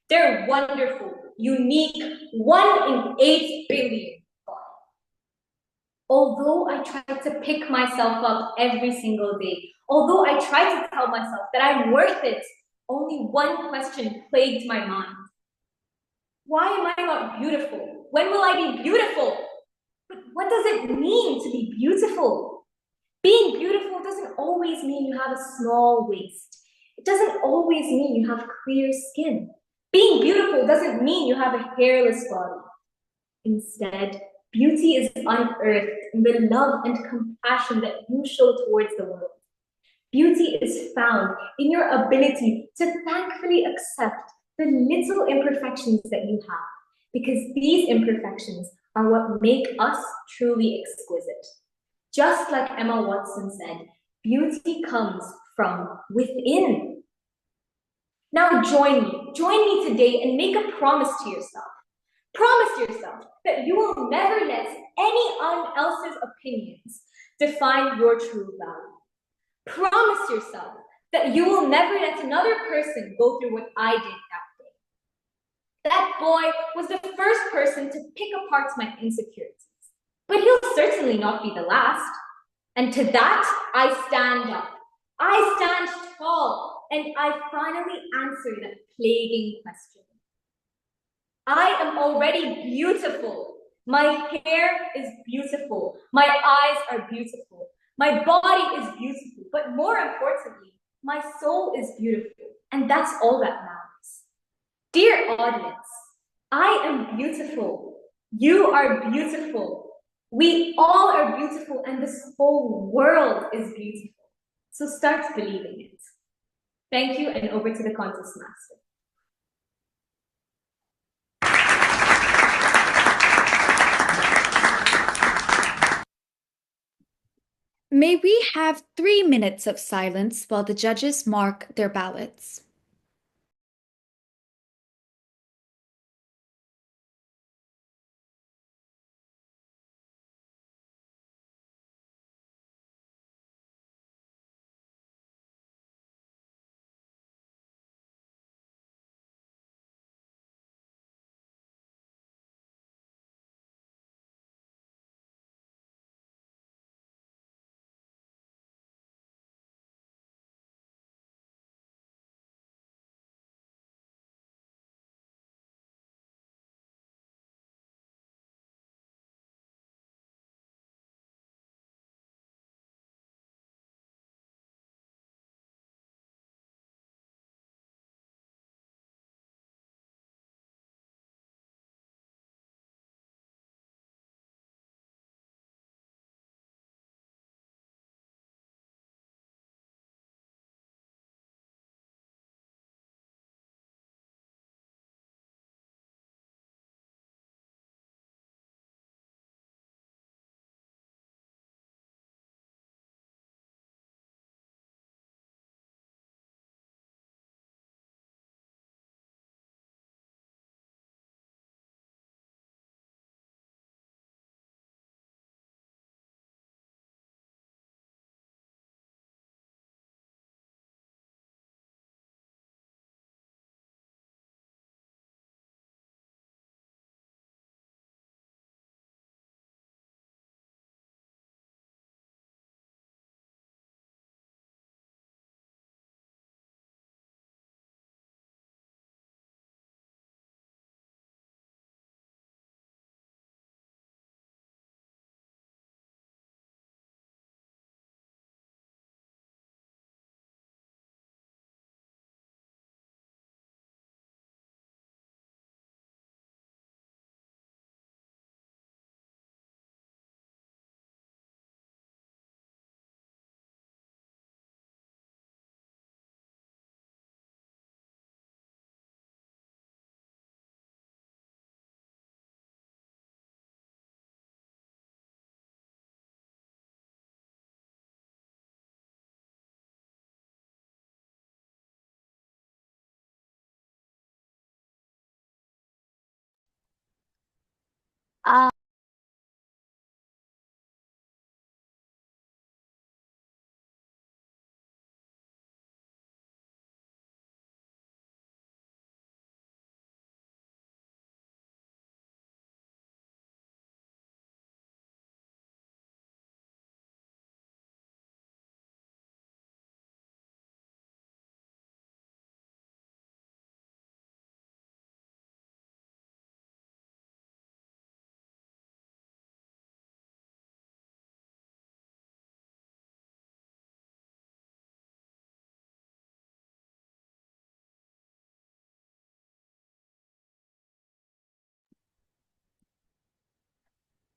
Their wonderful, unique, 1 in 8 billion body. Although I try to pick myself up every single day, although I try to tell myself that I'm worth it, only one question plagued my mind. Why am I not beautiful? When will I be beautiful? But what does it mean to be beautiful? Being beautiful doesn't always mean you have a small waist. It doesn't always mean you have clear skin. Being beautiful doesn't mean you have a hairless body. Instead, Beauty is unearthed in the love and compassion that you show towards the world. Beauty is found in your ability to thankfully accept the little imperfections that you have, because these imperfections are what make us truly exquisite. Just like Emma Watson said, beauty comes from within. Now join me today and make a promise to yourself. Promise yourself that you will never let anyone else's opinions define your true value. Promise yourself that you will never let another person go through what I did that day. That boy was the first person to pick apart my insecurities, but he'll certainly not be the last. And to that, I stand up. I stand tall, and I finally answer that plaguing question. I am already beautiful. My hair is beautiful. My eyes are beautiful. My body is beautiful. But more importantly, my soul is beautiful. And that's all that matters. Dear audience, I am beautiful. You are beautiful. We all are beautiful, and this whole world is beautiful. So start believing it. Thank you, and over to the contest master. May we have 3 minutes of silence while the judges mark their ballots.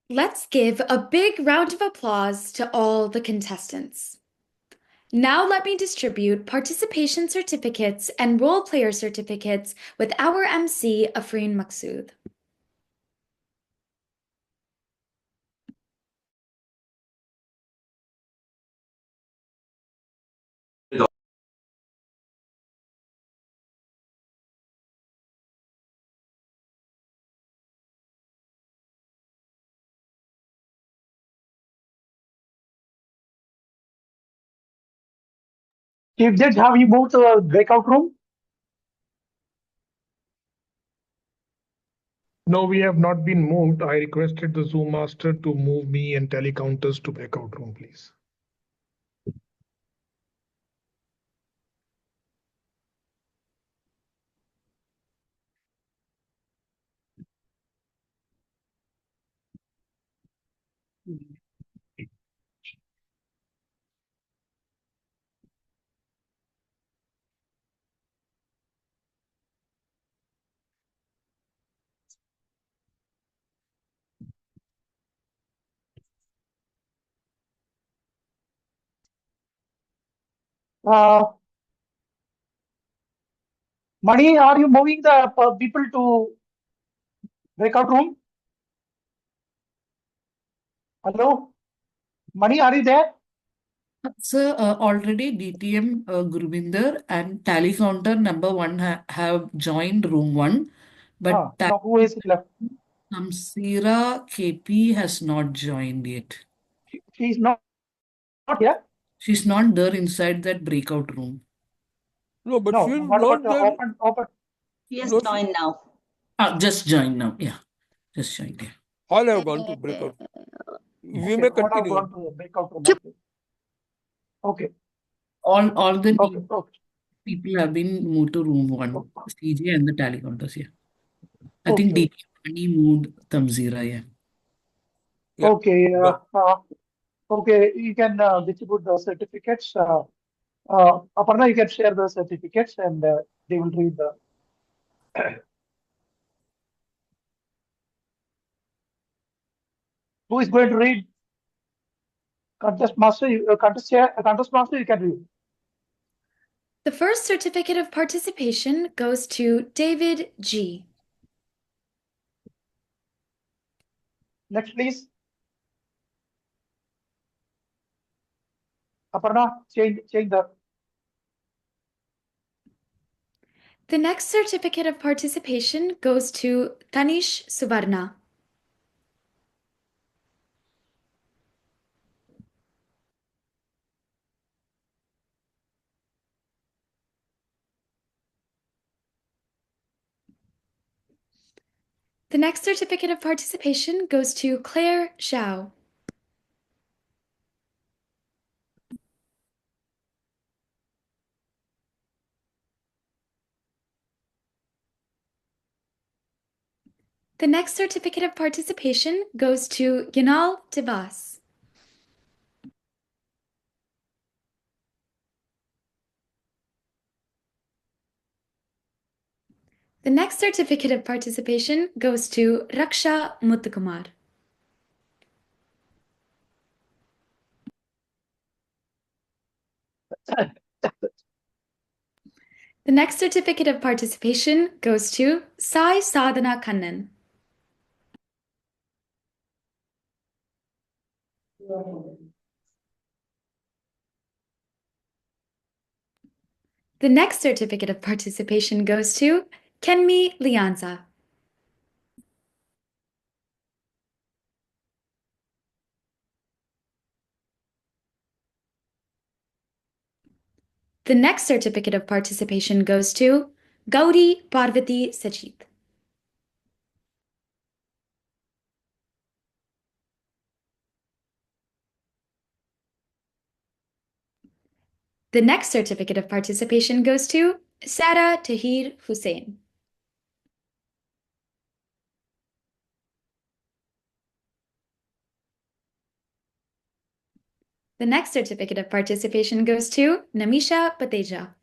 Let's give a big round of applause to all the contestants. Now let me distribute participation certificates and role player certificates with our MC, Afreen Maqsood. Chief Judge, have you moved to a breakout room? No, we have not been moved. I requested the Zoom master to move me and telecounters to breakout room, please. Mani, are you moving the people to breakout room? Hello? Mani, are you there? Sir, already DTM Gurvinder and tally counter number 1 have joined room 1, but Now who is left? Samsira KP has not joined yet. She's not here? She's not there inside that breakout room. No, but No, she's what not about there. open? He has No, joined now. Just joined now. Yeah, just joined. Yeah. all have gone to breakout. We Okay, may all have continue. gone to breakout room. Okay. All the Okay. people have been moved to room 1, CJ and the tally counters. Yeah. I think Okay. DTM moved Tamzira. Yeah. Yeah. Okay. Go. Okay, you can distribute the certificates. Aparna, you can share the certificates and they will read the. Who is going to read? Contest master, contest master, you can read. The first certificate of participation goes to David G. Next, please. Aparna, change the. The next certificate of participation goes to Tanish Suvarna. The next certificate of participation goes to Claire Zhao. The next certificate of participation goes to Yanal Devas. The next certificate of participation goes to Raksha Muthukumar. The next certificate of participation goes to Sai Sadhana Kannan. The next certificate of participation goes to Kenmi Lianza. The next certificate of participation goes to Gauri Parvati Sachit. The next certificate of participation goes to Sarah Tahir Hussain. The next certificate of participation goes to Namisha Pateja.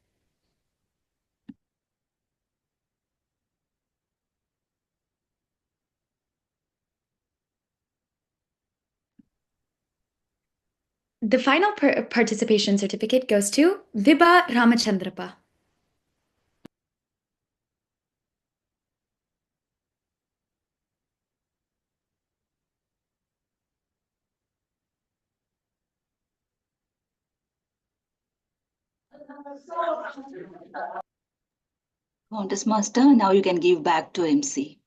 The final participation certificate goes to Vibha Ramachandrapa. Contest Master, now you can give back to MC.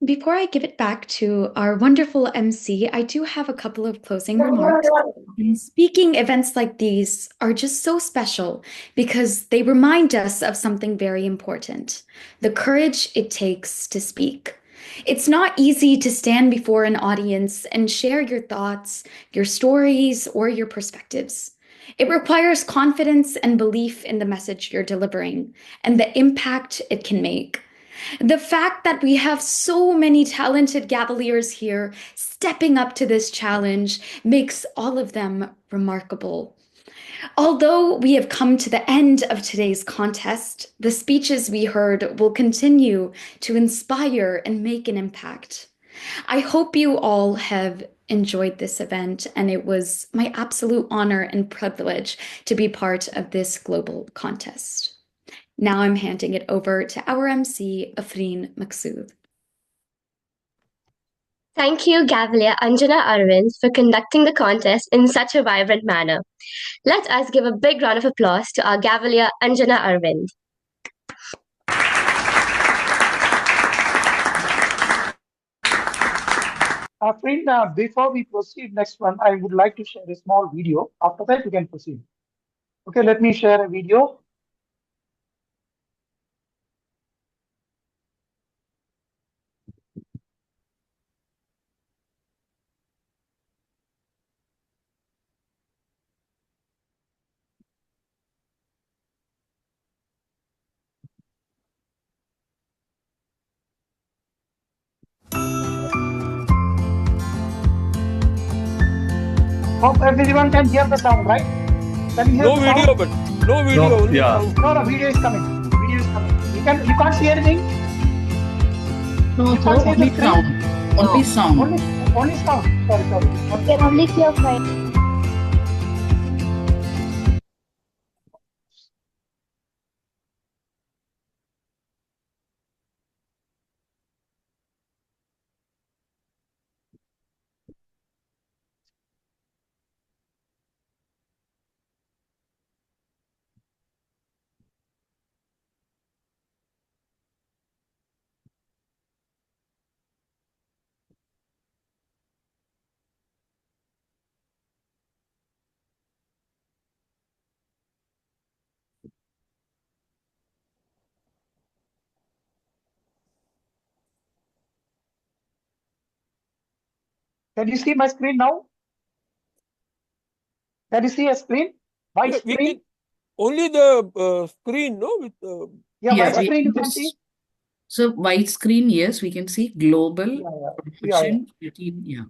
Before I give it back to our wonderful MC, I do have a couple of closing remarks. And speaking events like these are just so special because they remind us of something very important: the courage it takes to speak. It's not easy to stand before an audience and share your thoughts, your stories, or your perspectives. It requires confidence and belief in the message you're delivering and the impact it can make. The fact that we have so many talented Gavaliers here stepping up to this challenge makes all of them remarkable. Although we have come to the end of today's contest, the speeches we heard will continue to inspire and make an impact. I hope you all have enjoyed this event, and it was my absolute honor and privilege to be part of this global contest. Now I'm handing it over to our MC, Afreen Maqsood. Thank you, Gavalier Anjana Arvind, for conducting the contest in such a vibrant manner. Let us give a big round of applause to our Gavalier Anjana Arvind. Friend, before we proceed next one, I would like to share a small video. After that, we can proceed. Okay, let me share a video. Hope everyone can hear the sound, right? Can you hear No the video, sound? but no video. No, only yeah. sound. No, video is coming. Video is coming. You can't see anything. No, You can't see only the screen? sound. Only sound. Only sound. Sorry. You can only hear my. Can you see my screen now? Can you see a screen? White Yeah, screen? only the screen, no? With Yeah, Yeah, white screen you can see? So white screen, yes, we can see global Yeah. production. Yeah.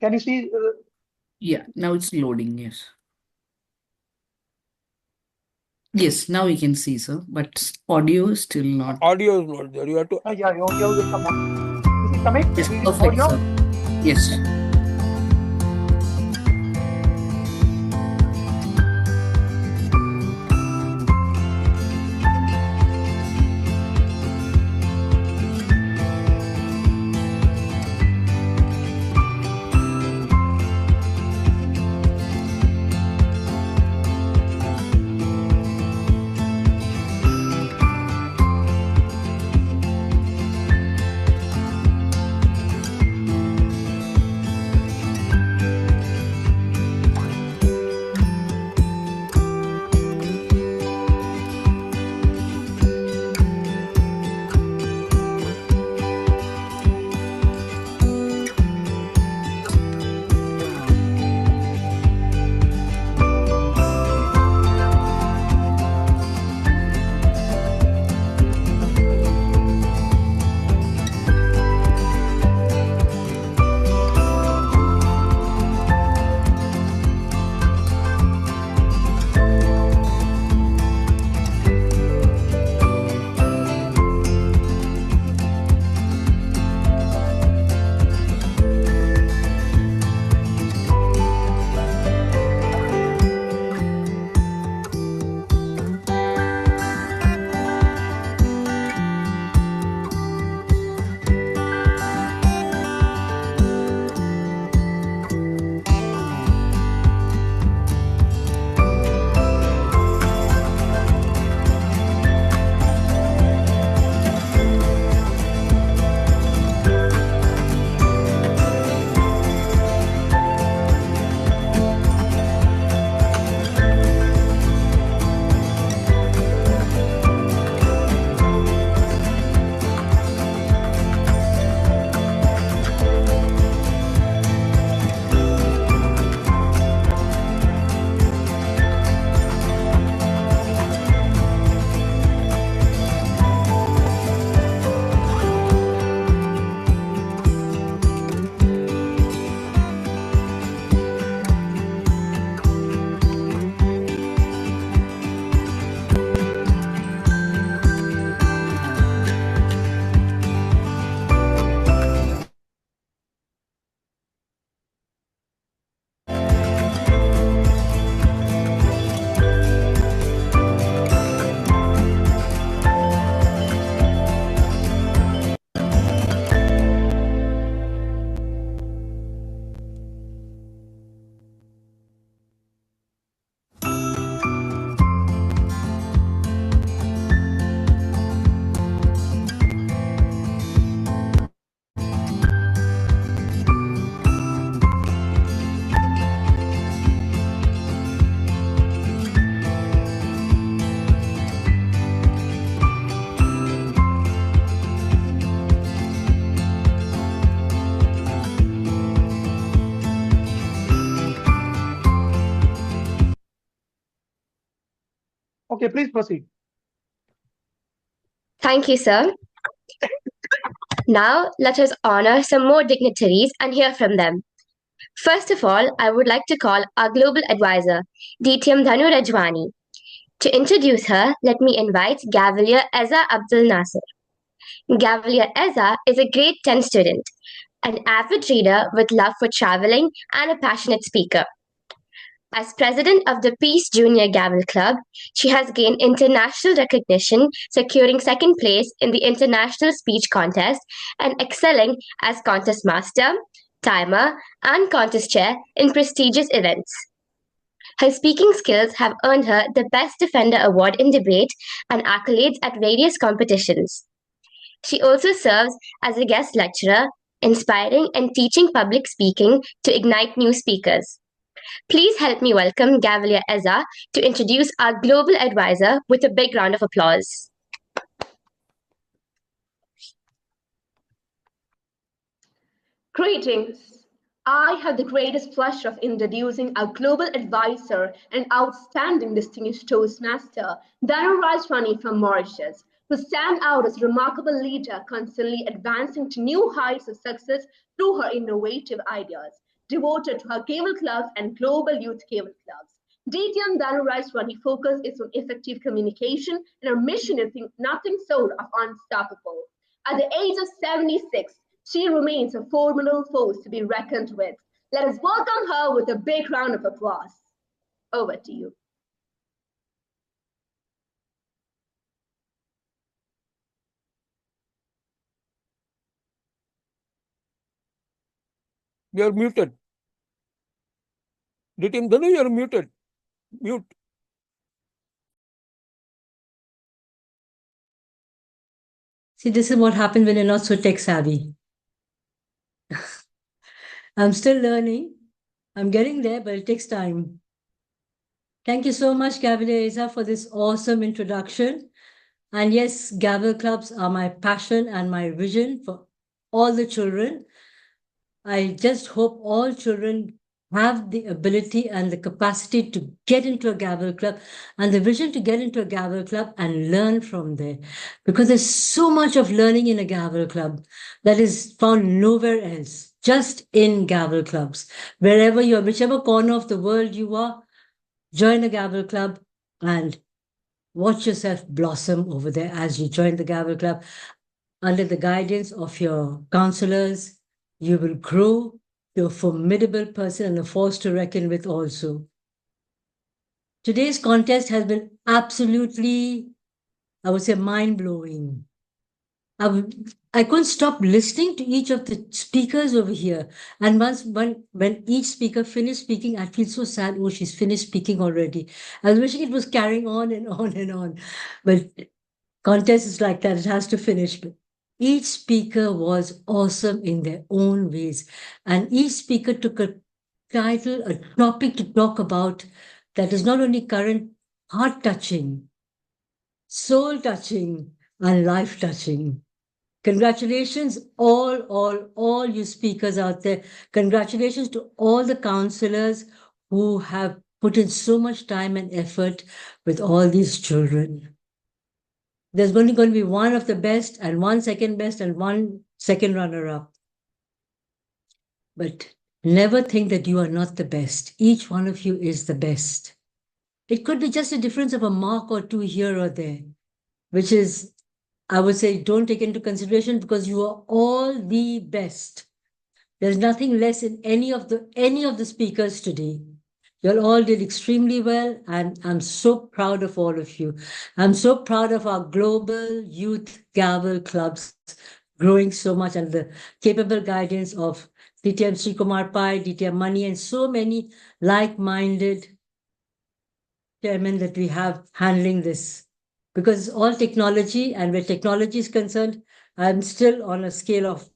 Can you see? Yeah, now it's loading, yes. Yes, now we can see, sir, but audio is still not. Audio is not there. You have to. Yeah, audio will come on. Is it coming? Yes, perfect, Audio? sir. Yes. Okay, please proceed. Thank you, sir. Now, let us honor some more dignitaries and hear from them. First of all, I would like to call our global advisor, DTM Dhanu Rajwani. To introduce her, let me invite Gavalier Eza Abdul Nasser. Gavalier Eza is a grade 10 student, an avid reader with love for traveling, and a passionate speaker. As president of the Peace Junior Gavel Club, she has gained international recognition, securing second place in the International Speech Contest and excelling as contest master, timer, and contest chair in prestigious events. Her speaking skills have earned her the Best Defender Award in debate and accolades at various competitions. She also serves as a guest lecturer, inspiring and teaching public speaking to ignite new speakers. Please help me welcome Gavalier Eza to introduce our global advisor with a big round of applause. Greetings. I have the greatest pleasure of introducing our global advisor and outstanding distinguished Toastmaster, Dhanu Rajwani from Mauritius, who stand out as a remarkable leader, constantly advancing to new heights of success through her innovative ideas, devoted to her Gavel clubs and global youth Gavel clubs. DTM Dhanu Rajwani focus is on effective communication, and her mission is nothing short of unstoppable. At the age of 76, she remains a formidable force to be reckoned with. Let us welcome her with a big round of applause. Over to you. You're muted. DTM Dhanu, you're muted. Mute. See, this is what happens when you're not so tech savvy. I'm still learning. I'm getting there, but it takes time. Thank you so much, Gavalier Eza, for this awesome introduction. And yes, Gavel clubs are my passion and my vision for all the children. I just hope all children have the ability and the capacity to get into a Gavel club and the vision to get into a Gavel club and learn from there. Because there's so much of learning in a Gavel club that is found nowhere else, just in Gavel clubs. Wherever you are, whichever corner of the world you are, join a Gavel club and watch yourself blossom over there as you join the Gavel club. Under the guidance of your counselors, you will grow. You're a formidable person and a force to reckon with also. Today's contest has been absolutely, I would say, mind-blowing. I couldn't stop listening to each of the speakers over here. And when each speaker finished speaking, I'd feel so sad. Oh, she's finished speaking already. I was wishing it was carrying on and on and on. But contest is like that. It has to finish. But each speaker was awesome in their own ways. And each speaker took a title, a topic to talk about that is not only current, heart-touching, soul-touching, and life-touching. Congratulations, all you speakers out there. Congratulations to all the counselors who have put in so much time and effort with all these children. There's only going to be one of the best and one second best and one second runner-up. But never think that you are not the best. Each one of you is the best. It could be just a difference of a mark or two here or there, which is, I would say, don't take into consideration because you are all the best. There's nothing less in any of the speakers today. You all did extremely well, and I'm so proud of all of you. I'm so proud of our global youth Gavel clubs growing so much under the capable guidance of DTM Sri Kumar Pai, DTM Mani, and so many like-minded chairmen that we have handling this. Because it's all technology, and where technology is concerned, I'm still on a scale of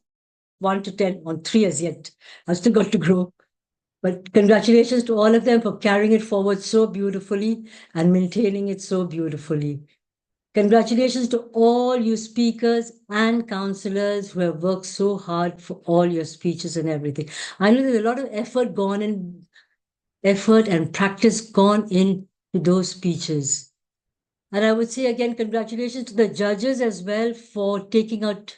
1 to 10, on 3 as yet. I've still got to grow. But congratulations to all of them for carrying it forward so beautifully and maintaining it so beautifully. Congratulations to all you speakers and counselors who have worked so hard for all your speeches and everything. I know there's a lot of effort and practice gone into those speeches. And I would say again, congratulations to the judges as well for taking out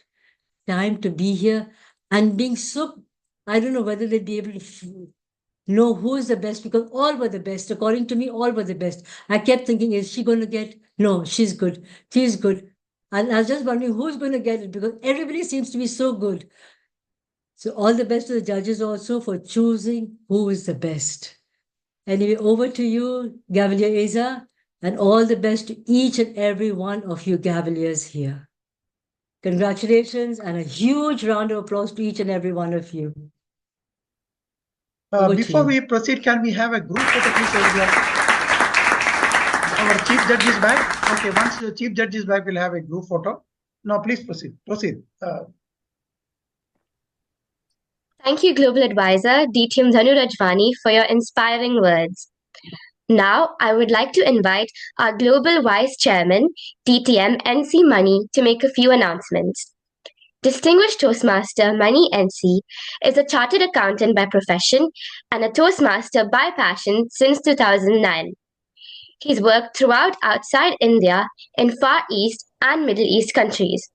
time to be here and being so, I don't know whether they'd be able to know who is the best, because all were the best. According to me, all were the best. I kept thinking, is she going to get? No, she's good. She's good. And I was just wondering who's going to get it, because everybody seems to be so good. So all the best to the judges also for choosing who is the best. Anyway, over to you, Gavalier Asa, and all the best to each and every one of you Gavaliers here. Congratulations and a huge round of applause to each and every one of you. Over to Before you. we proceed, can we have a group photo, please? I would like our chief judge is back. Okay, once the chief judge is back, we'll have a group photo. Now, please proceed. Proceed. Thank you, Global Advisor DTM Dhanu Rajvani, for your inspiring words. Now, I would like to invite our Global Vice Chairman, DTM NC Money, to make a few announcements. Distinguished Toastmaster Mani NC is a chartered accountant by profession and a Toastmaster by passion since 2009. He's worked throughout outside India in Far East and Middle East countries.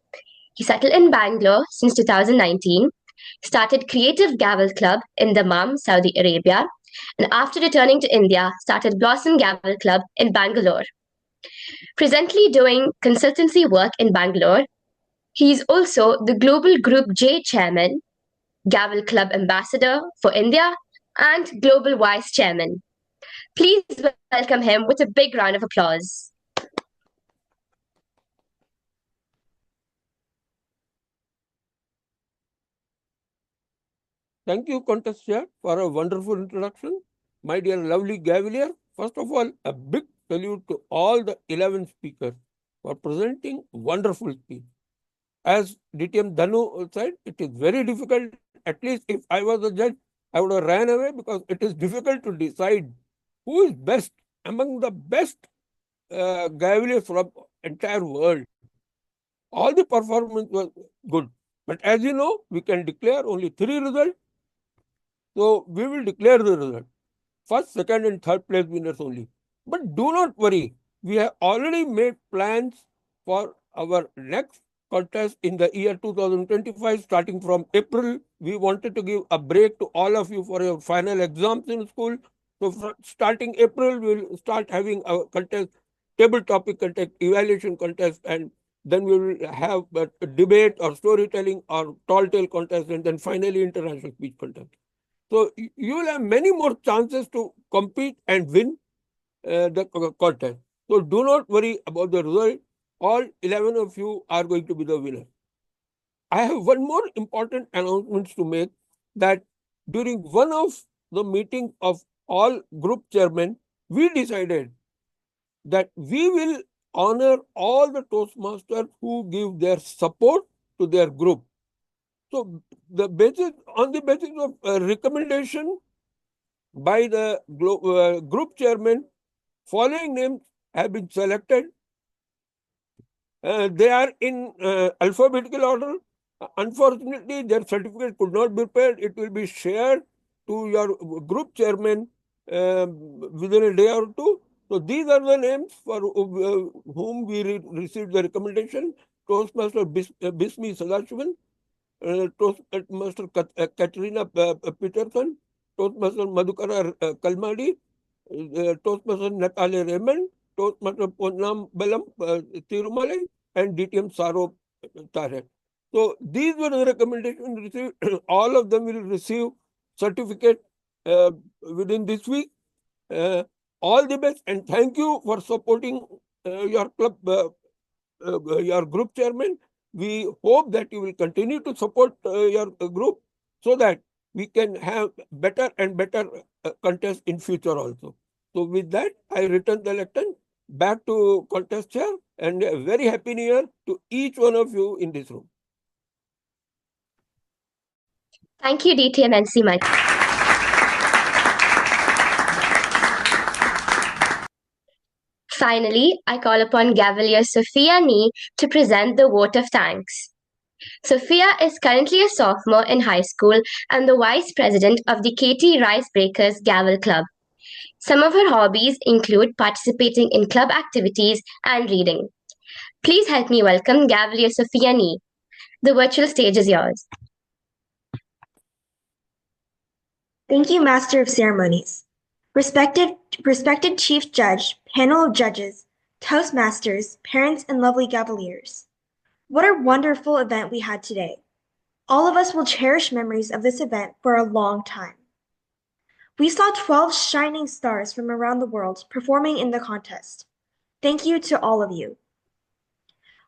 He settled in Bangalore since 2019, started Creative Gavel Club in Dammam, Saudi Arabia, and after returning to India, started Blossom Gavel Club in Bangalore. Presently doing consultancy work in Bangalore, he is also the Global Group J Chairman, Gavel Club Ambassador for India, and Global Vice Chairman. Please welcome him with a big round of applause. Thank you, Contest Chair, for a wonderful introduction. My dear lovely Gavalier, first of all, a big salute to all the 11 speakers for presenting wonderful speech. As DTM Dhanu said, it is very difficult. At least if I was a judge, I would have ran away, because it is difficult to decide who is best among the best Gavaliers from entire world. All the performance was good. But as you know, we can declare only 3 results. So we will declare the result. First, second, and third place winners only. But do not worry. We have already made plans for our next contest in the year 2025, starting from April. We wanted to give a break to all of you for your final exams in school. So starting April, we'll start having a contest, table topic contest, evaluation contest, and then we will have a debate or storytelling or tall tale contest, and then finally international speech contest. So you will have many more chances to compete and win the contest. So do not worry about the result. All 11 of you are going to be the winner. I have one more important announcement to make, that during one of the meetings of all group chairmen, we decided that we will honor all the Toastmasters who give their support to their group. So on the basis of recommendation by the group chairman, following names have been selected. They are in alphabetical order. Unfortunately, their certificate could not be prepared. It will be shared to your group chairman within a day or two. So these are the names for whom we received the recommendation. Toastmaster Bismi Sadashivan, Toastmaster Katrina Peterson, Toastmaster Madhukara Kalmadi, Toastmaster Natalia Raymond, Toastmaster Ponnam Balam Tirumalai, and DTM Saro Tare. So these were the recommendations received. All of them will receive certificate within this week. All the best, and thank you for supporting your club, your group chairman. We hope that you will continue to support your group, so that we can have better and better contests in future also. So with that, I return the lectern back to contest chair, and a very happy new year to each one of you in this room. Thank you, DTM NC Mike. Finally, I call upon Gavalier Sophia Nee to present the vote of thanks. Sophia is currently a sophomore in high school and the vice president of the KT Ricebreakers Gavel Club. Some of her hobbies include participating in club activities and reading. Please help me welcome Gavalier Sophia Nee. The virtual stage is yours. Thank you, Master of Ceremonies. Respected Chief Judge, panel of judges, Toastmasters, parents, and lovely Gavaliers. What a wonderful event we had today. All of us will cherish memories of this event for a long time. We saw 12 shining stars from around the world performing in the contest. Thank you to all of you.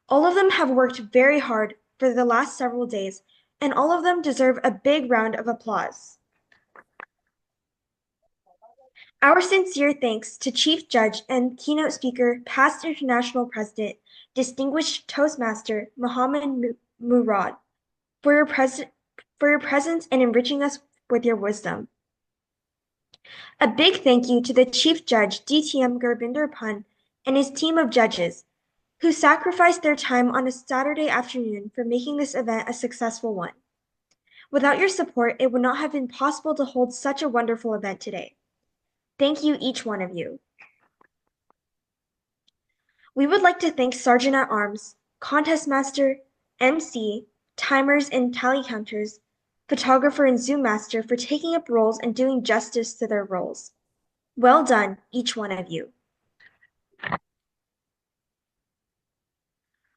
All of them have worked very hard for the last several days, and all of them deserve a big round of applause. Our sincere thanks to Chief Judge and keynote speaker, past international president, distinguished Toastmaster Mohammed Murad, for your presence and enriching us with your wisdom. A big thank you to the Chief Judge, DTM Gurbinder Pun, and his team of judges, who sacrificed their time on a Saturday afternoon for making this event a successful one. Without your support, it would not have been possible to hold such a wonderful event today. Thank you, each one of you. We would like to thank Sergeant at Arms, Contest Master, MC, timers and tally counters, photographer and Zoom Master for taking up roles and doing justice to their roles. Well done, each one of you.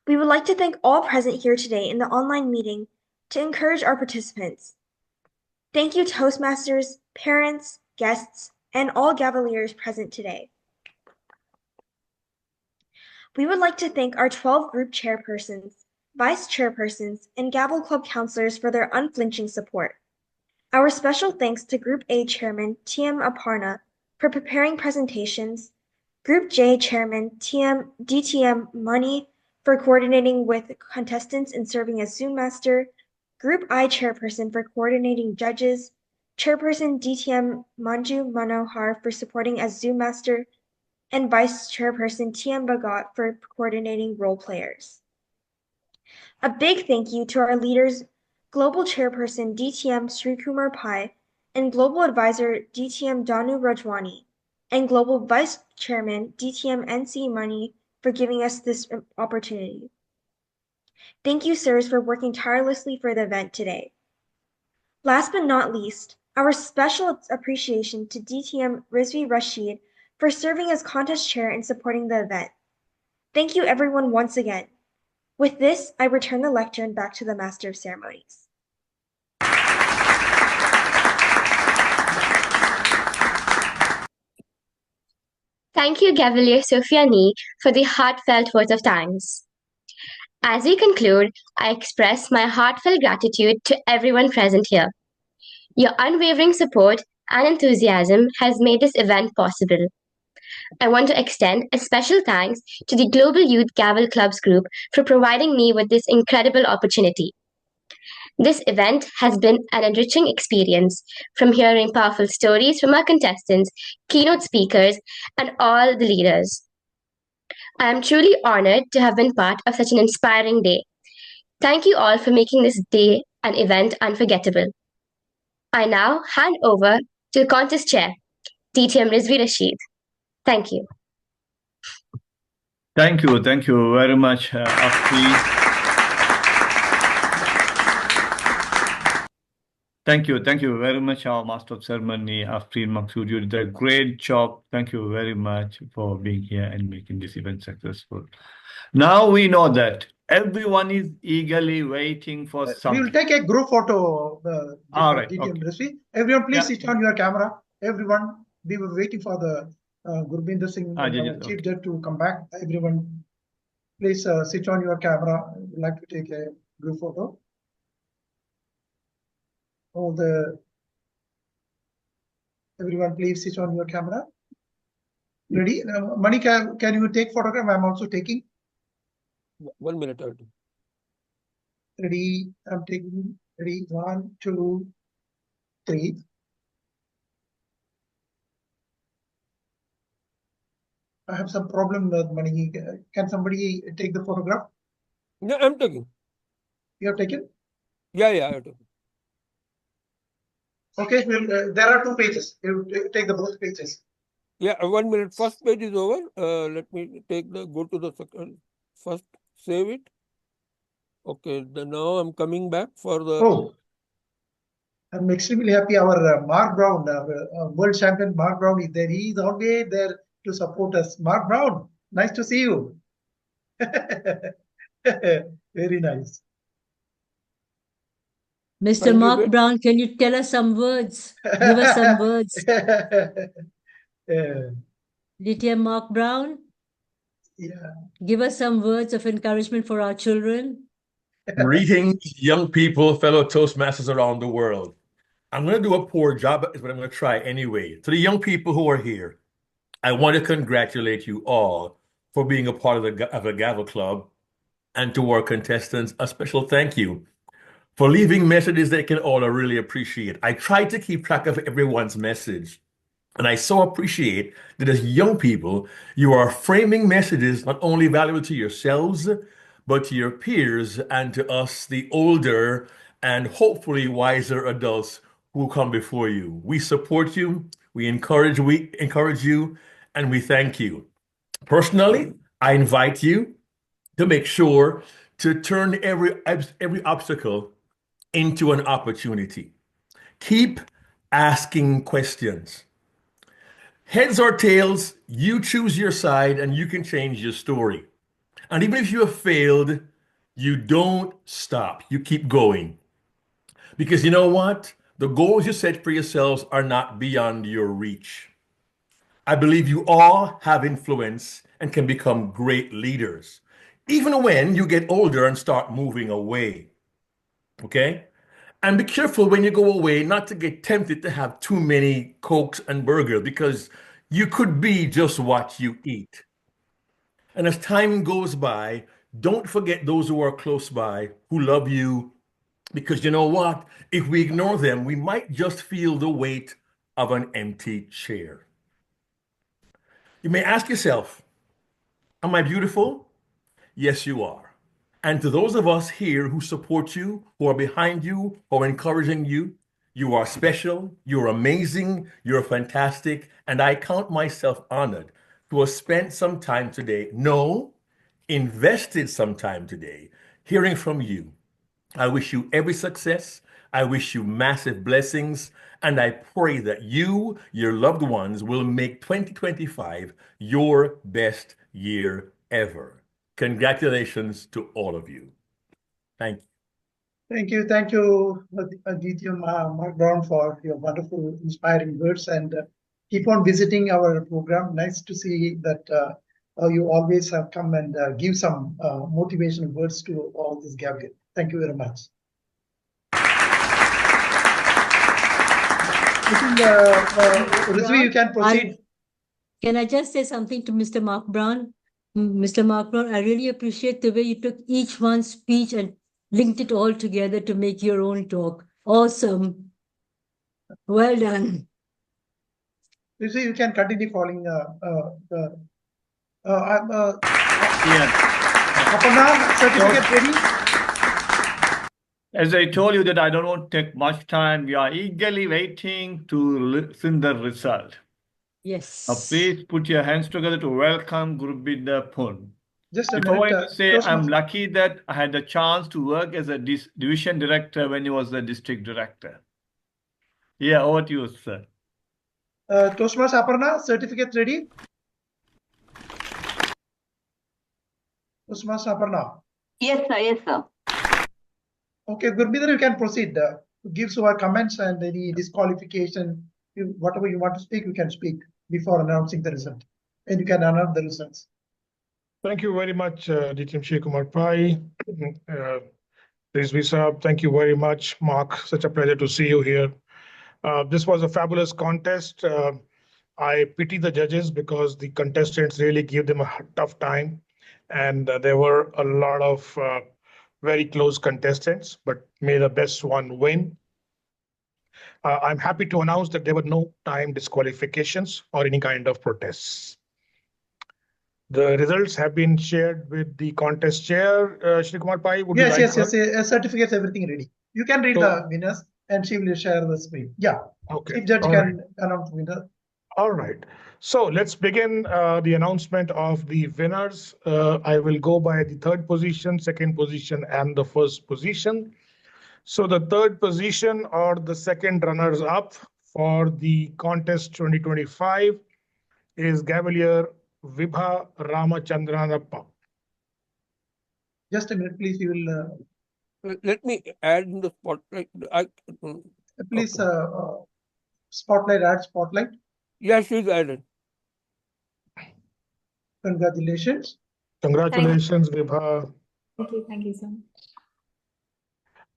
We would like to thank all present here today in the online meeting to encourage our participants. Thank you, Toastmasters, parents, guests, and all Gavaliers present today. We would like to thank our 12 group chairpersons, vice chairpersons, and Gavel Club counselors for their unflinching support. Our special thanks to Group A Chairman TM Aparna for preparing presentations, Group J Chairman DTM Mani for coordinating with contestants and serving as Zoom Master, Group I Chairperson for coordinating judges, Chairperson DTM Manju Manohar for supporting as Zoom Master, and Vice Chairperson TM Bhagat for coordinating role players. A big thank you to our leaders, Global Chairperson DTM Srikumar Pai and Global Advisor DTM Danu Rajwani, and Global Vice Chairman DTM NC Mani for giving us this opportunity. Thank you, sirs, for working tirelessly for the event today. Last but not least, our special appreciation to DTM Rizvi Rashid for serving as contest chair and supporting the event. Thank you everyone once again. With this, I return the lectern back to the Master of Ceremonies. Thank you, Gavalier Sophia Nee, for the heartfelt words of thanks. As we conclude, I express my heartfelt gratitude to everyone present here. Your unwavering support and enthusiasm has made this event possible. I want to extend a special thanks to the Global Youth Gavel Clubs group for providing me with this incredible opportunity. This event has been an enriching experience, from hearing powerful stories from our contestants, keynote speakers, and all the leaders. I am truly honored to have been part of such an inspiring day. Thank you all for making this day and event unforgettable. I now hand over to the contest chair, DTM Rizvi Rashid. Thank you. Thank you very much, Afri. Thank you very much, our Master of Ceremony, Afrin Maksud. You did a great job. Thank you very much for being here and making this event successful. Now we know that everyone is eagerly waiting for something. We will take a group photo. All right. DTM Okay. Everyone, please switch on your camera. Everyone, we were waiting for the Gurbinder Singh, Chief Judge, to come back. Everyone, please switch on your camera. We'd like to take a group photo. Everyone, please switch on your camera. Ready? Mani, can you take photograph? I'm also taking. 1 minute or two. Ready? I'm taking. Ready? 1, 2, 3. I have some problem with Mani. Can somebody take the photograph? Yeah, I'm taking. You have taken? Yeah, I have taken. Okay, well, there are 2 pages. You take the both pages. Yeah, 1 minute. First page is over. Let me go to the second. First, save it. Okay, now I'm coming back for the. Oh, I'm extremely happy. Our Mark Brown, world champion Mark Brown is there. He is always there to support us. Mark Brown, nice to see you. Very nice. Mr. Mark Brown, can you tell us some words? Give us some words. DTM Mark Brown? Yeah. Give us some words of encouragement for our children. Greetings, young people, fellow Toastmasters around the world. I'm going to do a poor job, but I'm going to try anyway. To the young people who are here, I want to congratulate you all for being a part of the Gavel Club, and to our contestants, a special thank you for leaving messages they can all really appreciate. I tried to keep track of everyone's message, and I so appreciate that as young people, you are framing messages not only valuable to yourselves, but to your peers and to us, the older and hopefully wiser adults who come before you. We support you, we encourage you, and we thank you. Personally, I invite you to make sure to turn every obstacle into an opportunity. Keep asking questions. Heads or tails, you choose your side and you can change your story. And even if you have failed, you don't stop. You keep going. Because you know what? The goals you set for yourselves are not beyond your reach. I believe you all have influence and can become great leaders, even when you get older and start moving away. Okay? And be careful when you go away not to get tempted to have too many Cokes and burgers, because you could be just what you eat. And as time goes by, don't forget those who are close by, who love you, because you know what? If we ignore them, we might just feel the weight of an empty chair. You may ask yourself, am I beautiful? Yes, you are. And to those of us here who support you, who are behind you, who are encouraging you, you are special, you're amazing, you're fantastic, and I count myself honored to have spent some time today, invested some time today, hearing from you. I wish you every success. I wish you massive blessings. And I pray that you, your loved ones, will make 2025 your best year ever. Congratulations to all of you. Thank you. Thank you, Aditya Mark Brown, for your wonderful, inspiring words, and keep on visiting our program. Nice to see that you always have come and give some motivational words to all this gathering. Thank you very much. I think, Rizvi, you can proceed. Can I just say something to Mr. Mark Brown? Mr. Mark Brown, I really appreciate the way you took each one's speech and linked it all together to make your own talk. Awesome. Well done. Rizvi, you can continue following. Aparna, certificate ready? As I told you that I don't want to take much time, we are eagerly waiting to listen the result. Yes. Now please put your hands together to welcome Gurbinder Pun. Just a Before minute. I say I'm lucky that I had the chance to work as a division director when he was the district director. Yeah, over to you, sir. Toastmaster Aparna, certificate ready? Toastmaster Aparna. Yes, sir. Yes, sir. Okay, Gurbinder, you can proceed. Give our comments and any disqualification. Whatever you want to speak, you can speak before announcing the result. And you can announce the results. Thank you very much, DTM Sheikh Kumar Pai. Rizvi Saab, thank you very much. Mark, such a pleasure to see you here. This was a fabulous contest. I pity the judges because the contestants really gave them a tough time. And there were a lot of very close contestants, but may the best one win. I'm happy to announce that there were no time disqualifications or any kind of protests. The results have been shared with the contest chair. Shri Kumar Pai, would you like Yes. Certificates, everything ready. You can read the winners and she will share the screen. Yeah. Okay. Chief Judge can announce winner. All right. So let's begin the announcement of the winners. I will go by the third position, second position, and the first position. So the third position or the second runners up for the contest 2025 is Gavalier Vibha Ramachandranappa. Just a minute, please. You will. Let me add in the spotlight. Please, spotlight, add spotlight. Yeah, she's added. Congratulations. Congratulations, Vibha. Thank you so much.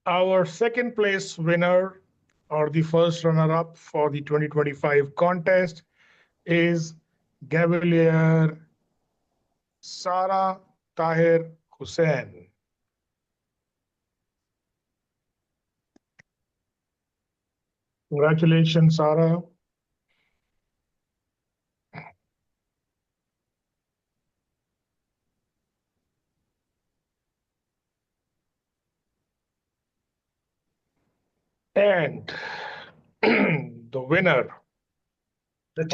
Our second place winner or the first runner-up for the 2025 contest is Gavalier Sara Tahir Hussain. Congratulations, Sara. And the winner, the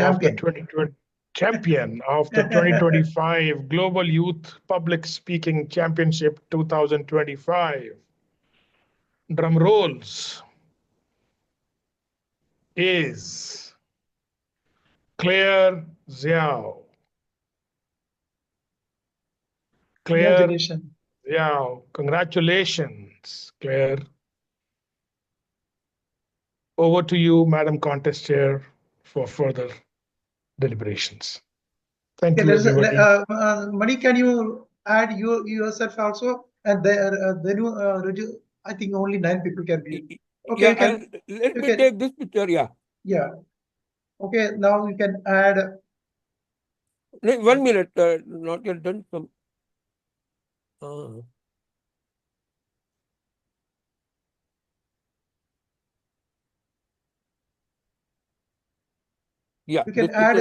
champion of the 2025 Global Youth Public Speaking Championship 2025, drum rolls, is Claire Xiao. Claire Xiao, congratulations, Claire. Over to you, Madam Contest Chair, for further deliberations. Thank you, everybody. Mani, can you add yourself also? And then I think only 9 people can be. Okay, yeah, let me take this picture. Yeah. Yeah. Okay, now you can add. 1 minute. Not yet done. Yeah, you can add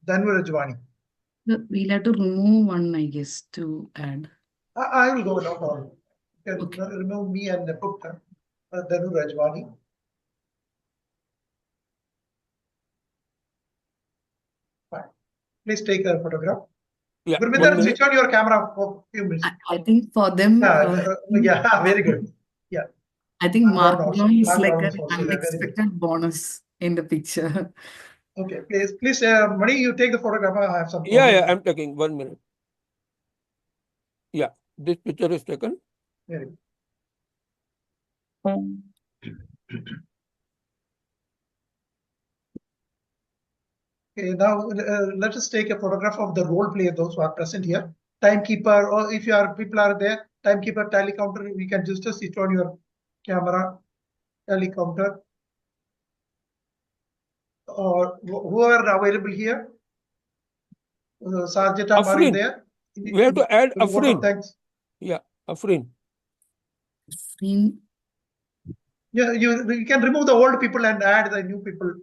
Danu Rajwani. We'll have to remove one, I guess, to add. I will go, no problem. You can remove me and put Danu Rajwani. Fine. Please take a photograph. Yeah, Gurvinder, switch on your camera for a few minutes. I think for them. Yeah, very good. Yeah. I think Mark Brown is like an also, unexpected bonus in the picture. Okay, please, Mani, you take the photograph. I have some. Yeah, I'm taking 1 minute. Yeah, this picture is taken. Very good. Okay, now let us take a photograph of the role player, those who are present here. Timekeeper, or if people are there, timekeeper, tally counter, we can just sit on your camera, tally counter. Or who are available here? Sergeant, are you there? We have to add Afrin. Thanks. Yeah, Afrin. Yeah, you can remove the old people and add the new people.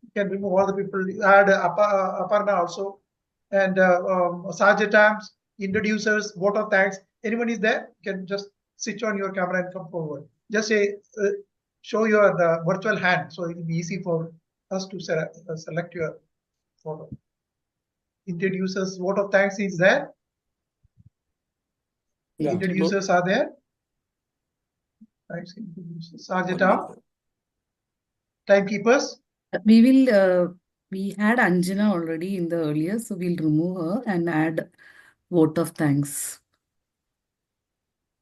You can remove all the people, add Aparna also, and Sergeant, introducers, vote of thanks. Anyone is there? You can just switch on your camera and come forward. Just say, show your virtual hand, so it will be easy for us to select your photo. Introducers, vote of thanks is there. The introducers are there. Thanks, introducers. Sergeant, timekeepers. We will. We had Anjana already in the earlier, so we'll remove her and add vote of thanks.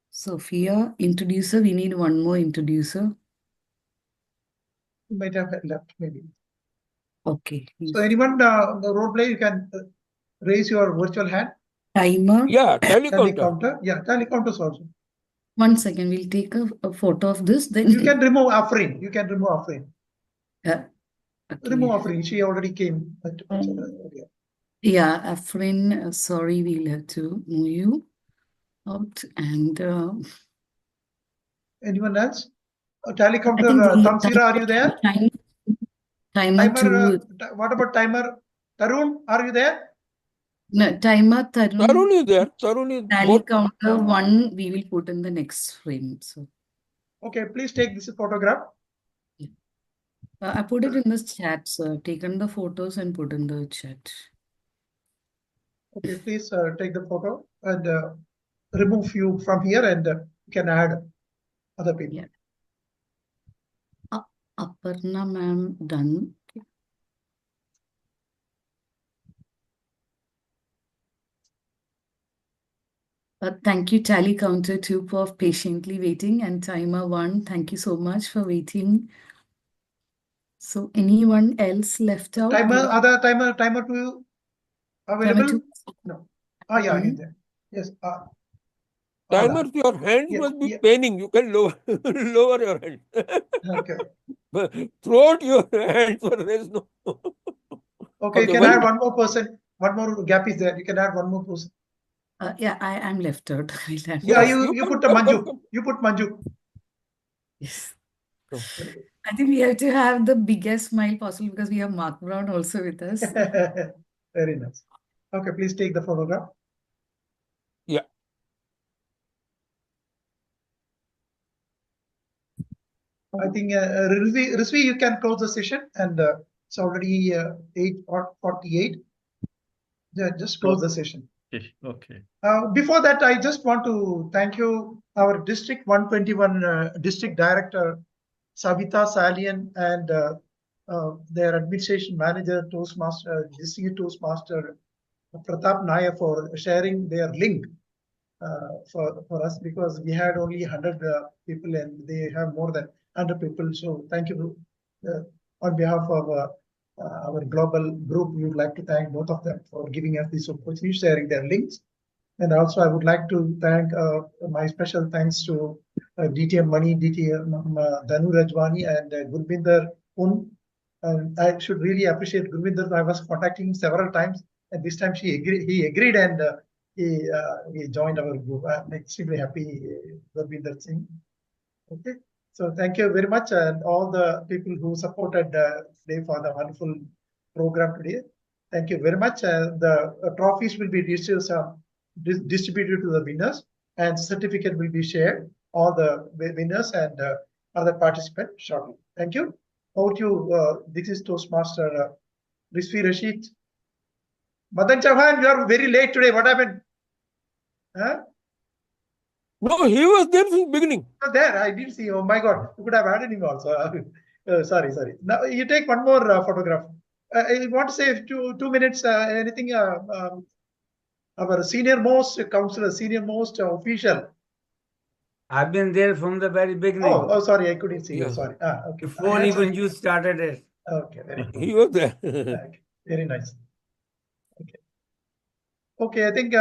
Sophia, introducer. We need one more introducer. You might have left, maybe. Okay. So anyone, the role play, you can raise your virtual hand. Timer. Yeah, tally counter. Yeah, tally counters also. 1 second, we'll take a photo of this. Then you can remove Afrin. You can remove Afrin. Yeah. Okay. Remove Afrin. She already came. Yeah, Afrin. Sorry, we'll have to move you out. And anyone else? Tally counter. Tamsira, are you there? Timer 2. What about timer? Tarun, are you there? No, timer Tarun. Tarun is there. Tarun is tally counter 1. We will put in the next frame. So. Okay, please take this photograph. Yeah. I put it in the chat, sir. Taken the photos and put in the chat. Okay, please take the photo and remove you from here, and you can add other people. Yeah. Aparna ma'am done. Thank you, Tally Counter 2, for patiently waiting, and Timer 1, thank you so much for waiting. So anyone else left out? Timer 2 available? Timer 2. No. Oh, yeah, in there. Yes. Timer, your hands must be paining. You can lower, lower your hands. Okay. But throughout your hands, but there is no. Okay, you can add one more person. One more gap is there. You can add one more person. Yeah, I am left out. Yeah, you put Manju. You put Manju. Yes. I think we have to have the biggest smile possible because we have Mark Brown also with us. Very nice. Okay, please take the photograph. Yeah. I think Rizvi, you can close the session, and it's already 8:48. Yeah, just close the session. Okay. Before that, I just want to thank you, our District 121 District Director, Savita Salian, and their Administration Manager, Toastmaster, District Toastmaster, Pratap Nair, for sharing their link for us, because we had only 100 people and they have more than 100 people. So thank you. On behalf of our global group, we would like to thank both of them for giving us this opportunity, sharing their links. And also, I would like to thank my special thanks to DTM Mani, DTM Danu Rajwani, and Gurbinder Un. And I should really appreciate Gurbinder. I was contacting him several times, and this time he agreed, and he joined our group. I'm extremely happy, Gurbinder Singh. Okay, so thank you very much, and all the people who supported today for the wonderful program today. Thank you very much. The trophies will be distributed to the winners, and certificate will be shared all the winners and other participants shortly. Thank you. Over to you. This is Toastmaster Rizvi Rashid. Madan Chauhan, you are very late today. What happened? Huh? No, he was there since beginning. There, I did see. Oh my God, you could have added him also. Sorry. Now you take one more photograph. I want to say 2 minutes. Anything? Our senior most counselor, senior most official. I've been there from the very beginning. Oh, sorry, I couldn't see. Yeah. Sorry. Okay. Before even you started it. Okay, very good. He was there. Okay, very nice. Okay, I think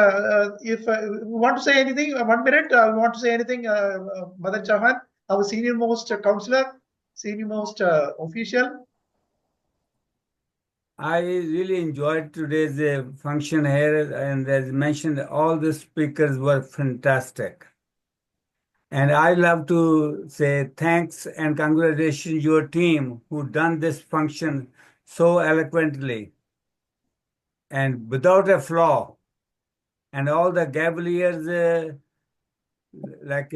if you want to say anything, 1 minute, you want to say anything, Madan Chauhan, our senior most counselor, senior most official. I really enjoyed today's function here, and as mentioned, all the speakers were fantastic. And I love to say thanks and congratulations your team who done this function so eloquently and without a flaw. And all the Gavaliers, like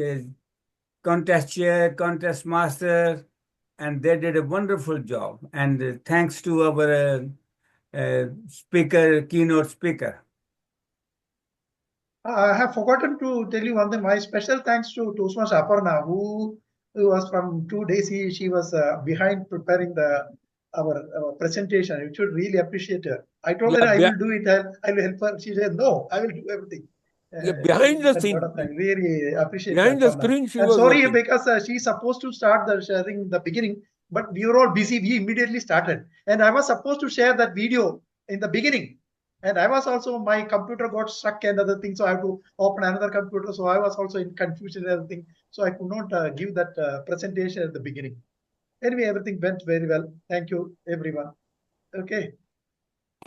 contest chair, contest master, and they did a wonderful job. And thanks to our speaker, keynote speaker. I have forgotten to tell you one thing. My special thanks to Toastmaster Aparna, who was from 2 days. She was behind preparing our presentation. You should really appreciate her. I told her I will do it. I will help her. She said, "No, I will do everything." Behind the scene. Really appreciate behind her. the screen, she I'm was sorry working. because she's supposed to start the sharing in the beginning, but we were all busy. We immediately started, and I was supposed to share that video in the beginning. And I was also, my computer got stuck and other things, so I have to open another computer. So I was also in confusion and everything. So I could not give that presentation at the beginning. Anyway, everything went very well. Thank you, everyone. Okay.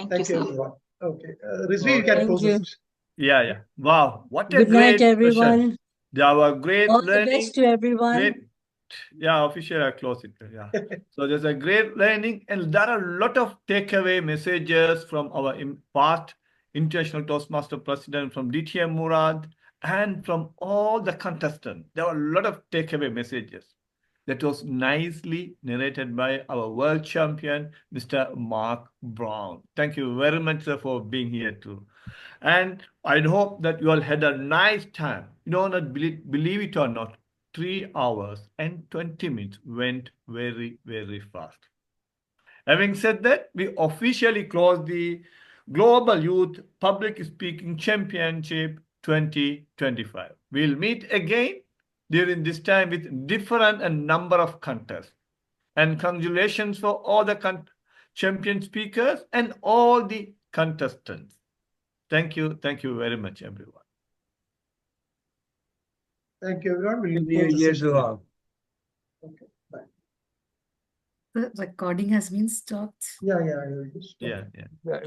Thank you, everyone. Okay. Rizvi, you can close this. Yeah. Wow. What a Good night, great everyone. session. There were great All learning. the best to everyone. Yeah, officially I close it. Yeah. So there's a great learning, and there are a lot of takeaway messages from our past International Toastmaster President, from DTM Murad, and from all the contestants. There were a lot of takeaway messages. That was nicely narrated by our world champion, Mr. Mark Brown. Thank you very much, sir, for being here too. And I hope that you all had a nice time. You don't not believe it or not, 3 hours and 20 minutes went very, very fast. Having said that, we officially close the Global Youth Public Speaking Championship 2025. We'll meet again during this time with different number of contests. And congratulations for all the champion speakers and all the contestants. Thank you very much, everyone. Thank you, everyone. We'll New close the Year session to now. all. Okay, bye. The recording has been stopped. Yeah, I will just stop. Yeah. Yeah,